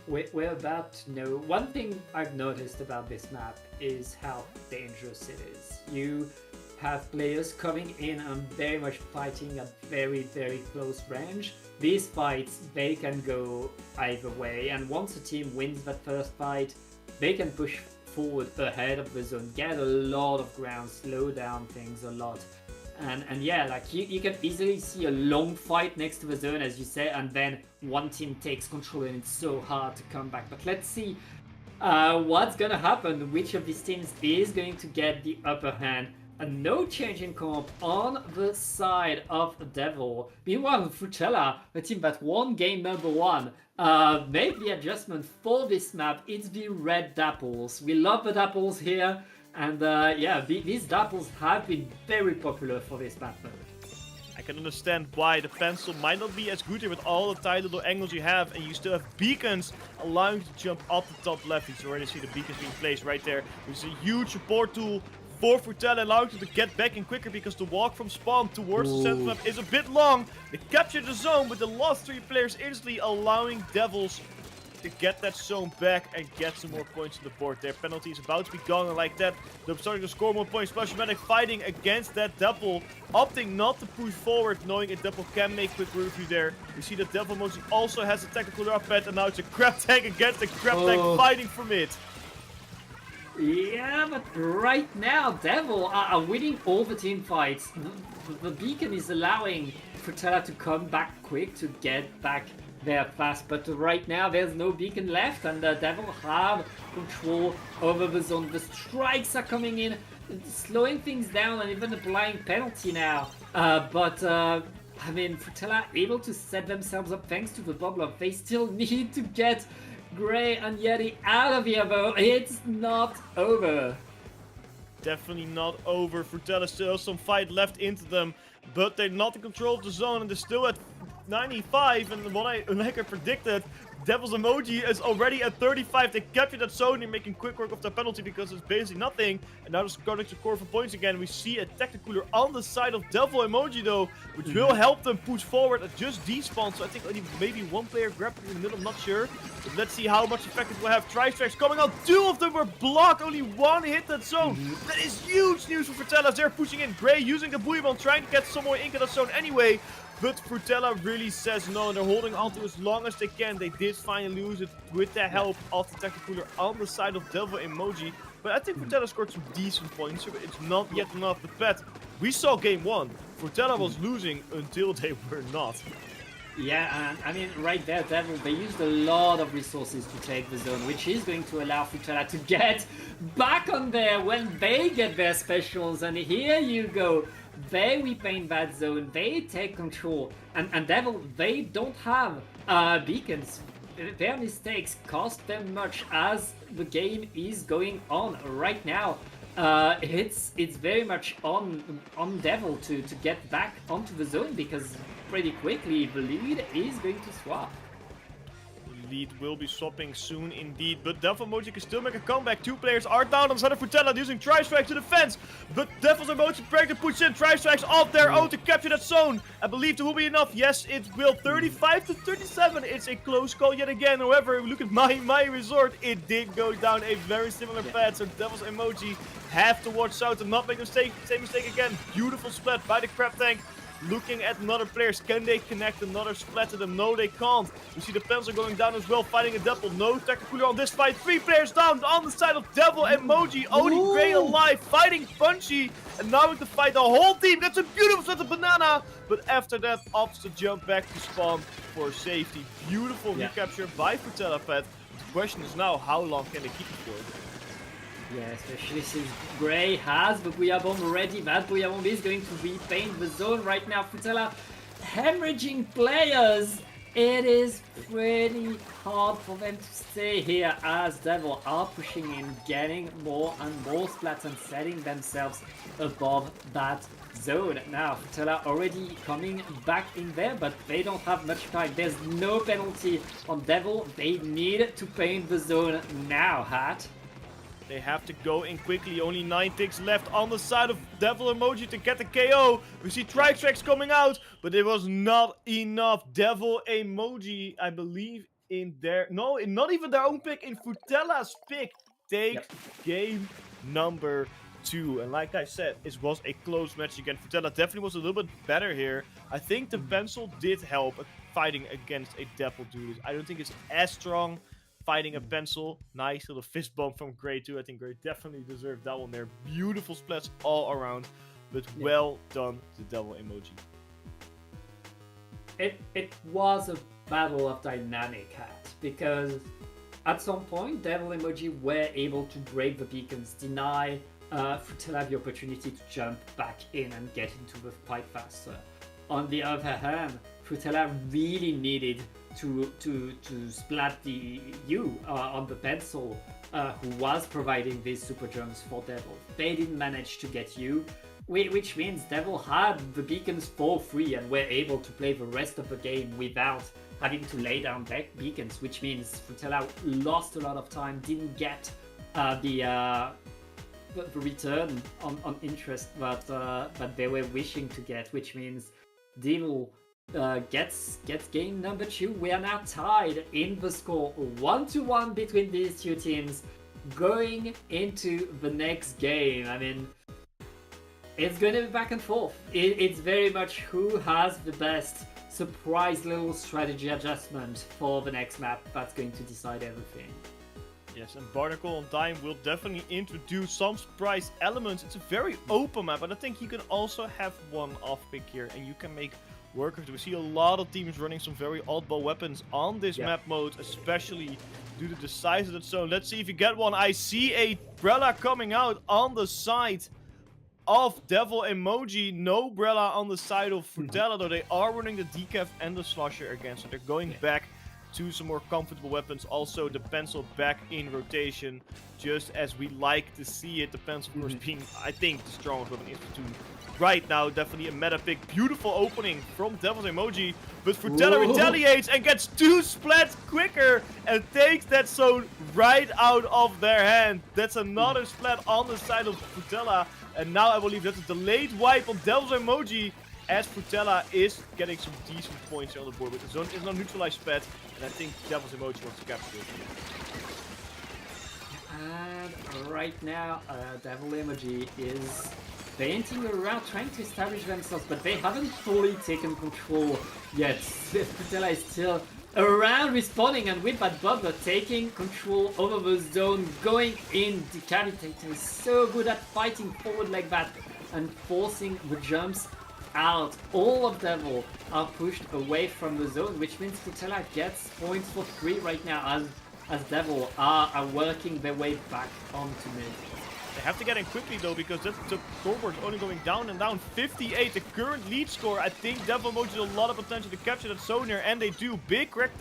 we're about to know. One thing I've noticed about this map is how dangerous it is. You have players coming in and very much fighting at very, very close range. These fights, they can go either way, and once a team wins that first fight, they can push forward ahead of the zone, get a lot of ground, slow down things a lot. And yeah, like you can easily see a long fight next to the zone, as you say, and then one team takes control and it's so hard to come back. But let's see what's gonna happen, which of these teams is going to get the upper hand. And no change in comp on the side of Devil. Meanwhile, Futela, the team that won game number 1, made the adjustment for this map. It's the red Dapples. We love the Dapples here. And yeah, these Dapples have been very popular for this map mode. I can understand why the pencil might not be as good here with all the tight little angles you have, and you still have beacons allowing you to jump up the top left. You can already see the beacons being placed right there, which is a huge support tool for Futela, allowing you to get back in quicker because the walk from spawn towards the center map is a bit long. They capture the zone with the last 3 players instantly, allowing Devils to get that zone back and get some more points on the board. Their penalty is about to be gone, and like that, they're starting to score more points. Splash-O-Matic fighting against that Dapple, opting not to push forward, knowing a Dapple can make quick work of you there. We see that Devil mostly also has a tactical up pad, and now it's a Crab Tank against the Crab Tank fighting for mid. Yeah, but right now, Devil are winning all the team fights. The beacon is allowing Futela to come back quick, to get back there fast. But right now, there's no beacon left, and Devil have control over the zone. The strikes are coming in slowing things down and even applying penalty now. I mean, Frutella able to set themselves up thanks to the bubbler. They still need to get Gray and Yeti out of here, though. It's not over. Definitely not over. Frutella still has some fight left into them, but they're not in control of the zone, and they're still at 95. And like I predicted, Devil's Emoji is already at 35. They captured that zone. They're making quick work of the penalty because it's basically nothing. And now they're going to score for points again. We see a Tacticooler on the side of Devil Emoji though, which will help them push forward at just despawn. So I think only maybe one player grabbed in the middle. I'm not sure. But let's see how much effect it will have. Tri-Strikes coming out. 2 of them were blocked. Only 1 hit that zone. That is huge news for Frutella. They're pushing in. Gray using the Buoy Bomb, trying to get some more ink in that zone anyway. But Frutella really says no, and they're holding on to as long as they can. They did finally lose it with the help of the Tacticooler on the side of Devil Emoji. But I think Frutella scored some decent points. It's not yet enough. But Pat, we saw game 1. Frutella was losing until they were not. Yeah, and I mean, right there, Devil, they used a lot of resources to take the zone, which is going to allow Frutella to get back on there when they get their specials. And here you go. They repaint that zone, they take control, and Devil, they don't have beacons. Their mistakes cost them much as the game is going on right now. It's very much on Devil to get back onto the zone, because pretty quickly the lead is going to swap. Lead will be swapping soon indeed, but Devil Emoji can still make a comeback. 2 players are down on the side of Frutella using Tri-Strikes to defense, but Devil's Emoji break to push in Tri-Strikes off their own to capture that zone. I believe there will be enough. Yes, it will. 35 to 37. It's a close call yet again. However, if we look at my resort, it did go down a very similar path, so Devil's Emoji have to watch out and not make the same mistake again. Beautiful splat by the Crab Tank. Looking at another players, can they connect another splat to them? No, they can't. We see the pencil going down as well, fighting a Dapple. No Tacticooler on this fight. 3 players down on the side of Devil Emoji. Only Gray alive, fighting Punchy. And now we can fight the whole team. That's a beautiful splat of Banana. But after that, opts to jump back to spawn for safety. Beautiful recapture by Frutella Pet. The question is now, how long can they keep it for? Yeah, especially since Gray has the Booyah Bomb already. That Booyah Bomb is going to repaint the zone right now. Frutella hemorrhaging players. It is pretty hard for them to stay here as Devil are pushing in, getting more and more splats and setting themselves above that zone. Now, Frutella already coming back in there, but they don't have much time. There's no penalty on Devil. They need to paint the zone now, Hat. They have to go in quickly. Only 9 ticks left on the side of Devil Emoji to get the KO. We see Tri-Strikes coming out, but it was not enough. Devil Emoji, I believe, in their... No, not even their own pick. In Frutella's pick, takes game number 2. And like I said, it was a close match again. Frutella definitely was a little bit better here. I think the pencil did help at fighting against a Dapple dude. I don't think it's as strong. Fighting a pencil. Nice little fist bump from Gray too. I think Gray definitely deserved that one there. Beautiful splats all around. But well done to Devil Emoji. It was a battle of dynamic, Hat, because at some point Devil Emoji were able to break the beacons, deny Frutella the opportunity to jump back in and get into the fight faster. On the other hand, Frutella really needed to splat the U on the pencil, who was providing these super jumps for Devil. They didn't manage to get U, which means Devil had the beacons for free and were able to play the rest of the game without having to lay down beacons, which means Frutella lost a lot of time, didn't get the return on interest that they were wishing to get, which means Devil gets game number 2. We are now tied in the score 1-1 between these two teams going into the next game. I mean, it's going to be back and forth. It's very much who has the best surprise little strategy adjustment for the next map that's going to decide everything. Yes, and Barnacle on Time will definitely introduce some surprise elements. It's a very open map, and I think you can also have one off pick here, and you can make work of it. We see a lot of teams running some very oddball weapons on this map mode, especially due to the size of that zone. Let's see if you get one. I see a Brella coming out on the side of Devil Emoji. No Brella on the side of Frutella, though they are running the Decaf and the Slusher again, so they're going back to some more comfortable weapons. Also, the pencil back in rotation, just as we like to see it. The pencil, of course, being, I think, the strongest weapon in Splatoon right now. Definitely a meta pick. Beautiful opening from Devil's Emoji, but Frutella retaliates and gets 2 splats quicker and takes that zone right out of their hand. That's another splat on the side of Frutella, and now I believe that's a delayed wipe on Devil's Emoji, as Frutella is getting some decent points on the board, but the zone is not neutralized splat, and I think Devil's Emoji wants to capture it. And right now, Devil Emoji is painting around, trying to establish themselves, but they haven't fully taken control yet. Frutella is still around respawning, and with that bubble taking control over the zone, going in, decapitating, so good at fighting forward like that and forcing the jumps out. All of Devil are pushed away from the zone, which means Frutella gets points for free right now as Devil are working their way back onto mid. They have to get in quickly though, because the scoreboard is only going down and down. 58, the current lead score. I think Devil Emoji has a lot of potential to capture that zone here, and they do. Big grab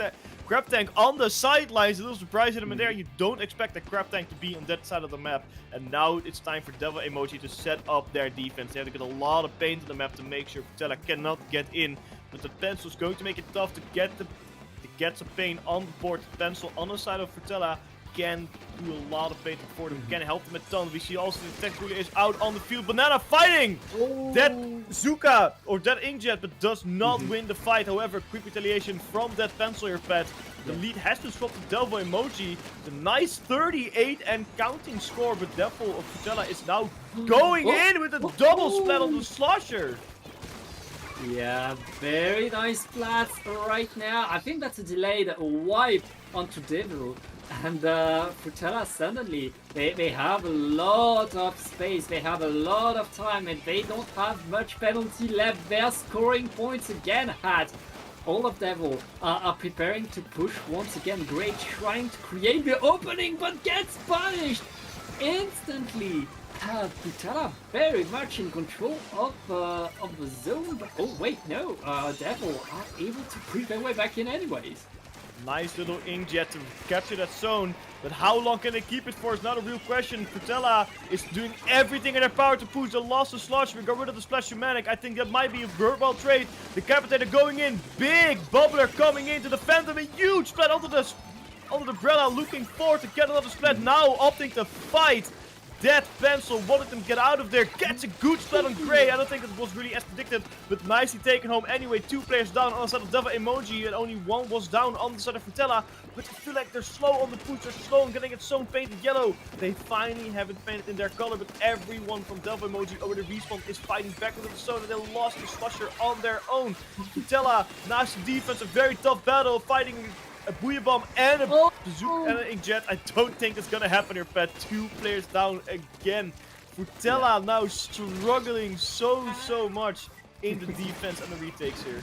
tank on the sidelines. A little surprising them in there. You don't expect a grab tank to be on that side of the map. And now it's time for Devil Emoji to set up their defense. They have to get a lot of paint on the map to make sure Frutella cannot get in. But the pencil is going to make it tough to get some paint on the board. The pencil on the side of Frutella can do a lot of painting for them, can help them a ton. We see also the tech ruler is out on the field. Banana fighting that Zuka, or that Inkjet, but does not win the fight. However, quick retaliation from that pencil here, Pat. The lead has to swap to Devil Emoji. The nice 38 and counting score, but Devil of Frutella is now going in with a double splat on the Slosher. Yeah, very nice splats right now. I think that's a delayed wipe onto Devil. And Frutella suddenly, they have a lot of space, they have a lot of time, and they don't have much penalty left. They're scoring points again at. All of Devil are preparing to push once again. Great, trying to create the opening, but gets punished instantly. Frutella very much in control of the zone, but oh wait, no, Devil are able to push their way back in anyways. Nice little inkjet to capture that zone, but how long can they keep it for is not a real question. Frutella is doing everything in their power to push the loss of Slush. We got rid of the Splash Humanic. I think that might be a verbal trade. The Capitator going in, big bubbler coming into the Phantom, a huge splat onto the Brella, looking forward to get another splat, now opting to fight. That pencil wanted them to get out of there. Gets a good splat on Gray. I don't think that was really as predicted, but nicely taken home anyway. 2 players down on the side of Devil Emoji, and only 1 was down on the side of Frutella. But I feel like they're slow on the push. They're slow on getting its zone painted yellow. They finally have it painted in their color, but everyone from Devil Emoji over the respawn is fighting back into the zone, and they lost the Slusher on their own. Frutella, nice defense, a very tough battle, fighting a Booyah Bomb and a Bazooka and an Inkjet. I don't think it's gonna happen here, Pat. 2 players down again. Frutella now struggling so much in the defense and the retakes here.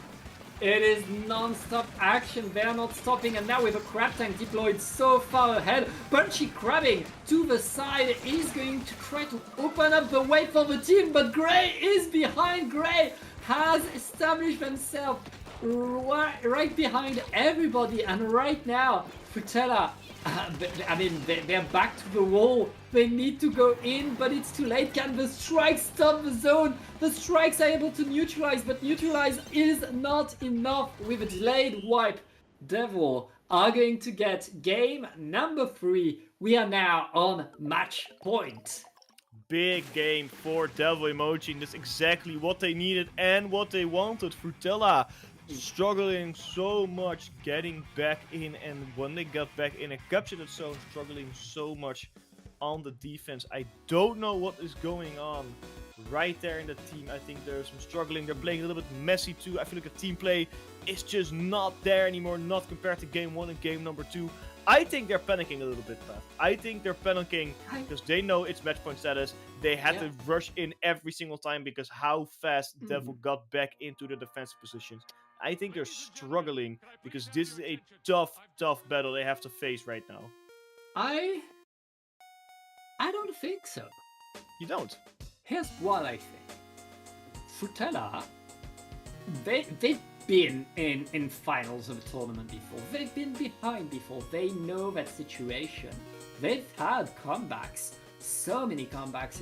It is non-stop action. They are not stopping, and now with a crab tank deployed so far ahead, Punchy crabbing to the side is going to try to open up the way for the team, but Gray is behind. Gray has established themselves right behind everybody, and right now Frutella, I mean, they're back to the wall. They need to go in, but it's too late. Can the strikes stop the zone? The strikes are able to neutralize, but neutralize is not enough with a delayed wipe. Devil are going to get game number 3. We are now on match point. Big game for Devil Emoji, and that's exactly what they needed and what they wanted. Frutella struggling so much getting back in, and when they got back in and captured that zone, struggling so much on the defense. I don't know what is going on right there in the team. I think there's some struggling. They're playing a little bit messy too. I feel like the team play is just not there anymore, not compared to game 1 and game number 2. I think they're panicking a little bit, Pat. I think they're panicking because they know it's match point status. They had to rush in every single time because how fast Devil got back into the defensive positions. I think they're struggling because this is a tough battle they have to face right now. I don't think so. You don't? Here's what I think. Frutella, they've been in finals of a tournament before. They've been behind before. They know that situation. They've had comebacks, so many comebacks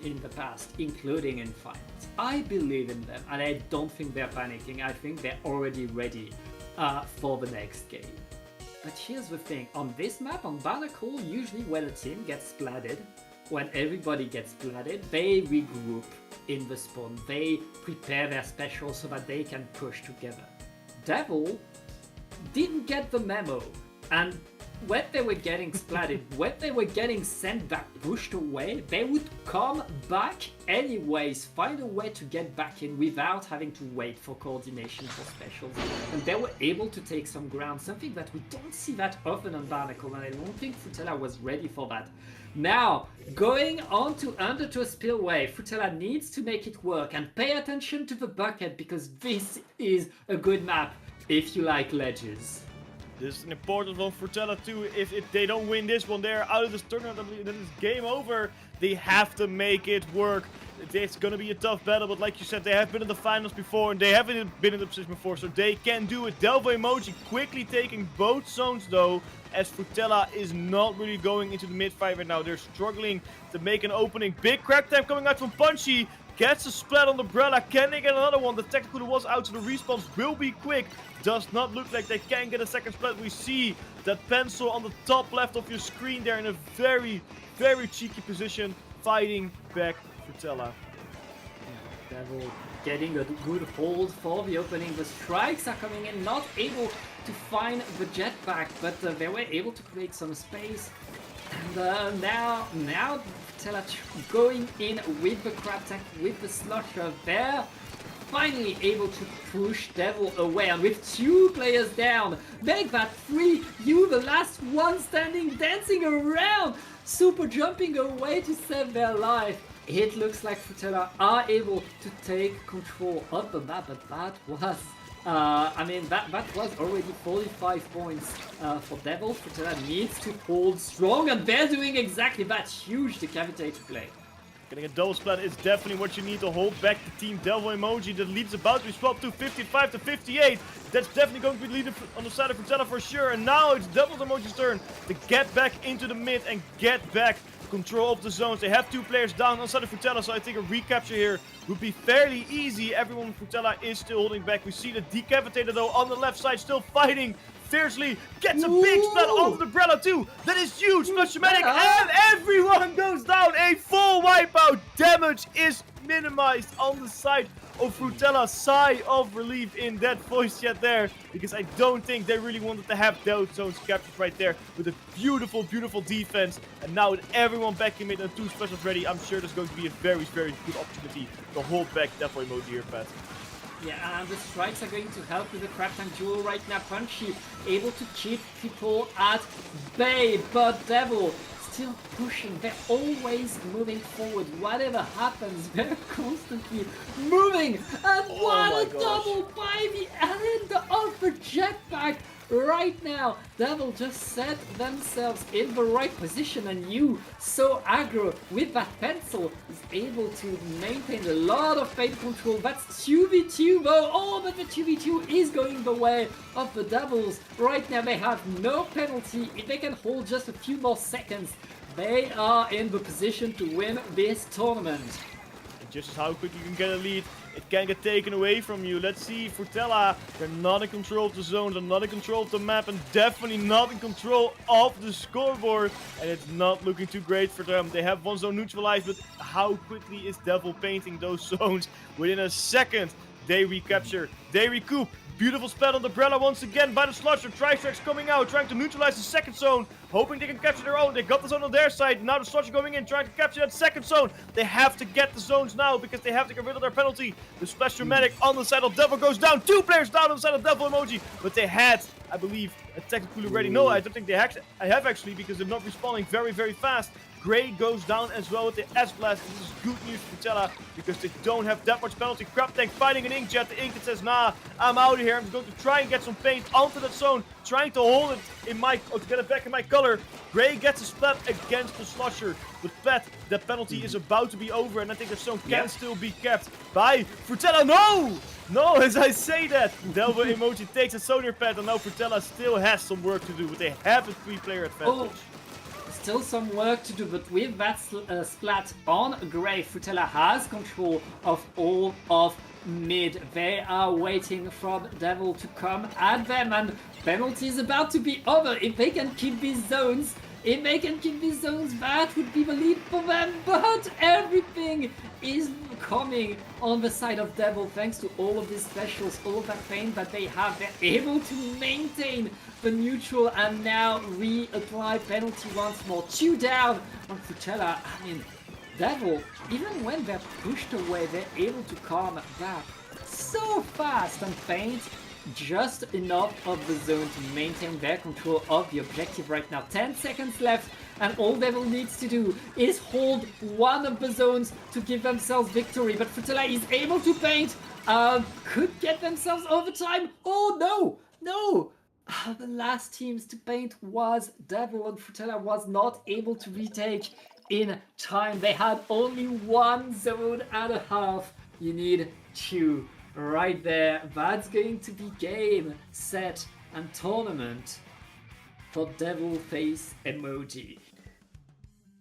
in the past, including in finals. I believe in them, and I don't think they're panicking. I think they're already ready for the next game. But here's the thing, on this map, on Barnacle, usually when a team gets splatted, when everybody gets splatted, they regroup in the spawn. They prepare their special so that they can push together. Devil didn't get the memo, and when they were getting splatted, when they were getting sent back, pushed away, they would come back anyways, find a way to get back in without having to wait for coordination for specials. And they were able to take some ground, something that we don't see that often on Barnacle, and I don't think Frutella was ready for that. Now, going on to Under to a Spillway, Frutella needs to make it work, and pay attention to the bucket because this is a good map if you like ledges. This is an important one for Frutella too. If they don't win this one, they're out of this tournament, then it's game over. They have to make it work. It's gonna be a tough battle, but like you said, they have been in the finals before, and they haven't been in the position before, so they can do it. Delvo Emoji quickly taking both zones though, as Frutella is not really going into the mid-fight right now. They're struggling to make an opening. Big crack time coming out from Punchy. Gets a splat on the Umbrella. Can they get another one? The technical was out, so the respawns will be quick. Does not look like they can get a second splat. We see that pencil on the top left of your screen there in a very, very cheeky position, fighting back Frutella. Devil getting a good hold for the opening. The strikes are coming in, not able to find the jetpack, but they were able to create some space. And now Frutella going in with the crab tank, with the slusher. They're finally able to push Devil away, and with 2 players down, make that 3. You, the last one standing, dancing around, super jumping away to save their life. It looks like Frutella are able to take control of the map, but that was that was already 45 points for Devil. Frutella needs to hold strong, and they're doing exactly that. Huge decapitator play. Getting a double splat is definitely what you need to hold back the team. Devil Emoji, the lead is about to be swapped to 55 to 58. That's definitely going to be the lead on the side of Frutella for sure. And now it's Devil's Emoji's turn to get back into the mid and get back control of the zones. They have 2 players down on the side of Frutella, so I think a recapture here would be fairly easy. Everyone from Frutella is still holding back. We see the Decapitator though on the left side still fighting fiercely. Gets a big splat on the Umbrella too. That is huge. Splashmatic, and everyone goes down. A full wipeout. Damage is minimized on the side of Frutella. Sigh of relief in that voice chat there, because I don't think they really wanted to have those zones captured right there with a beautiful, beautiful defense. And now with everyone back in mid and 2 specials ready, I'm sure there's going to be a very, very good opportunity to hold back Devil Emoji here, Pat. Yeah, and the strikes are going to help with the crab tank duel right now. Punchy able to keep people at bay, but Devil still pushing. They're always moving forward. Whatever happens, they're constantly moving. And what a double by the end of the jetpack right now. Devil just set themselves in the right position, and you, so aggro with that pencil, is able to maintain a lot of paint control. That's 2v2 though. Oh, but the 2v2 is going the way of the Devils. Right now they have no penalty. If they can hold just a few more seconds, they are in the position to win this tournament. Just how quickly you can get a lead, it can get taken away from you. Let's see, Frutella, they're not in control of the zone, they're not in control of the map, and definitely not in control of the scoreboard. And it's not looking too great for them. They have 1 zone neutralized, but how quickly is Devil painting those zones? Within a second, they recapture, they recoup. Beautiful spell on the Umbrella once again by the Sludger. Tristrikes coming out, trying to neutralize the second zone, hoping they can capture their own. They got the zone on their side. Now the Sludger going in, trying to capture that second zone. They have to get the zones now because they have to get rid of their penalty. The Splash Dramatic on the side of Devil goes down. 2 players down on the side of Devil Emoji, but they had I believe, technically ready. No, I don't think I have actually, because they're not respawning very, very fast. Gray goes down as well with the S-Blast. This is good news for Frutella, because they don't have that much penalty. Crab Tank fighting an Inkjet. The Inkjet says, nah, I'm out of here. I'm going to try and get some paint onto that zone, trying to hold it in my, to get it back in my color. Gray gets a splat against the Slusher. But Pat, that penalty is about to be over, and I think the zone can still be kept by Frutella. No! No, as I say that, Delva Emoji takes a Sonar Pad, and now Frutella still has some work to do, but they have a 3-player advantage. Still some work to do, but with that splat on Gray, Frutella has control of all of mid. They are waiting for Devil to come at them, and penalty is about to be over. If they can keep these zones, that would be the lead for them, but everything is coming on the side of Devil thanks to all of these specials, all of that pain that they have. They're able to maintain the neutral and now reapply penalty once more. 2 down on Frutella. I mean, Devil, even when they're pushed away, they're able to come back so fast and paint just enough of the zone to maintain their control of the objective right now. 10 seconds left, and all Devil needs to do is hold one of the zones to give themselves victory. But Frutella is able to paint, could get themselves overtime. Oh no, no! The last teams to paint was Devil, and Frutella was not able to retake in time. They had only 1 zone and a half. You need 2. Right there, that's going to be game, set, and tournament for Devil Face Emoji.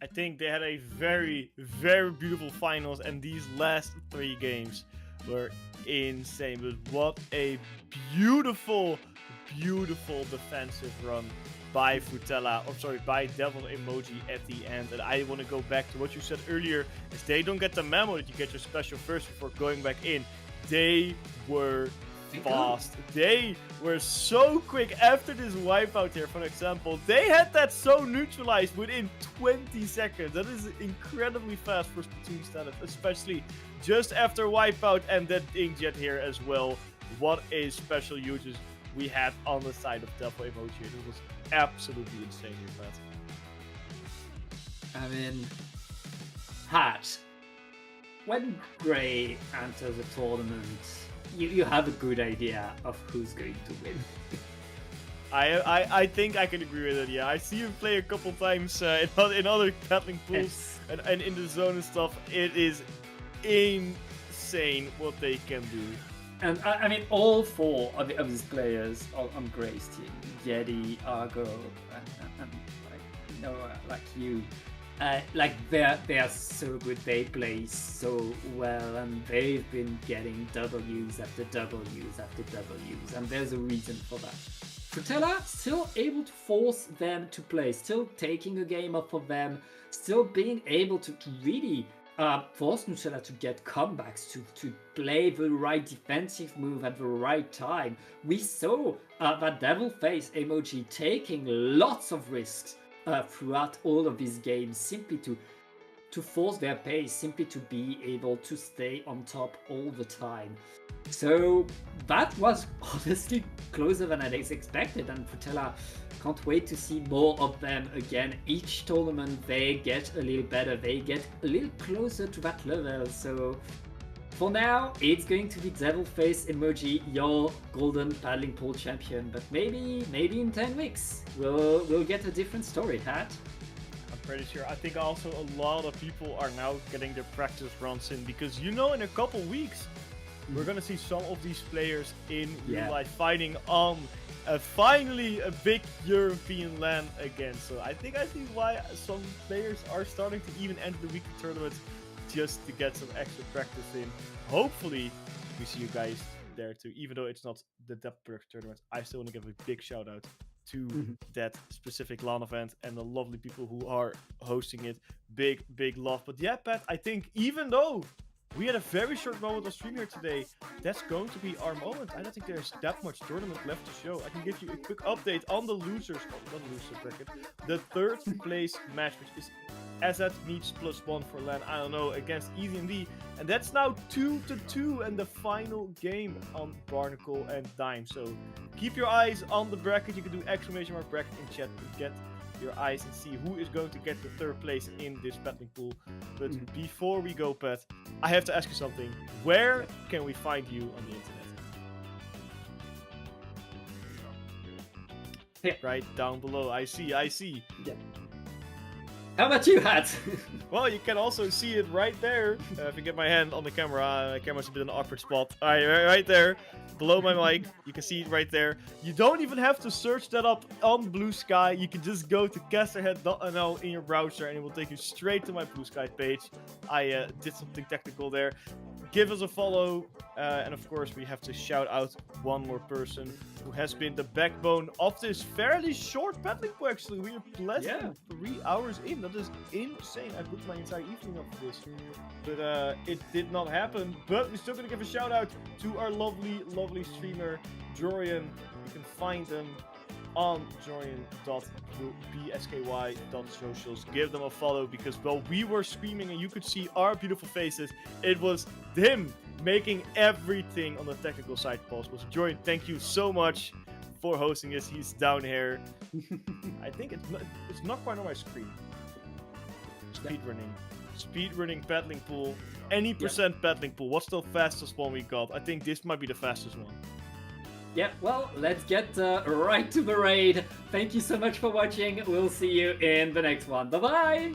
I think they had a very, very beautiful finals, and these last 3 games were insane. But what a beautiful, beautiful defensive run by Frutella, or sorry, by Devil Emoji at the end. And I want to go back to what you said earlier, is they don't get the memo that you get your special first before going back in. They were fast. They were so quick after this wipeout here, for example. They had that so neutralized within 20 seconds. That is incredibly fast for Splatoon standard, especially just after wipeout and that Inkjet here as well. What a special usage we had on the side of Dapple Emoji. It was absolutely insane here, Pat. I mean, Hat. When Gray enters a tournament, you have a good idea of who's going to win. I think I can agree with it, yeah. I see him play a couple times in other battling pools and in the zone and stuff. It is insane what they can do. And I mean, all 4 of these players on Gray's team, Yeti, Argo, and like Noah, like you, they're so good. They play so well, and they've been getting W's after W's after W's, and there's a reason for that. Frutella still able to force them to play, still taking a game up for them, still being able to really force Nutella to get comebacks, to play the right defensive move at the right time. We saw that Devil Face Emoji taking lots of risks throughout all of these games, simply to force their pace, simply to be able to stay on top all the time. So that was honestly closer than I expected, and Frutella can't wait to see more of them again. Each tournament they get a little better, they get a little closer to that level. So for now, it's going to be Devil Face Emoji, your golden paddling pool champion. But maybe in 10 weeks we'll get a different story, Hat. I'm pretty sure. I think also a lot of people are now getting their practice runs in, because in a couple weeks we're gonna see some of these players in real life fighting on finally a big European land again. So I think I see why some players are starting to even enter the weekly tournaments just to get some extra practice in. Hopefully we see you guys there too, even though it's not the Dapple Productions tournament. I still want to give a big shout out to that specific LAN event and the lovely people who are hosting it. Big love. But yeah, Pat, I think even though We had a very short moment on stream here today. That's going to be our moment. I don't think there's that much tournament left to show. I can give you a quick update on the losers. Oh, not loser bracket. The third place match, which is Azad meets +1 for LAN, I don't know, against EZMD. And that's now 2-2 and the final game on Barnacle and Dime. So keep your eyes on the bracket. You can do exclamation mark bracket in chat to get your eyes and see who is going to get the third place in this battling pool. But before we go, Pat, I have to ask you something. Where can we find you on the internet? Yeah. Right down below. I see. Yeah. How about you, Hat? Well, you can also see it right there. If you get my hand on the camera, the camera's a bit in an awkward spot. Alright, right there, below my mic. You can see it right there. You don't even have to search that up on Blue Sky. You can just go to casterhead.nl in your browser and it will take you straight to my Blue Sky page. I did something technical there. Give us a follow. And of course, we have to shout out one more person who has been the backbone of this fairly short battling pool, actually. We are less than 3 hours in. That is insane. I booked my entire evening up for this. But it did not happen. But we're still going to give a shout out to our lovely streamer, Jorian. You can find them on jorian.bsky.socials. Give them a follow because while we were screaming and you could see our beautiful faces, it was him making everything on the technical side possible. So Jorian, thank you so much for hosting this. He's down here. I think it's not quite on my screen. Speedrunning battling pool. Any percent battling pool. What's the fastest one we got? I think this might be the fastest one. Yeah, well, let's get right to the raid. Thank you so much for watching. We'll see you in the next one. Bye-bye!